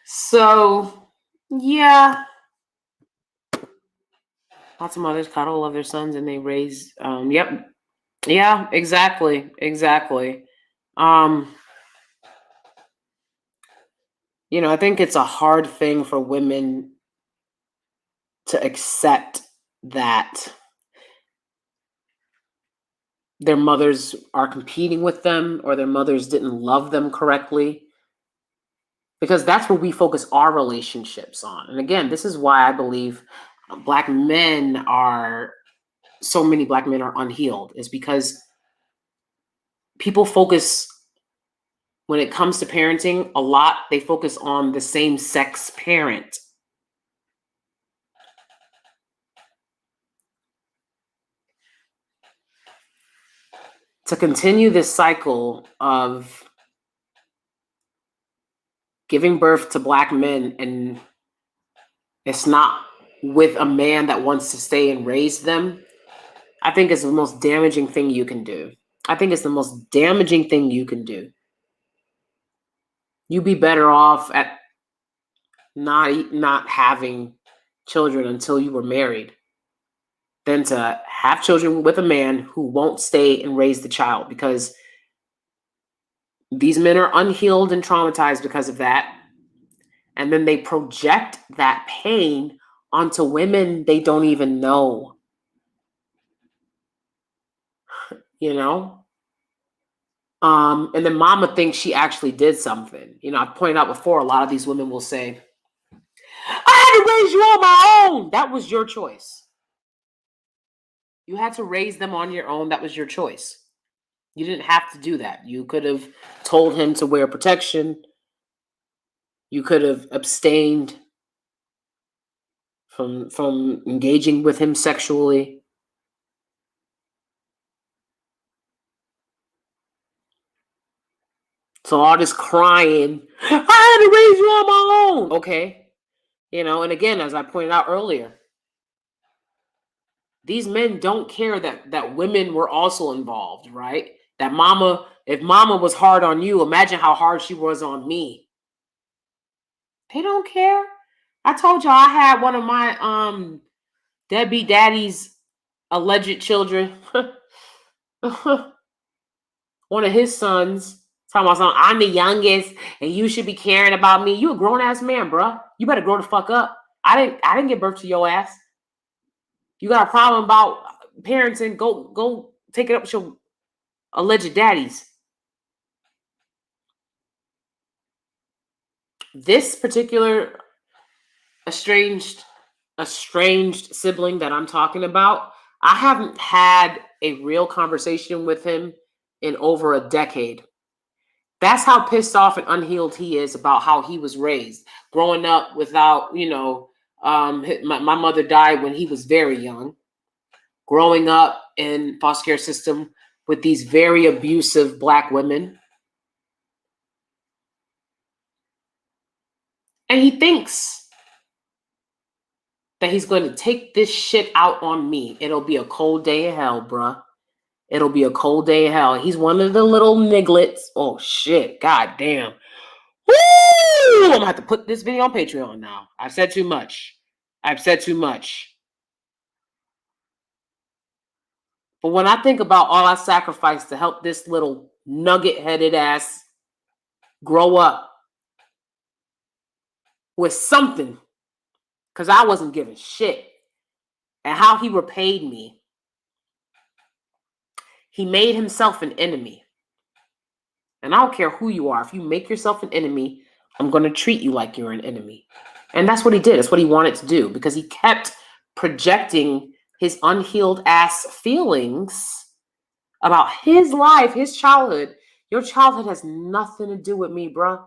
So yeah. Lots of mothers cuddle love their sons and they raise, yep. Yeah, exactly. I think it's a hard thing for women to accept that their mothers are competing with them or their mothers didn't love them correctly. Because that's where we focus our relationships on. And again, this is why I believe so many Black men are unhealed, is because people focus, when it comes to parenting, a lot, they focus on the same sex parent. To continue this cycle of giving birth to black men, and it's not with a man that wants to stay and raise them, I think it's the most damaging thing you can do. I think it's the most damaging thing you can do. You'd be better off at not having children until you were married than to have children with a man who won't stay and raise the child, because these men are unhealed and traumatized because of that. And then they project that pain onto women they don't even know. You know? And then mama thinks she actually did something. You know, I've pointed out before, a lot of these women will say, I had to raise you on my own. That was your choice. You had to raise them on your own. That was your choice. You didn't have to do that. You could have told him to wear protection. You could have abstained from engaging with him sexually. So all this crying, I had to raise you on my own. Okay. You know, and again, as I pointed out earlier, these men don't care that women were also involved, right? That mama, if mama was hard on you, imagine how hard she was on me. They don't care. I told y'all I had one of my deadbeat daddy's alleged children. One of his sons talking about something, I'm the youngest and you should be caring about me. You a grown ass man, bro. You better grow the fuck up. I didn't give birth to your ass. You got a problem about parenting, go take it up with your alleged daddies. This particular estranged sibling that I'm talking about, I haven't had a real conversation with him in over a decade. That's how pissed off and unhealed he is about how he was raised. Growing up without, my mother died when he was very young. Growing up in foster care system with these very abusive black women. And he thinks that he's going to take this shit out on me. It'll be a cold day of hell, bruh. It'll be a cold day of hell. He's one of the little nigglets. Oh, shit. God damn. Woo! I'm going to have to put this video on Patreon now. I've said too much. But when I think about all I sacrificed to help this little nugget-headed ass grow up with something, because I wasn't giving shit, and how he repaid me, he made himself an enemy. And I don't care who you are. If you make yourself an enemy, I'm going to treat you like you're an enemy. And that's what he did. That's what he wanted to do, because he kept projecting his unhealed ass feelings about his life, his childhood. Your childhood has nothing to do with me, bruh.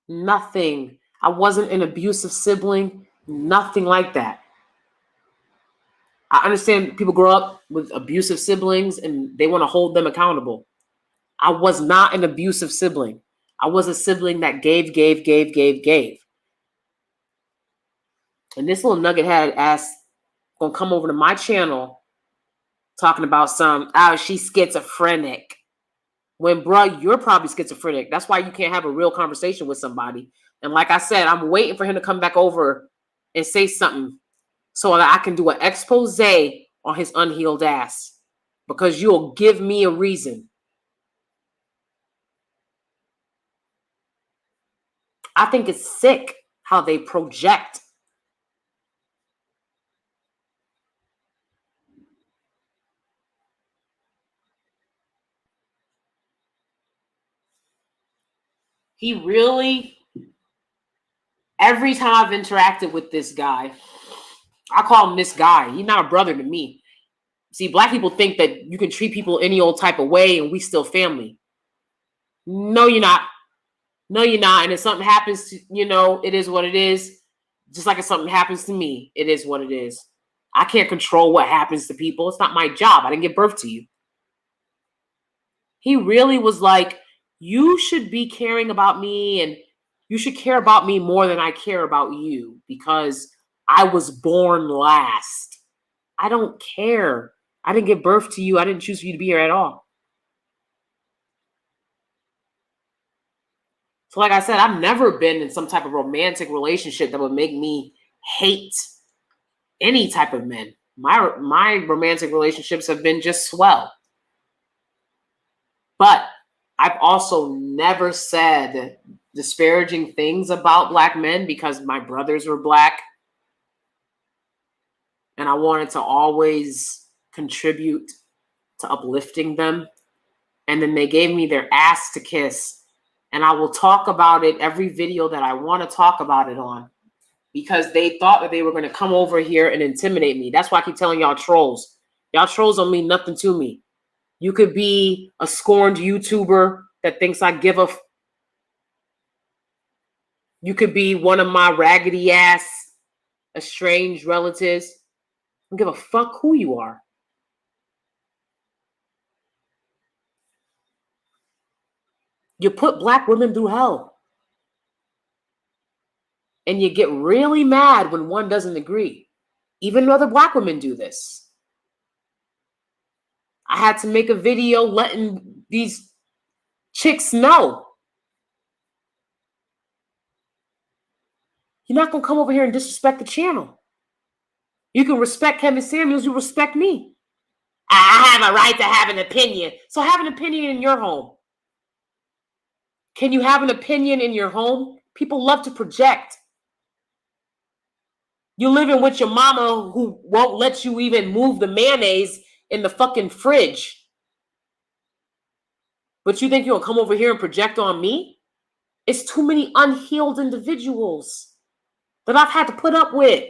Nothing. I wasn't an abusive sibling. Nothing like that. I understand people grow up with abusive siblings and they want to hold them accountable. I was not an abusive sibling. I was a sibling that gave. And this little nugget head ass gonna come over to my channel talking about she's schizophrenic. When, bruh, you're probably schizophrenic. That's why you can't have a real conversation with somebody. And like I said, I'm waiting for him to come back over and say something so that I can do an expose on his unhealed ass, because you'll give me a reason. I think it's sick how they project. He really, every time I've interacted with this guy, I call him this guy. He's not a brother to me. See, black people think that you can treat people any old type of way and we still family. No, you're not. No, you're not. And if something happens to, it is what it is. Just like if something happens to me, it is what it is. I can't control what happens to people. It's not my job. I didn't give birth to you. He really was like, you should be caring about me and you should care about me more than I care about you because I was born last. I don't care. I didn't give birth to you. I didn't choose for you to be here at all. So like I said, I've never been in some type of romantic relationship that would make me hate any type of men. My romantic relationships have been just swell. But I've also never said disparaging things about Black men because my brothers were Black. And I wanted to always contribute to uplifting them. And then they gave me their ass to kiss. And I will talk about it every video that I want to talk about it on. Because they thought that they were going to come over here and intimidate me. That's why I keep telling y'all trolls. Y'all trolls don't mean nothing to me. You could be a scorned YouTuber that thinks I give a... You could be one of my raggedy ass estranged relatives. I don't give a fuck who you are. You put Black women through hell. And you get really mad when one doesn't agree. Even other Black women do this. I had to make a video letting these chicks know. You're not going to come over here and disrespect the channel. You can respect Kevin Samuels, you respect me. I have a right to have an opinion. So have an opinion in your home. Can you have an opinion in your home? People love to project. You're living with your mama who won't let you even move the mayonnaise in the fucking fridge. But you think you'll come over here and project on me? It's too many unhealed individuals that I've had to put up with.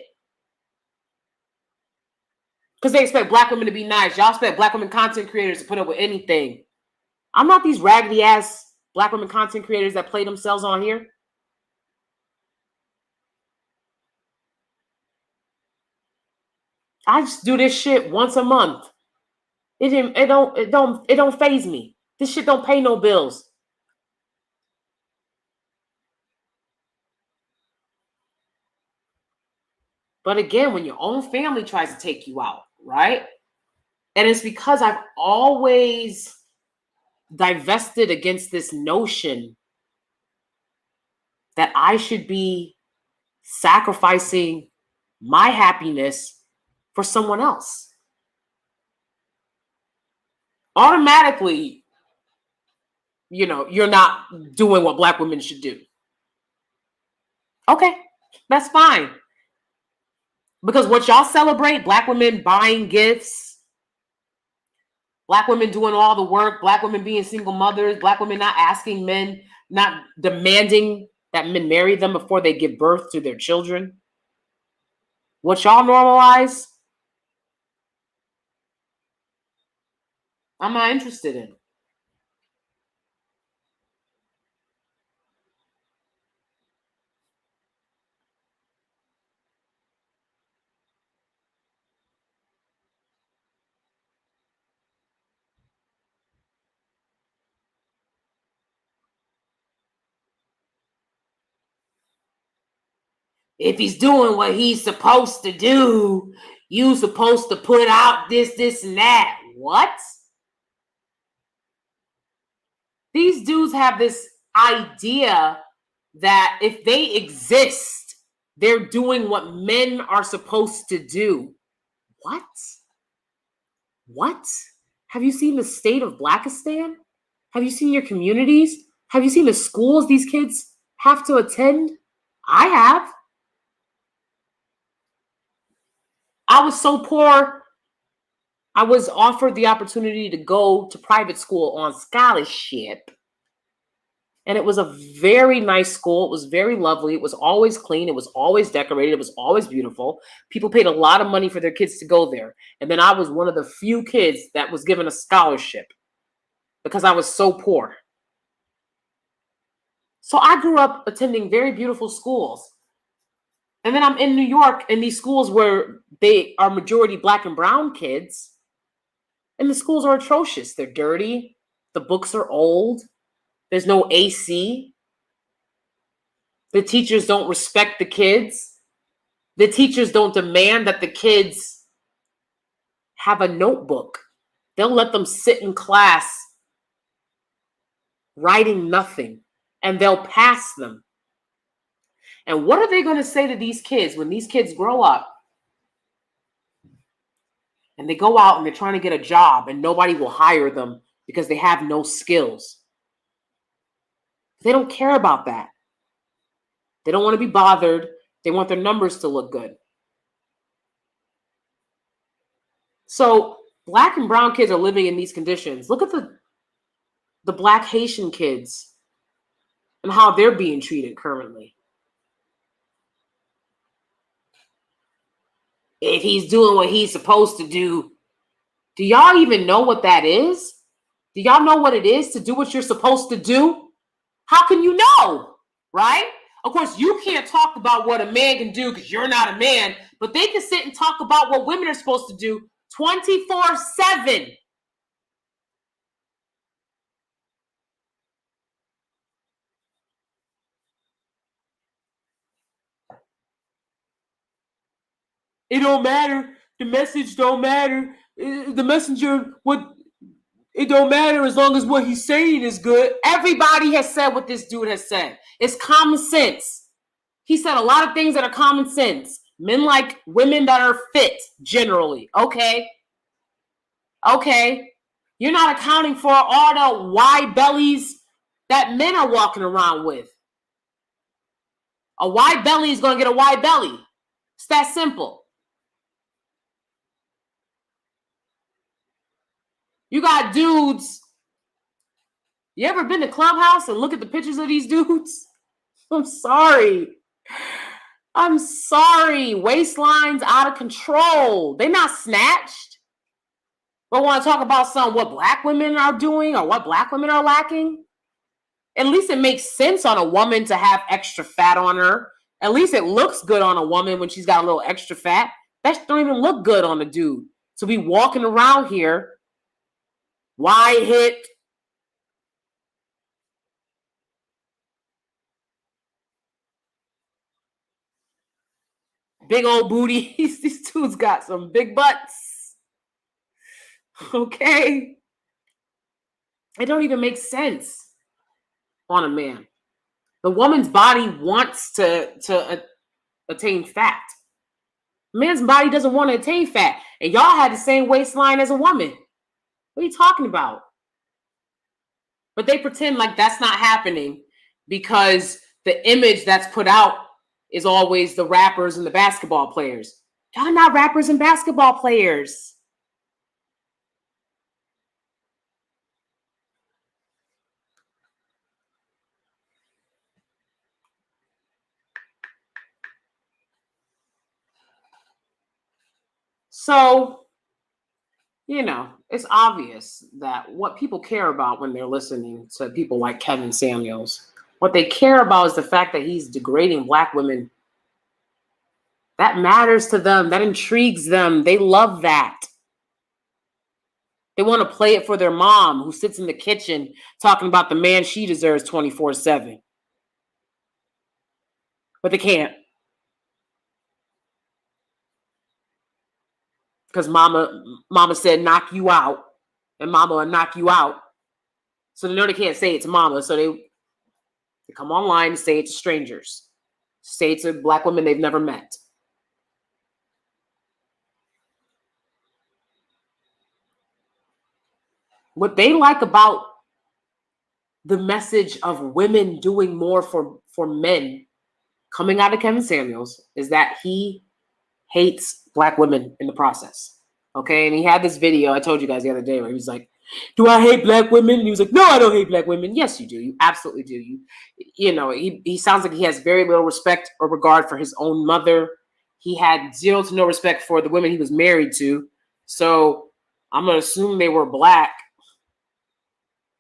Because they expect Black women to be nice. Y'all expect Black women content creators to put up with anything. I'm not these raggedy ass Black women content creators that play themselves on here. I just do this shit once a month. It don't faze me. This shit don't pay no bills. But again, when your own family tries to take you out, right? And it's because I've always divested against this notion that I should be sacrificing my happiness for someone else. Automatically, you're not doing what Black women should do. Okay, that's fine. Because what y'all celebrate, Black women buying gifts, Black women doing all the work, Black women being single mothers, Black women not asking men, not demanding that men marry them before they give birth to their children. What y'all normalize, I'm not interested in. If he's doing what he's supposed to do, you supposed to put out this, and that. What? These dudes have this idea that if they exist, they're doing what men are supposed to do. What? What? Have you seen the state of Blackistan? Have you seen your communities? Have you seen the schools these kids have to attend? I have. I was so poor, I was offered the opportunity to go to private school on scholarship. And it was a very nice school. It was very lovely. It was always clean. It was always decorated. It was always beautiful. People paid a lot of money for their kids to go there. And then I was one of the few kids that was given a scholarship because I was so poor. So I grew up attending very beautiful schools. And then I'm in New York in these schools where they are majority black and brown kids. And the schools are atrocious. They're dirty. The books are old. There's no AC. The teachers don't respect the kids. The teachers don't demand that the kids have a notebook. They'll let them sit in class writing nothing, and they'll pass them. And what are they going to say to these kids when these kids grow up and they go out and they're trying to get a job and nobody will hire them because they have no skills? They don't care about that. They don't want to be bothered. They want their numbers to look good. So black and brown kids are living in these conditions. Look at the black Haitian kids and how they're being treated currently. If he's doing what he's supposed to do y'all even know what that is? Do y'all know what it is to do what you're supposed to do? How can you know, right? Of course, you can't talk about what a man can do because you're not a man, but they can sit and talk about what women are supposed to do 24/7. It don't matter. The message don't matter. The messenger, it don't matter as long as what he's saying is good. Everybody has said what this dude has said. It's common sense. He said a lot of things that are common sense. Men like women that are fit, generally. Okay. You're not accounting for all the wide bellies that men are walking around with. A wide belly is going to get a wide belly. It's that simple. You got dudes. You ever been to Clubhouse and look at the pictures of these dudes? I'm sorry. Waistlines out of control. They're not snatched. But want to talk about what black women are doing or what black women are lacking? At least it makes sense on a woman to have extra fat on her. At least it looks good on a woman when she's got a little extra fat. That don't even look good on a dude. To be walking around here, wide hip, big old booties. These dudes got some big butts. Okay. It don't even make sense on a man. The woman's body wants to attain fat. A man's body doesn't want to attain fat. And y'all had the same waistline as a woman. What are you talking about? But they pretend like that's not happening because the image that's put out is always the rappers and the basketball players. Y'all are not rappers and basketball players. So, it's obvious that what people care about when they're listening to people like Kevin Samuels, what they care about is the fact that he's degrading black women. That matters to them. That intrigues them. They love that. They want to play it for their mom who sits in the kitchen talking about the man she deserves 24/7. But they can't. Because mama said knock you out. And mama will knock you out. So they know they can't say it to mama. So they come online and say it to strangers. Say it to black women they've never met. What they like about the message of women doing more for men coming out of Kevin Samuels is that he hates black women in the process. Okay. And he had this video I told you guys the other day where he was like, do I hate black women? And he was like, no, I don't hate black women. Yes, you do. You absolutely do. He sounds like he has very little respect or regard for his own mother. He had zero to no respect for the women he was married to. So I'm going to assume they were black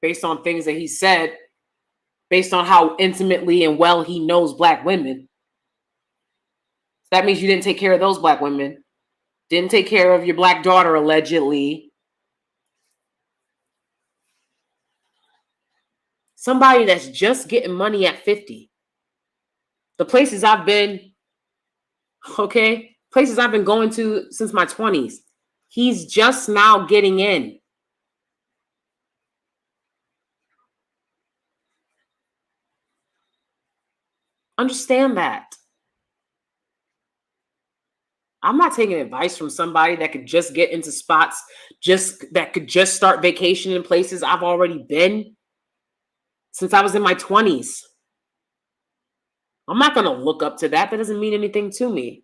based on things that he said. based on how intimately and well he knows black women. That means you didn't take care of those black women. Didn't take care of your black daughter, allegedly. Somebody that's just getting money at 50. The places I've been, okay, places I've been going to since my 20s. He's just now getting in. Understand that. I'm not taking advice from somebody that could just get into spots, that could just start vacationing in places I've already been since I was in my 20s. I'm not going to look up to that. That doesn't mean anything to me.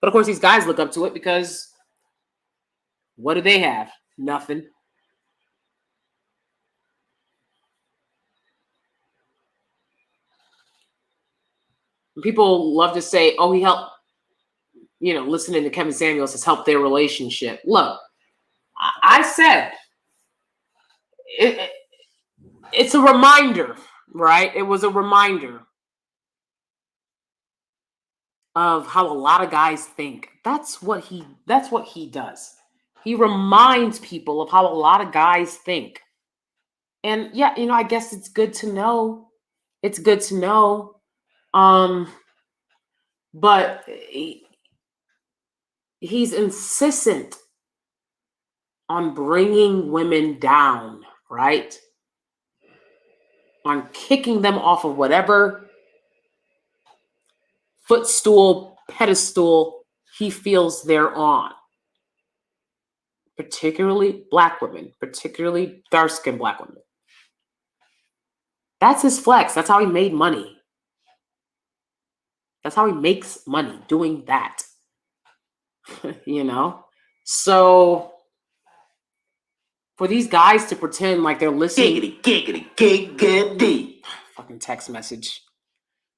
But of course, these guys look up to it because what do they have? Nothing. People love to say, oh, he helped, listening to Kevin Samuels has helped their relationship. Look, I said, it's a reminder, right? It was a reminder of how a lot of guys think. That's what he does. He reminds people of how a lot of guys think. And yeah, I guess it's good to know. It's good to know. But he's insistent on bringing women down, right? On kicking them off of whatever footstool, pedestal he feels they're on. Particularly black women, particularly dark-skinned black women. That's his flex. That's how he made money. That's how he makes money, doing that. So for these guys to pretend like they're listening, giggity. Fucking text message.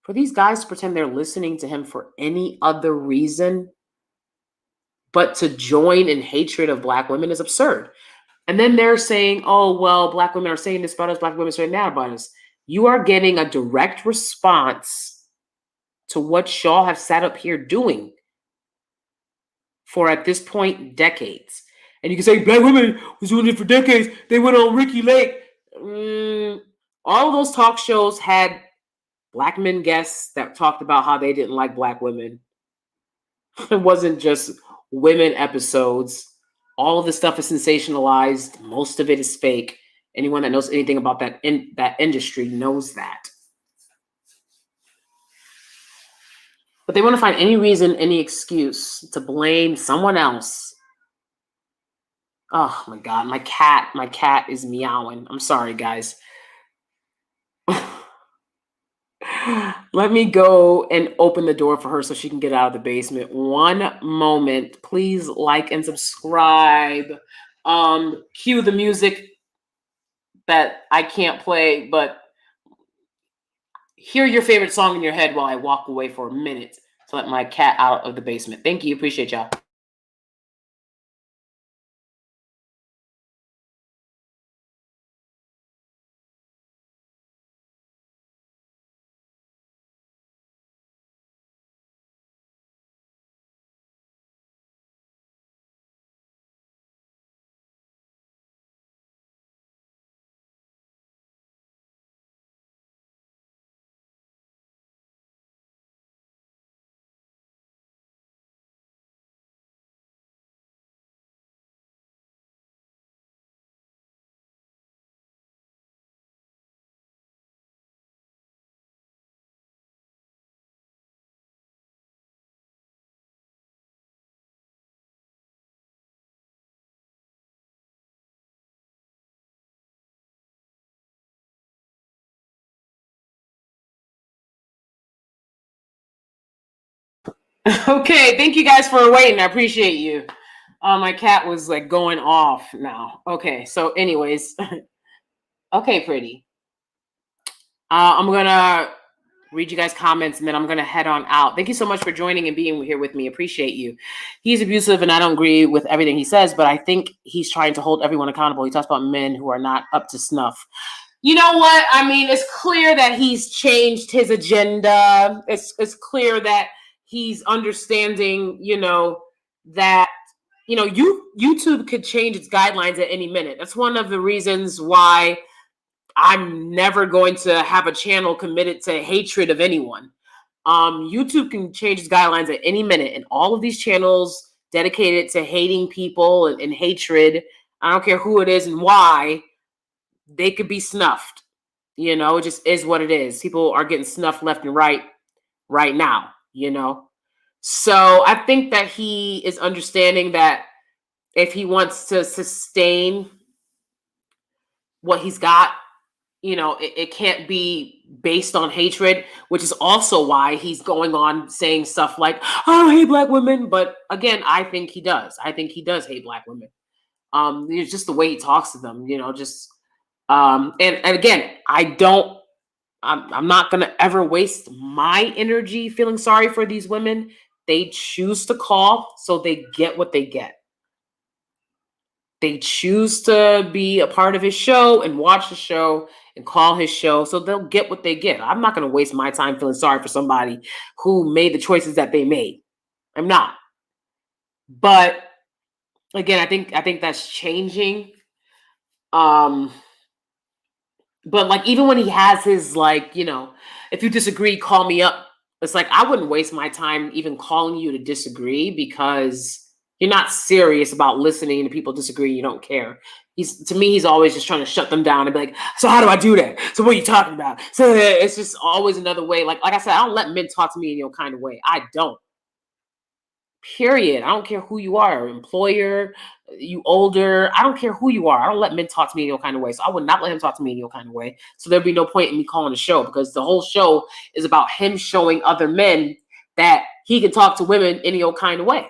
For these guys to pretend they're listening to him for any other reason but to join in hatred of black women is absurd. And then they're saying, oh, well, black women are saying this about us, black women are saying that about us. You are getting a direct response to what y'all have sat up here doing for, at this point, decades. And you can say, black women was doing it for decades. They went on Ricky Lake. All of those talk shows had black men guests that talked about how they didn't like black women. It wasn't just women episodes. All of the stuff is sensationalized. Most of it is fake. Anyone that knows anything about that industry knows that. But they want to find any reason, any excuse to blame someone else. Oh my God, my cat is meowing. I'm sorry, guys. Let me go and open the door for her so she can get out of the basement. One moment. Please like and subscribe. Cue the music that I can't play, but hear your favorite song in your head while I walk away for a minute to let my cat out of the basement. Thank you. Appreciate y'all. Okay, thank you guys for waiting. I appreciate you. My cat was like going off now. Okay, so anyways. Okay, pretty. I'm going to read you guys' comments and then I'm going to head on out. Thank you so much for joining and being here with me. Appreciate you. He's abusive and I don't agree with everything he says, but I think he's trying to hold everyone accountable. He talks about men who are not up to snuff. You know what? I mean, it's clear that he's changed his agenda. It's clear that he's understanding, that YouTube could change its guidelines at any minute. That's one of the reasons why I'm never going to have a channel committed to hatred of anyone. YouTube can change its guidelines at any minute, and all of these channels dedicated to hating people and hatred, I don't care who it is and why, they could be snuffed. It just is what it is. People are getting snuffed left and right now, So I think that he is understanding that if he wants to sustain what he's got, it can't be based on hatred, which is also why he's going on saying stuff like, I don't hate black women. But again, I think he does. I think he does hate black women. It's just the way he talks to them, and again, I'm not going to ever waste my energy feeling sorry for these women. They choose to call, so they get what they get. They choose to be a part of his show and watch the show and call his show, so they'll get what they get. I'm not going to waste my time feeling sorry for somebody who made the choices that they made. I'm not. But again, I think that's changing. But like, even when he has his, like, if you disagree, call me up. It's like, I wouldn't waste my time even calling you to disagree, because you're not serious about listening to people disagree. You don't care. To me, he's always just trying to shut them down and be like, so how do I do that? So what are you talking about? So it's just always another way. Like I said, I don't let men talk to me in your kind of way. I don't. Period. I don't care who you are, employer, you older. I don't care who you are. I don't let men talk to me in your kind of way. So I would not let him talk to me in your kind of way. So there'd be no point in me calling the show, because the whole show is about him showing other men that he can talk to women in your kind of way.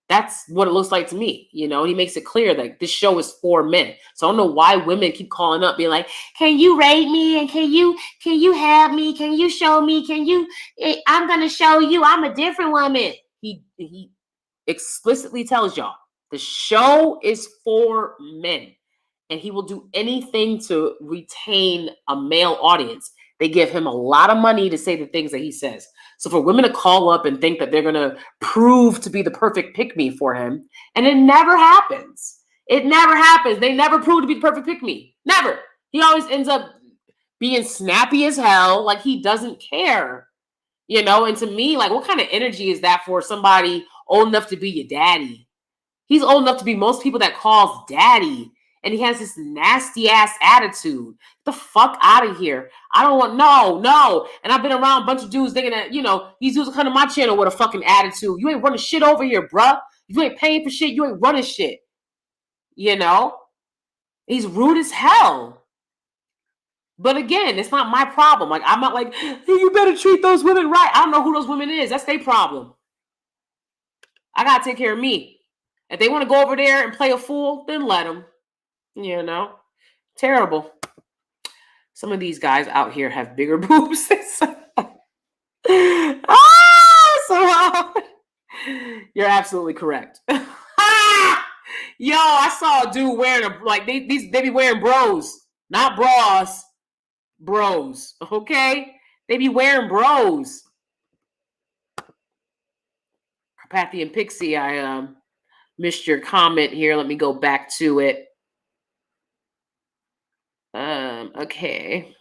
That's what it looks like to me. He makes it clear that this show is for men. So I don't know why women keep calling up being like, can you rate me? And can you have me? Can you show me? I'm going to show you I'm a different woman. He explicitly tells y'all the show is for men, and he will do anything to retain a male audience. They give him a lot of money to say the things that he says. So for women to call up and think that they're going to prove to be the perfect pick-me for him, and it never happens. It never happens. They never prove to be the perfect pick-me. Never. He always ends up being snappy as hell, like he doesn't care. And to me, like, what kind of energy is that for somebody old enough to be your daddy? He's old enough to be most people that calls daddy, and he has this nasty ass attitude. Get the fuck out of here. I don't want, no. And I've been around a bunch of dudes thinking that, these dudes will come to my channel with a fucking attitude. You ain't running shit over here, bruh. You ain't paying for shit. You ain't running shit. He's rude as hell. But again, it's not my problem. Like, I'm not like, hey, you better treat those women right. I don't know who those women is. That's their problem. I got to take care of me. If they want to go over there and play a fool, then let them. Terrible. Some of these guys out here have bigger boobs. You're absolutely correct. Yo, I saw a dude wearing they be wearing bros, not bras. Bros, okay? They be wearing bros. Pathy and Pixie, I missed your comment here. Let me go back to it. Okay.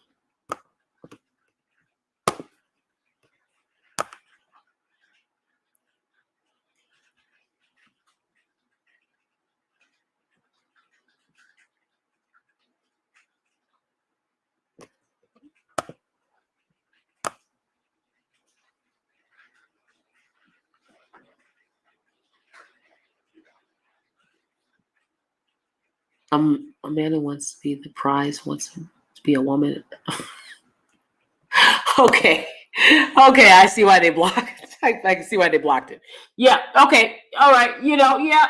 A man who wants to be the prize wants to be a woman. Okay, I see why they blocked it. I can see why they blocked it. Yeah, okay, all right. Yeah,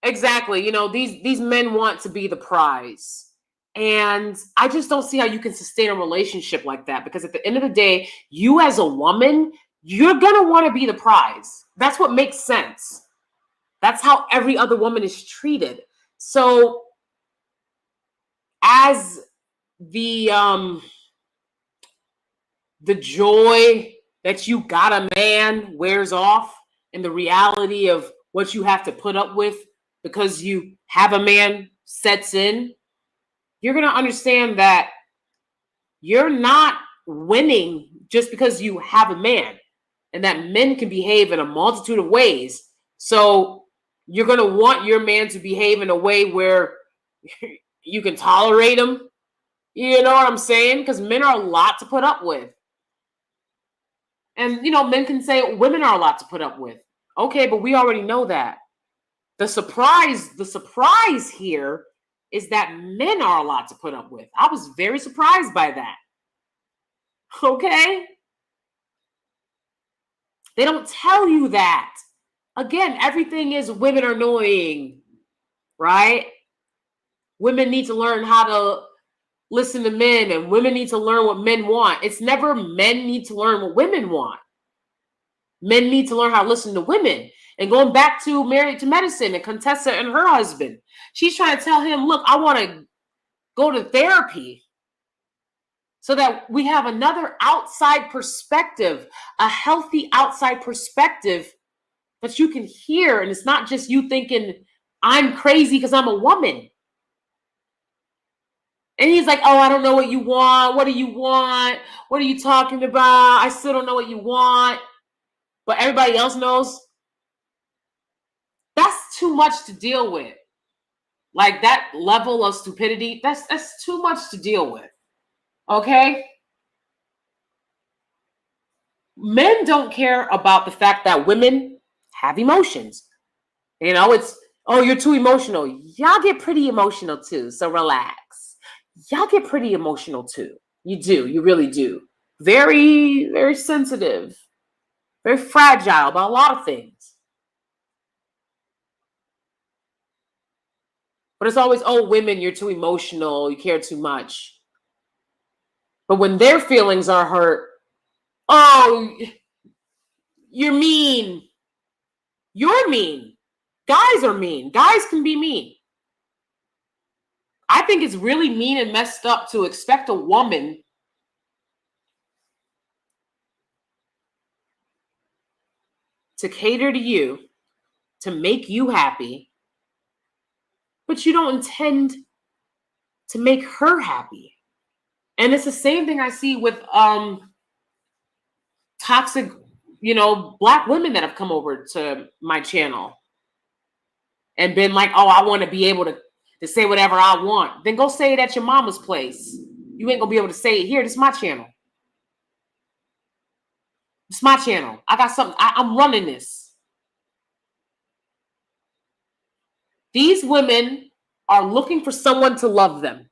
exactly. These men want to be the prize, and I just don't see how you can sustain a relationship like that, because at the end of the day, you as a woman, you're gonna want to be the prize. That's what makes sense. That's how every other woman is treated. So as the joy that you got a man wears off, and the reality of what you have to put up with because you have a man sets in, you're going to understand that you're not winning just because you have a man, and that men can behave in a multitude of ways. So you're going to want your man to behave in a way where you can tolerate him. You know what I'm saying? Because men are a lot to put up with. And, men can say women are a lot to put up with. Okay, but we already know that. The surprise here is that men are a lot to put up with. I was very surprised by that. Okay? They don't tell you that. Again, everything is women are annoying, right? Women need to learn how to listen to men, and women need to learn what men want. It's never men need to learn what women want. Men need to learn how to listen to women. And going back to Married to Medicine and Contessa and her husband, she's trying to tell him, look, I want to go to therapy so that we have another outside perspective, a healthy outside perspective that you can hear. And it's not just you thinking, I'm crazy because I'm a woman. And he's like, oh, I don't know what you want. What do you want? What are you talking about? I still don't know what you want. But everybody else knows. That's too much to deal with. Like that level of stupidity, that's too much to deal with. Okay? Men don't care about the fact that women have emotions. It's, oh, you're too emotional. Y'all get pretty emotional too, so relax. Y'all get pretty emotional too. You do. You really do. Very, very sensitive. Very fragile about a lot of things. But it's always, oh, women, you're too emotional. You care too much. But when their feelings are hurt, oh, you're mean. You're mean. Guys are mean. Guys can be mean. I think it's really mean and messed up to expect a woman to cater to you, to make you happy, but you don't intend to make her happy. And it's the same thing I see with toxic, Black women that have come over to my channel and been like, oh, I want to be able to say whatever I want. Then go say it at your mama's place. You ain't gonna be able to say it here. This is my channel. It's my channel. I got something. I'm running this. These women are looking for someone to love them.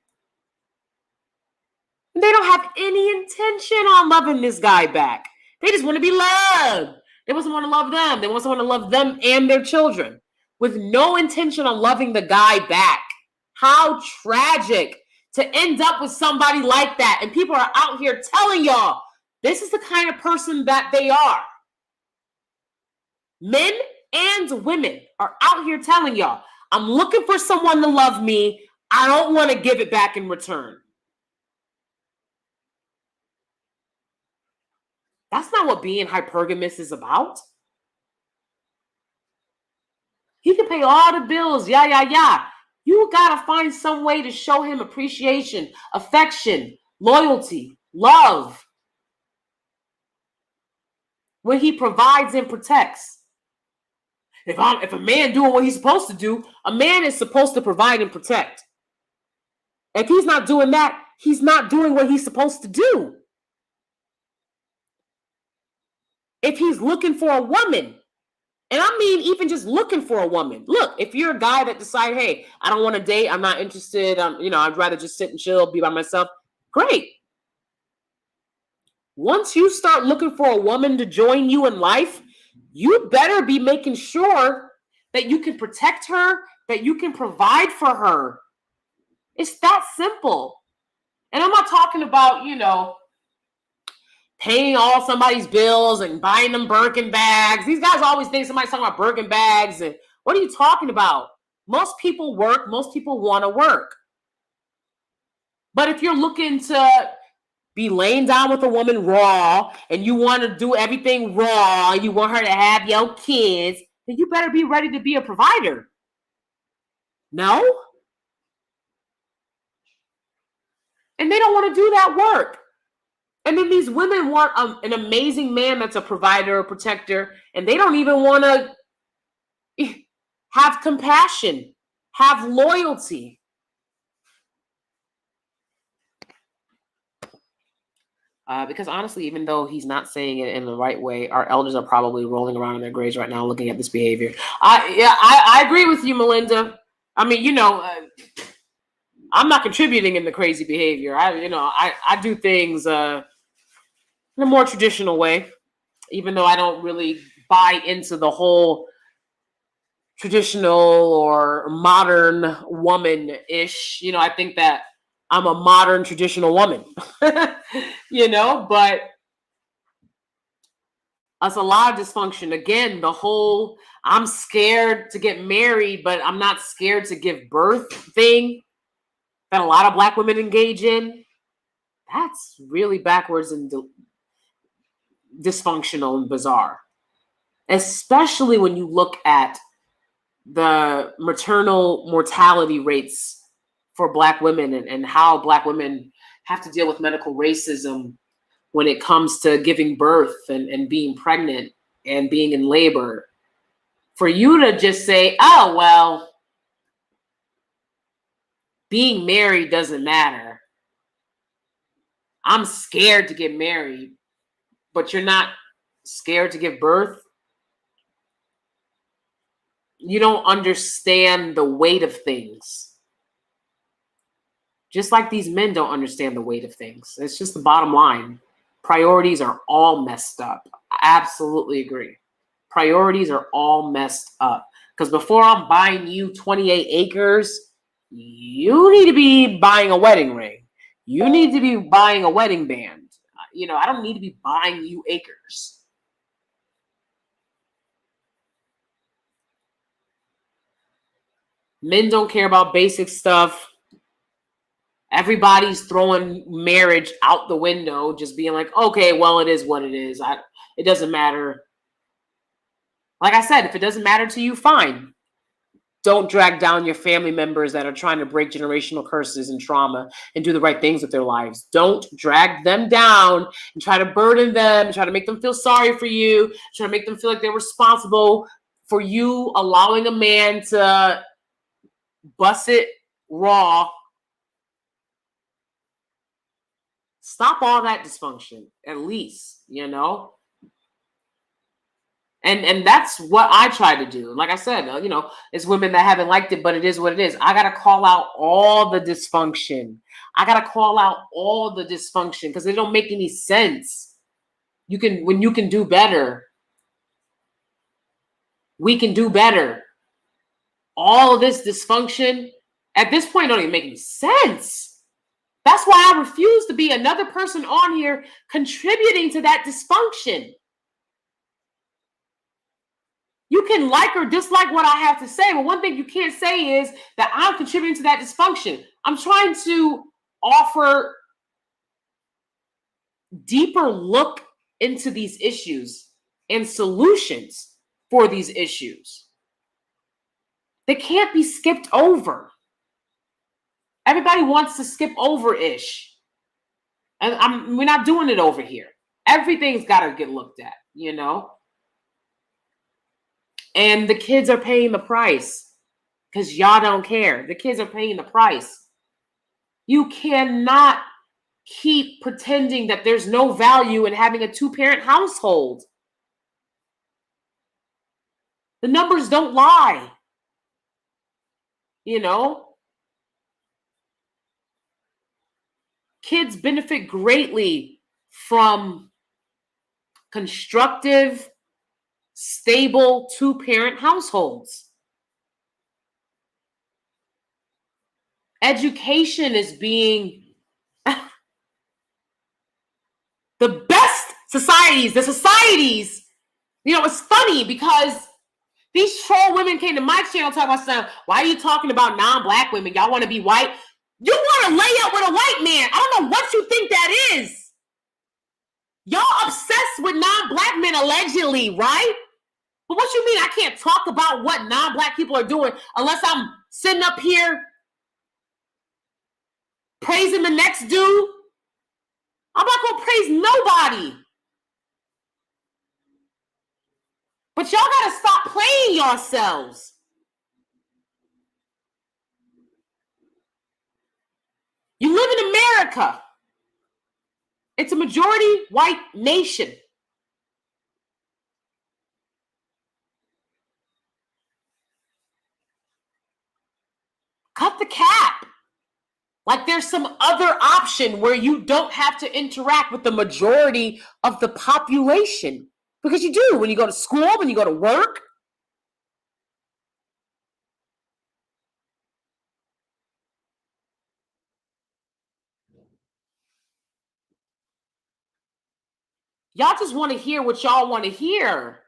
And they don't have any intention on loving this guy back. They just want to be loved. They want someone to love them. They want someone to love them and their children with no intention on loving the guy back. How tragic to end up with somebody like that. And people are out here telling y'all, this is the kind of person that they are. Men and women are out here telling y'all, I'm looking for someone to love me. I don't want to give it back in return. That's not what being hypergamous is about. He can pay all the bills, yeah. You got to find some way to show him appreciation, affection, loyalty, love. When he provides and protects. If a man doing what he's supposed to do, a man is supposed to provide and protect. If he's not doing that, he's not doing what he's supposed to do. If he's looking for a woman, and I mean even just looking for a woman. Look, if you're a guy that decide, hey, I don't want to date, I'm not interested, I'd rather just sit and chill, be by myself, great. Once you start looking for a woman to join you in life, you better be making sure that you can protect her, that you can provide for her. It's that simple. And I'm not talking about, paying all somebody's bills and buying them Birkin bags. These guys always think somebody's talking about Birkin bags. And what are you talking about? Most people work. Most people want to work. But if you're looking to be laying down with a woman raw and you want to do everything raw, you want her to have your kids, then you better be ready to be a provider. No? And they don't want to do that work. And then these women want an amazing man that's a provider, a protector, and they don't even want to have compassion, have loyalty. Because honestly, even though he's not saying it in the right way, our elders are probably rolling around in their graves right now looking at this behavior. I agree with you, Melinda. I mean, you know, I'm not contributing in the crazy behavior. I do things in a more traditional way, even though I don't really buy into the whole traditional or modern woman-ish. You know, I think that I'm a modern traditional woman, you know, but that's a lot of dysfunction. Again, the whole I'm scared to get married, but I'm not scared to give birth thing that a lot of Black women engage in. That's really backwards and dysfunctional and bizarre, especially when you look at the maternal mortality rates for Black women and how Black women have to deal with medical racism when it comes to giving birth and being pregnant and being in labor. For you to just say, oh, well, being married doesn't matter. I'm scared to get married, but you're not scared to give birth. You don't understand the weight of things. Just like these men don't understand the weight of things. It's just the bottom line. Priorities are all messed up. I absolutely agree. Priorities are all messed up. Because before I'm buying you 28 acres, you need to be buying a wedding ring. You need to be buying a wedding band. You know, I don't need to be buying you acres. Men don't care about basic stuff. Everybody's throwing marriage out the window, just being like, okay, well, it is what it is. It doesn't matter. Like I said, if it doesn't matter to you, fine. Don't drag down your family members that are trying to break generational curses and trauma and do the right things with their lives. Don't drag them down and try to burden them, try to make them feel sorry for you, try to make them feel like they're responsible for you allowing a man to bust it raw. Stop all that dysfunction, at least, you know? And that's what I try to do. Like I said, you know, it's women that haven't liked it, but it is what it is. I got to call out all the dysfunction. I got to call out all the dysfunction because it don't make any sense. When you can do better, we can do better. All of this dysfunction at this point don't even make any sense. That's why I refuse to be another person on here contributing to that dysfunction. You can like or dislike what I have to say, but one thing you can't say is that I'm contributing to that dysfunction. I'm trying to offer deeper look into these issues and solutions for these issues. They can't be skipped over. Everybody wants to skip over-ish. And we're not doing it over here. Everything's got to get looked at, you know? And the kids are paying the price because y'all don't care. The kids are paying the price. You cannot keep pretending that there's no value in having a two-parent household. The numbers don't lie. You know? Kids benefit greatly from constructive, stable two-parent households. Education is being the best societies, you know, it's funny because these troll women came to my channel talking about stuff. Why are you talking about non-Black women? Y'all want to be white? You want to lay up with a white man. I don't know what you think that is. Y'all obsessed with non-black men allegedly, right? But what you mean I can't talk about what non-black people are doing unless I'm sitting up here praising the next dude? I'm not going to praise nobody. But y'all got to stop playing yourselves. You live in America. It's a majority white nation. Cut the cap. Like there's some other option where you don't have to interact with the majority of the population. Because you do when you go to school, when you go to work. Y'all just want to hear what y'all want to hear.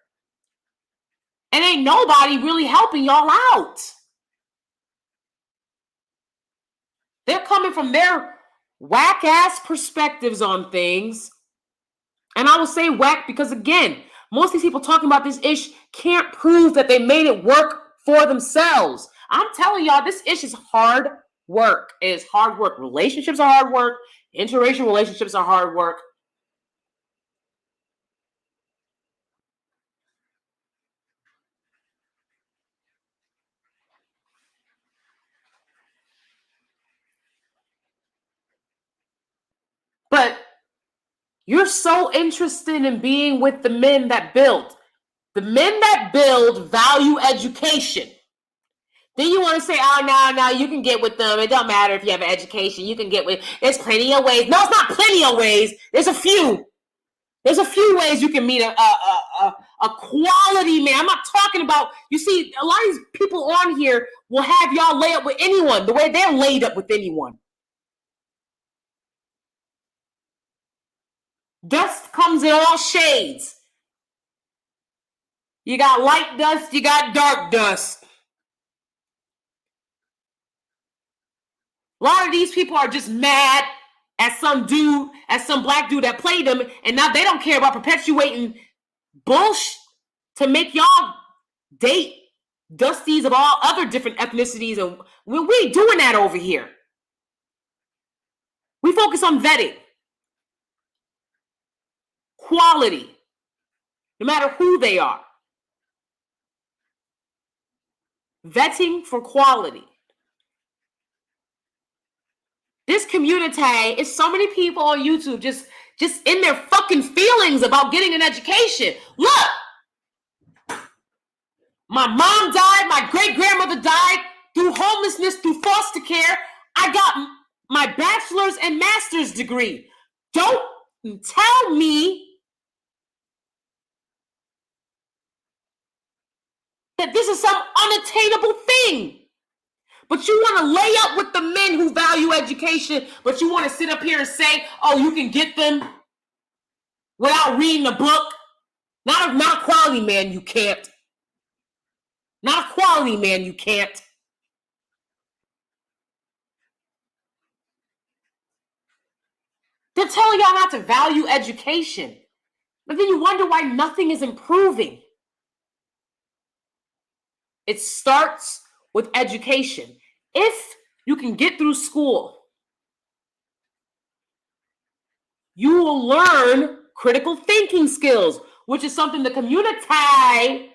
And ain't nobody really helping y'all out. They're coming from their whack-ass perspectives on things. And I will say whack because, again, most of these people talking about this ish can't prove that they made it work for themselves. I'm telling y'all, this ish is hard work. It is hard work. Relationships are hard work. Interracial relationships are hard work. But you're so interested in being with the men that build. The men that build value education. Then you want to say, oh, no, you can get with them. It don't matter if you have an education. You can get with, there's plenty of ways. No, it's not plenty of ways. There's a few. There's a few ways you can meet a quality man. I'm not talking about, you see, a lot of these people on here will have y'all lay up with anyone the way they're laid up with anyone. Dust comes in all shades. You got light dust, you got dark dust. A lot of these people are just mad at some dude, at some black dude that played them, and now they don't care about perpetuating bullshit to make y'all date dusties of all other different ethnicities. And we ain't doing that over here. We focus on vetting. Quality. No matter who they are. Vetting for quality. This community is so many people on YouTube just in their fucking feelings about getting an education. Look, my mom died, my great-grandmother died through homelessness, through foster care. I got my bachelor's and master's degree. Don't tell me that this is some unattainable thing. But you want to lay up with the men who value education, but you want to sit up here and say, oh, you can get them without reading a book. Not a quality man, you can't. Not a quality man, you can't. They're telling y'all not to value education. But then you wonder why nothing is improving. It starts with education. If you can get through school, you will learn critical thinking skills, which is something the community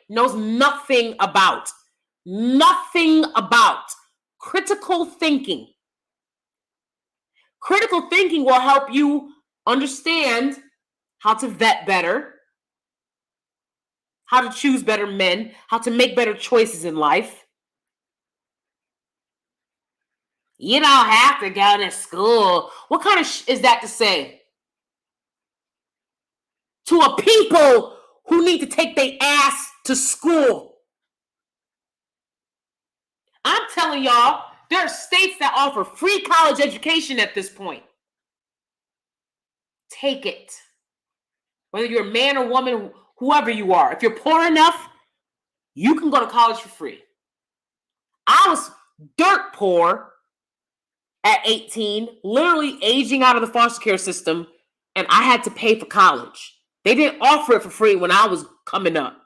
knows nothing about. Nothing about. Critical thinking. Critical thinking will help you understand how to vet better, how to choose better men, how to make better choices in life. You don't have to go to school. What kind of is that to say? To a people who need to take their ass to school. I'm telling y'all, there are states that offer free college education at this point. Take it. Whether you're a man or woman, whoever you are. If you're poor enough, you can go to college for free. I was dirt poor, at 18, literally aging out of the foster care system, and I had to pay for college. They didn't offer it for free when I was coming up.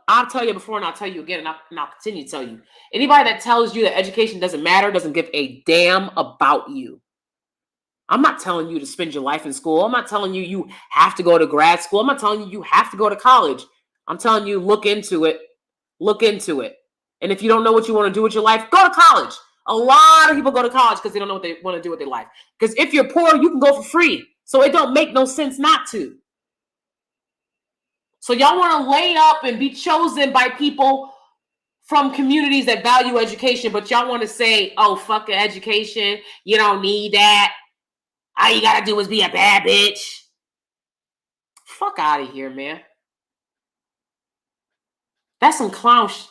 I'll tell you before and I'll tell you again, and I'll continue to tell you. Anybody that tells you that education doesn't matter doesn't give a damn about you. I'm not telling you to spend your life in school. I'm not telling you you have to go to grad school. I'm not telling you you have to go to college. I'm telling you, look into it. Look into it. And if you don't know what you want to do with your life, go to college. A lot of people go to college because they don't know what they want to do with their life. Because if you're poor, you can go for free. So it don't make no sense not to. So y'all want to lay up and be chosen by people from communities that value education, but y'all want to say, oh, fuck education. You don't need that. All you got to do is be a bad bitch. Fuck out of here, man. That's some clown shit.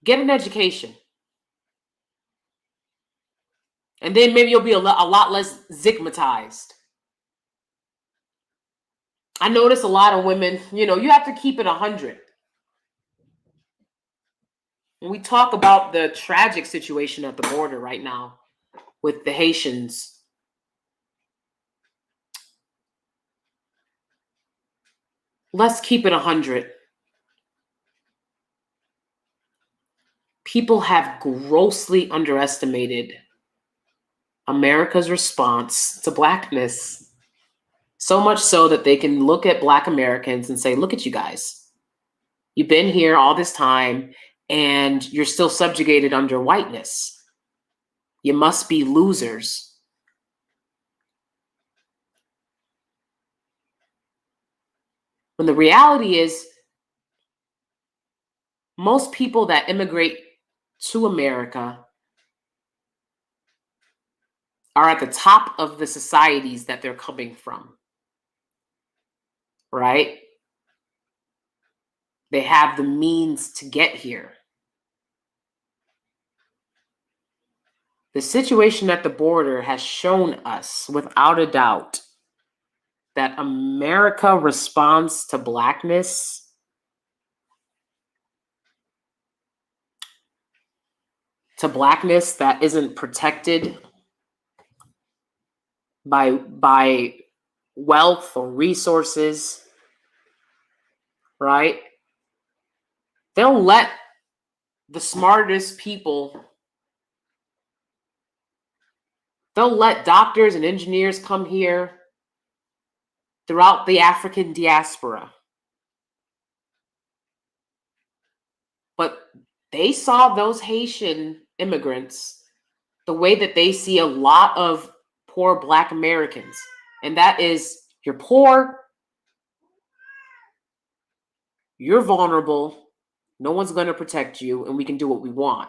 Get an education. And then maybe you'll be a lot less stigmatized. I notice a lot of women, you have to keep it 100. When we talk about the tragic situation at the border right now with the Haitians, let's keep it 100. People have grossly underestimated America's response to Blackness. So much so that they can look at Black Americans and say, look at you guys. You've been here all this time and you're still subjugated under whiteness. You must be losers. When the reality is, most people that immigrate to America are at the top of the societies that they're coming from. Right? They have the means to get here. The situation at the border has shown us, without a doubt, that America responds to Blackness that isn't protected by wealth or resources, right? They'll let the smartest people, they'll let doctors and engineers come here throughout the African diaspora. But they saw those Haitian immigrants the way that they see a lot of poor Black Americans. And that is, you're poor, you're vulnerable, no one's going to protect you, and we can do what we want.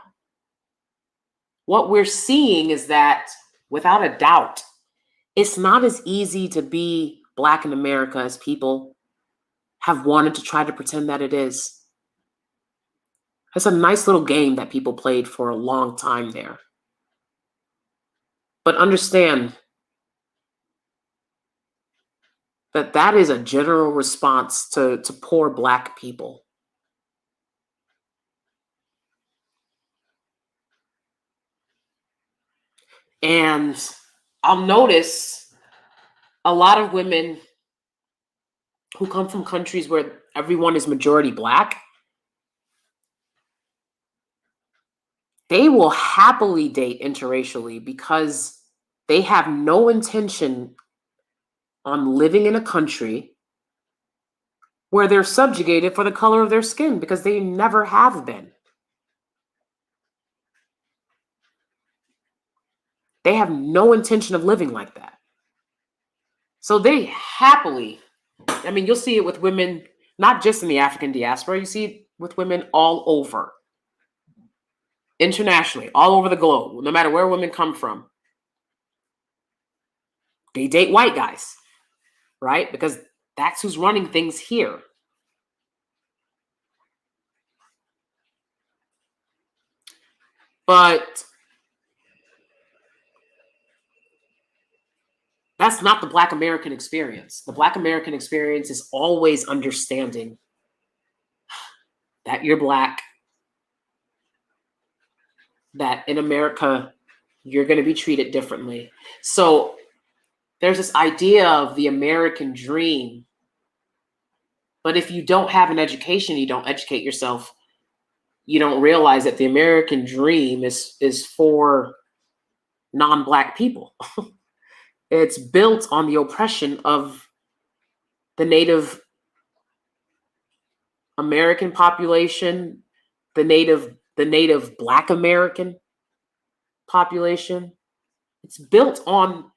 What we're seeing is that, without a doubt, it's not as easy to be Black in America as people have wanted to try to pretend that it is. It's a nice little game that people played for a long time there. But understand that that is a general response to poor Black people. And I'll notice a lot of women who come from countries where everyone is majority Black, they will happily date interracially because they have no intention on living in a country where they're subjugated for the color of their skin, because they never have been. They have no intention of living like that. So they happily, you'll see it with women, not just in the African diaspora, you see it with women all over. Internationally, all over the globe, no matter where women come from. They date white guys, right? Because that's who's running things here. But that's not the Black American experience. The Black American experience is always understanding that you're Black, that in America, you're going to be treated differently. So there's this idea of the American dream. But if you don't have an education, you don't educate yourself, you don't realize that the American dream is for non-Black people. It's built on the oppression of the Native American population, the native Black American population. It's built on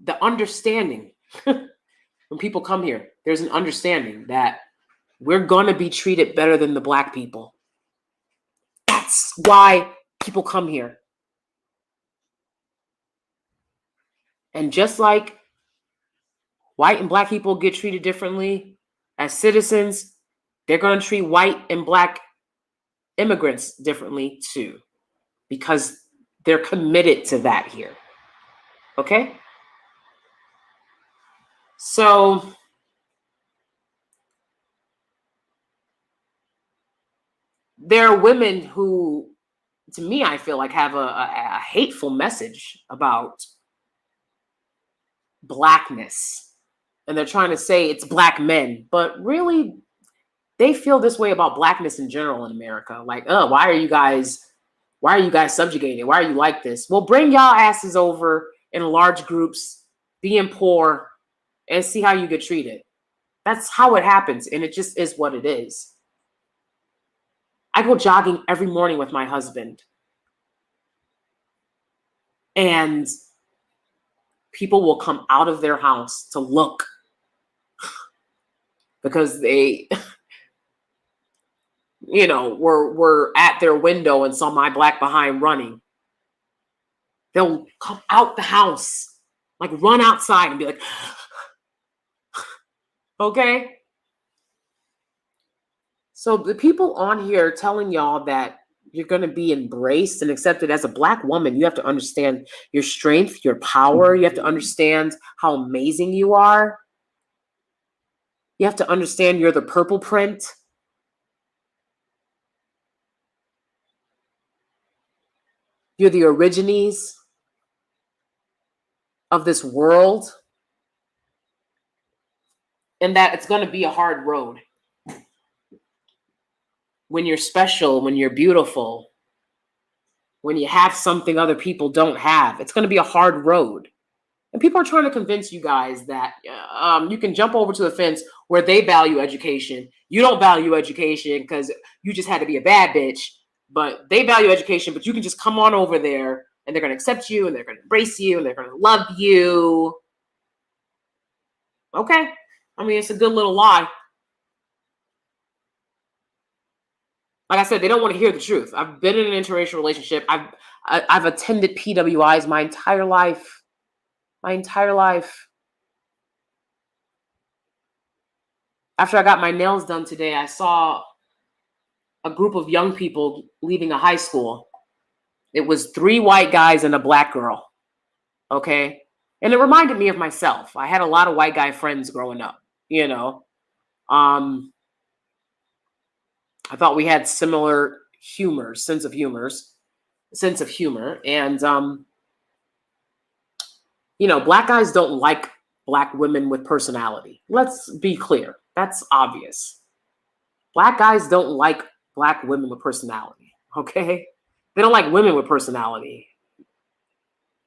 the understanding. When people come here, there's an understanding that we're going to be treated better than the Black people. That's why people come here. And just like white and Black people get treated differently as citizens, they're going to treat white and Black immigrants differently too, because they're committed to that here. Okay? So there are women who, to me, I feel like have a hateful message about Blackness. And they're trying to say it's Black men, but really they feel this way about Blackness in general in America. Like, oh, why are you guys subjugated? Why are you like this? Well, bring y'all asses over in large groups, being poor, and see how you get treated. That's how it happens, and it just is what it is. I go jogging every morning with my husband, and people will come out of their house to look because they, were at their window and saw my Black behind running. They'll come out the house, like run outside and be like, okay? So the people on here telling y'all that you're going to be embraced and accepted as a Black woman, you have to understand your strength, your power. You have to understand how amazing you are. You have to understand you're the purple print. You're the origines of this world. And that it's going to be a hard road. When you're special, when you're beautiful, when you have something other people don't have, it's going to be a hard road. And people are trying to convince you guys that you can jump over to the fence where they value education. You don't value education because you just had to be a bad bitch, but they value education, but you can just come on over there and they're going to accept you and they're going to embrace you and they're going to love you. Okay. I mean, it's a good little lie. Like I said, they don't want to hear the truth. I've been in an interracial relationship. I've attended PWIs my entire life. My entire life. After I got my nails done today, I saw a group of young people leaving a high school. It was 3 white guys and a Black girl. Okay? And it reminded me of myself. I had a lot of white guy friends growing up, I thought we had similar sense of humor. And, Black guys don't like Black women with personality. Let's be clear. That's obvious. Black guys don't like Black women with personality, okay? They don't like women with personality.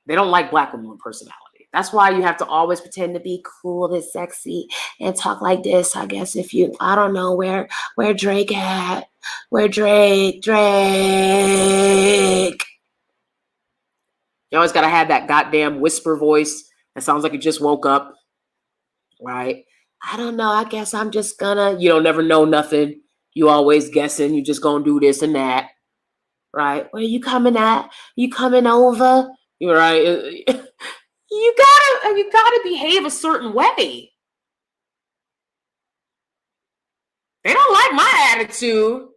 They don't like Black women with personality. That's why you have to always pretend to be cool and sexy and talk like this. I guess I don't know where Drake at. Where Drake. You always got to have that goddamn whisper voice that sounds like you just woke up, right? I don't know. I guess I'm just gonna, you don't never know nothing. You always guessing. You just gonna do this and that, right? Where you coming at? You coming over? You're right. You gotta behave a certain way. They don't like my attitude.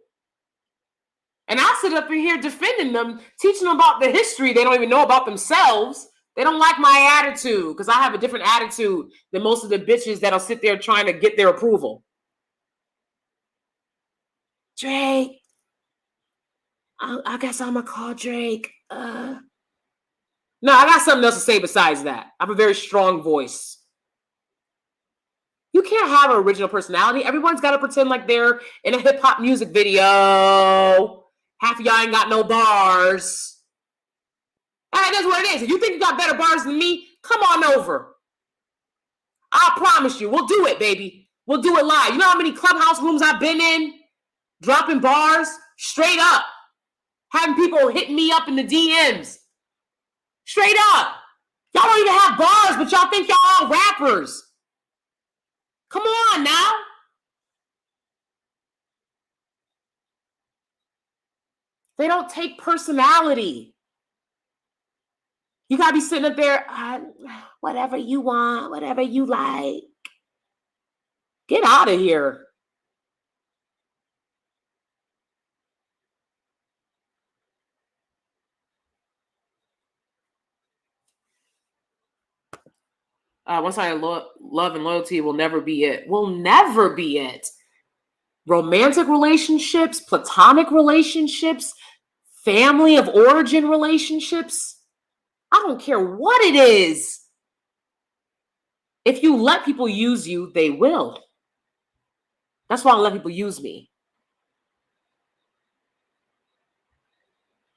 And I sit up in here defending them, teaching them about the history they don't even know about themselves. They don't like my attitude because I have a different attitude than most of the bitches that'll sit there trying to get their approval. Drake, I guess I'm gonna call Drake. No, I got something else to say besides that. I have a very strong voice. You can't have an original personality. Everyone's got to pretend like they're in a hip hop music video. Half of y'all ain't got no bars. That's what it is. If you think you got better bars than me, come on over. I promise you, we'll do it, baby. We'll do it live. You know how many clubhouse rooms I've been in? Dropping bars straight up. Having people hitting me up in the DMs. Straight up. Y'all don't even have bars, but y'all think y'all all rappers. Come on now. They don't take personality. You got to be sitting up there, whatever you want, whatever you like. Get out of here. One-sided love and loyalty will never be it. Will never be it. Romantic relationships, platonic relationships, family of origin relationships. I don't care what it is. If you let people use you, they will. That's why I let people use me.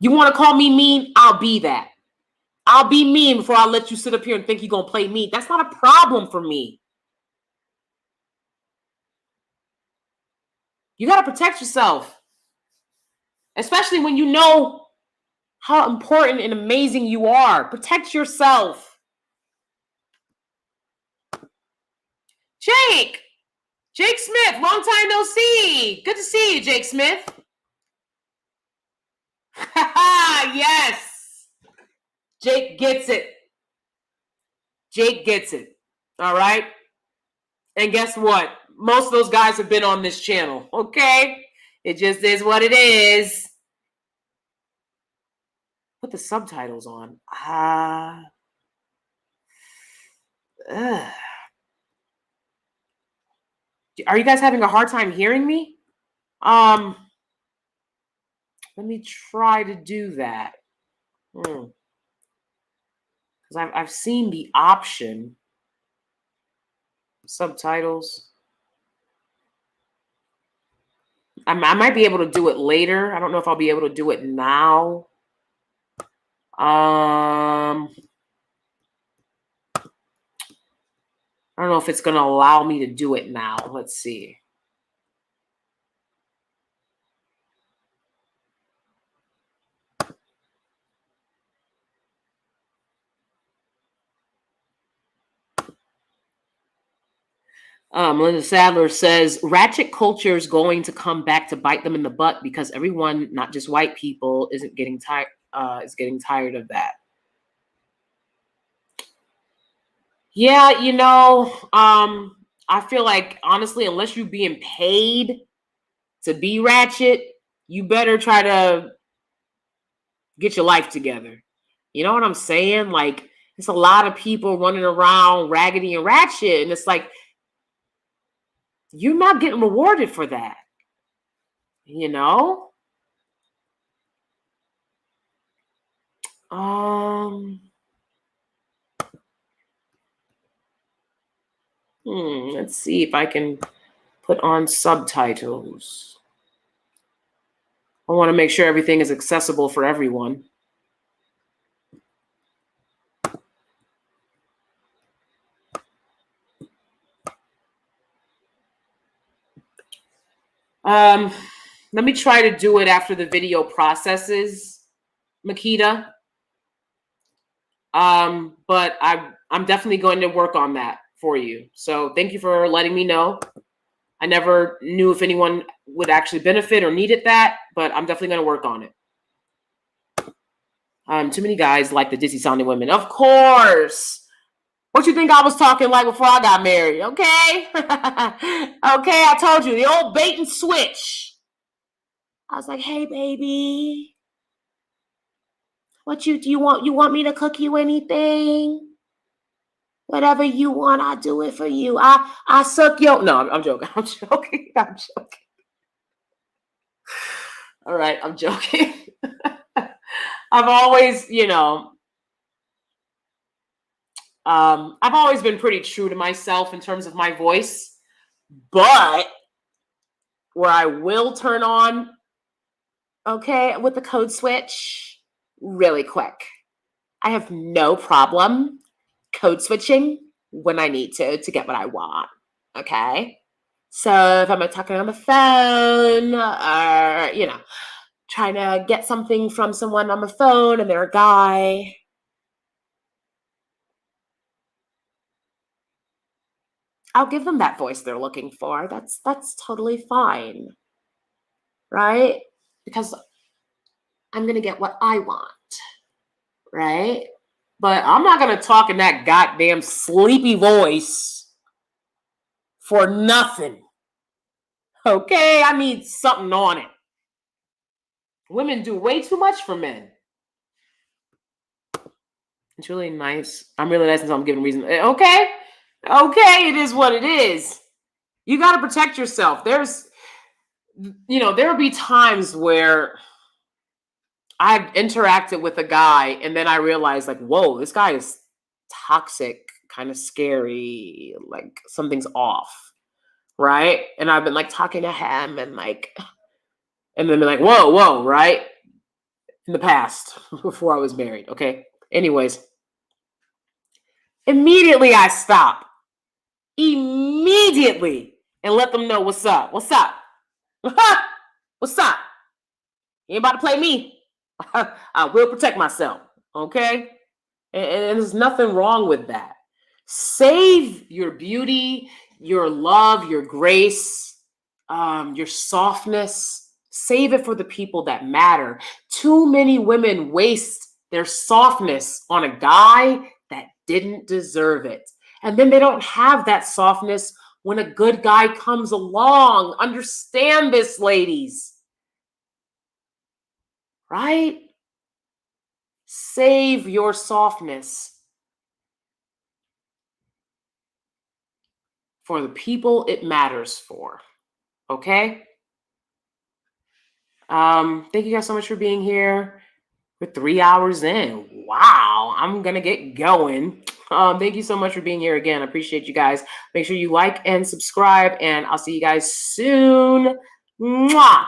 You want to call me mean? I'll be that. I'll be mean before I let you sit up here and think you're going to play mean. That's not a problem for me. You got to protect yourself. Especially when you know how important and amazing you are. Protect yourself. Jake Smith, long time no see. Good to see you, Jake Smith. Yes. Jake gets it. Jake gets it. All right. And guess what? Most of those guys have been on this channel. Okay. It just is what it is. Put the subtitles on. Are you guys having a hard time hearing me? Let me try to do that. Because I've seen the option. Subtitles. I might be able to do it later. I don't know if I'll be able to do it now. I don't know if it's going to allow me to do it now. Let's see. Melinda Sadler says, ratchet culture is going to come back to bite them in the butt because everyone, not just white people, is getting tired of that. Yeah, you know, I feel like, honestly, unless you're being paid to be ratchet, you better try to get your life together. You know what I'm saying? Like, it's a lot of people running around raggedy and ratchet, and it's like, you're not getting rewarded for that. You know? Let's see if I can put on subtitles. I want to make sure everything is accessible for everyone. Let me try to do it after the video processes, Makita. But I'm definitely going to work on that for you. So thank you for letting me know. I never knew if anyone would actually benefit or needed that, but I'm definitely going to work on it. Too many guys like the dizzy sounding women. Of course. What you think I was talking like before I got married? Okay. Okay, I told you, the old bait and switch. I was like, hey, baby. Do you want me to cook you anything? Whatever you want, I'll do it for you. I suck your... No, I'm joking. I'm joking. All right, I'm joking. I've always, I've always been pretty true to myself in terms of my voice, but where I will turn on, okay, with the code switch really quick. I have no problem code switching when I need to get what I want, okay? So if I'm talking on the phone or, trying to get something from someone on the phone and they're a guy, I'll give them that voice they're looking for. That's totally fine, right? Because I'm going to get what I want, right? But I'm not going to talk in that goddamn sleepy voice for nothing. Okay? I need something on it. Women do way too much for men. It's really nice. I'm really nice until I'm given reason. Okay? Okay, it is what it is. You got to protect yourself. There'll be times where I've interacted with a guy and then I realized, like, whoa, this guy is toxic, kind of scary, like something's off, right? And I've been like talking to him and then be like, whoa, right? In the past, before I was married, okay? Anyways, immediately I stop. Immediately. And let them know what's up. What's up? What's up? You ain't about to play me. I will protect myself, okay? And there's nothing wrong with that. Save your beauty, your love, your grace, your softness. Save it for the people that matter. Too many women waste their softness on a guy that didn't deserve it. And then they don't have that softness when a good guy comes along. Understand this, ladies. Right? Save your softness for the people it matters for. Okay? Thank you guys so much for being here. We're 3 hours in. Wow, I'm gonna get going. Thank you so much for being here again. I appreciate you guys. Make sure you like and subscribe, and I'll see you guys soon. Mwah!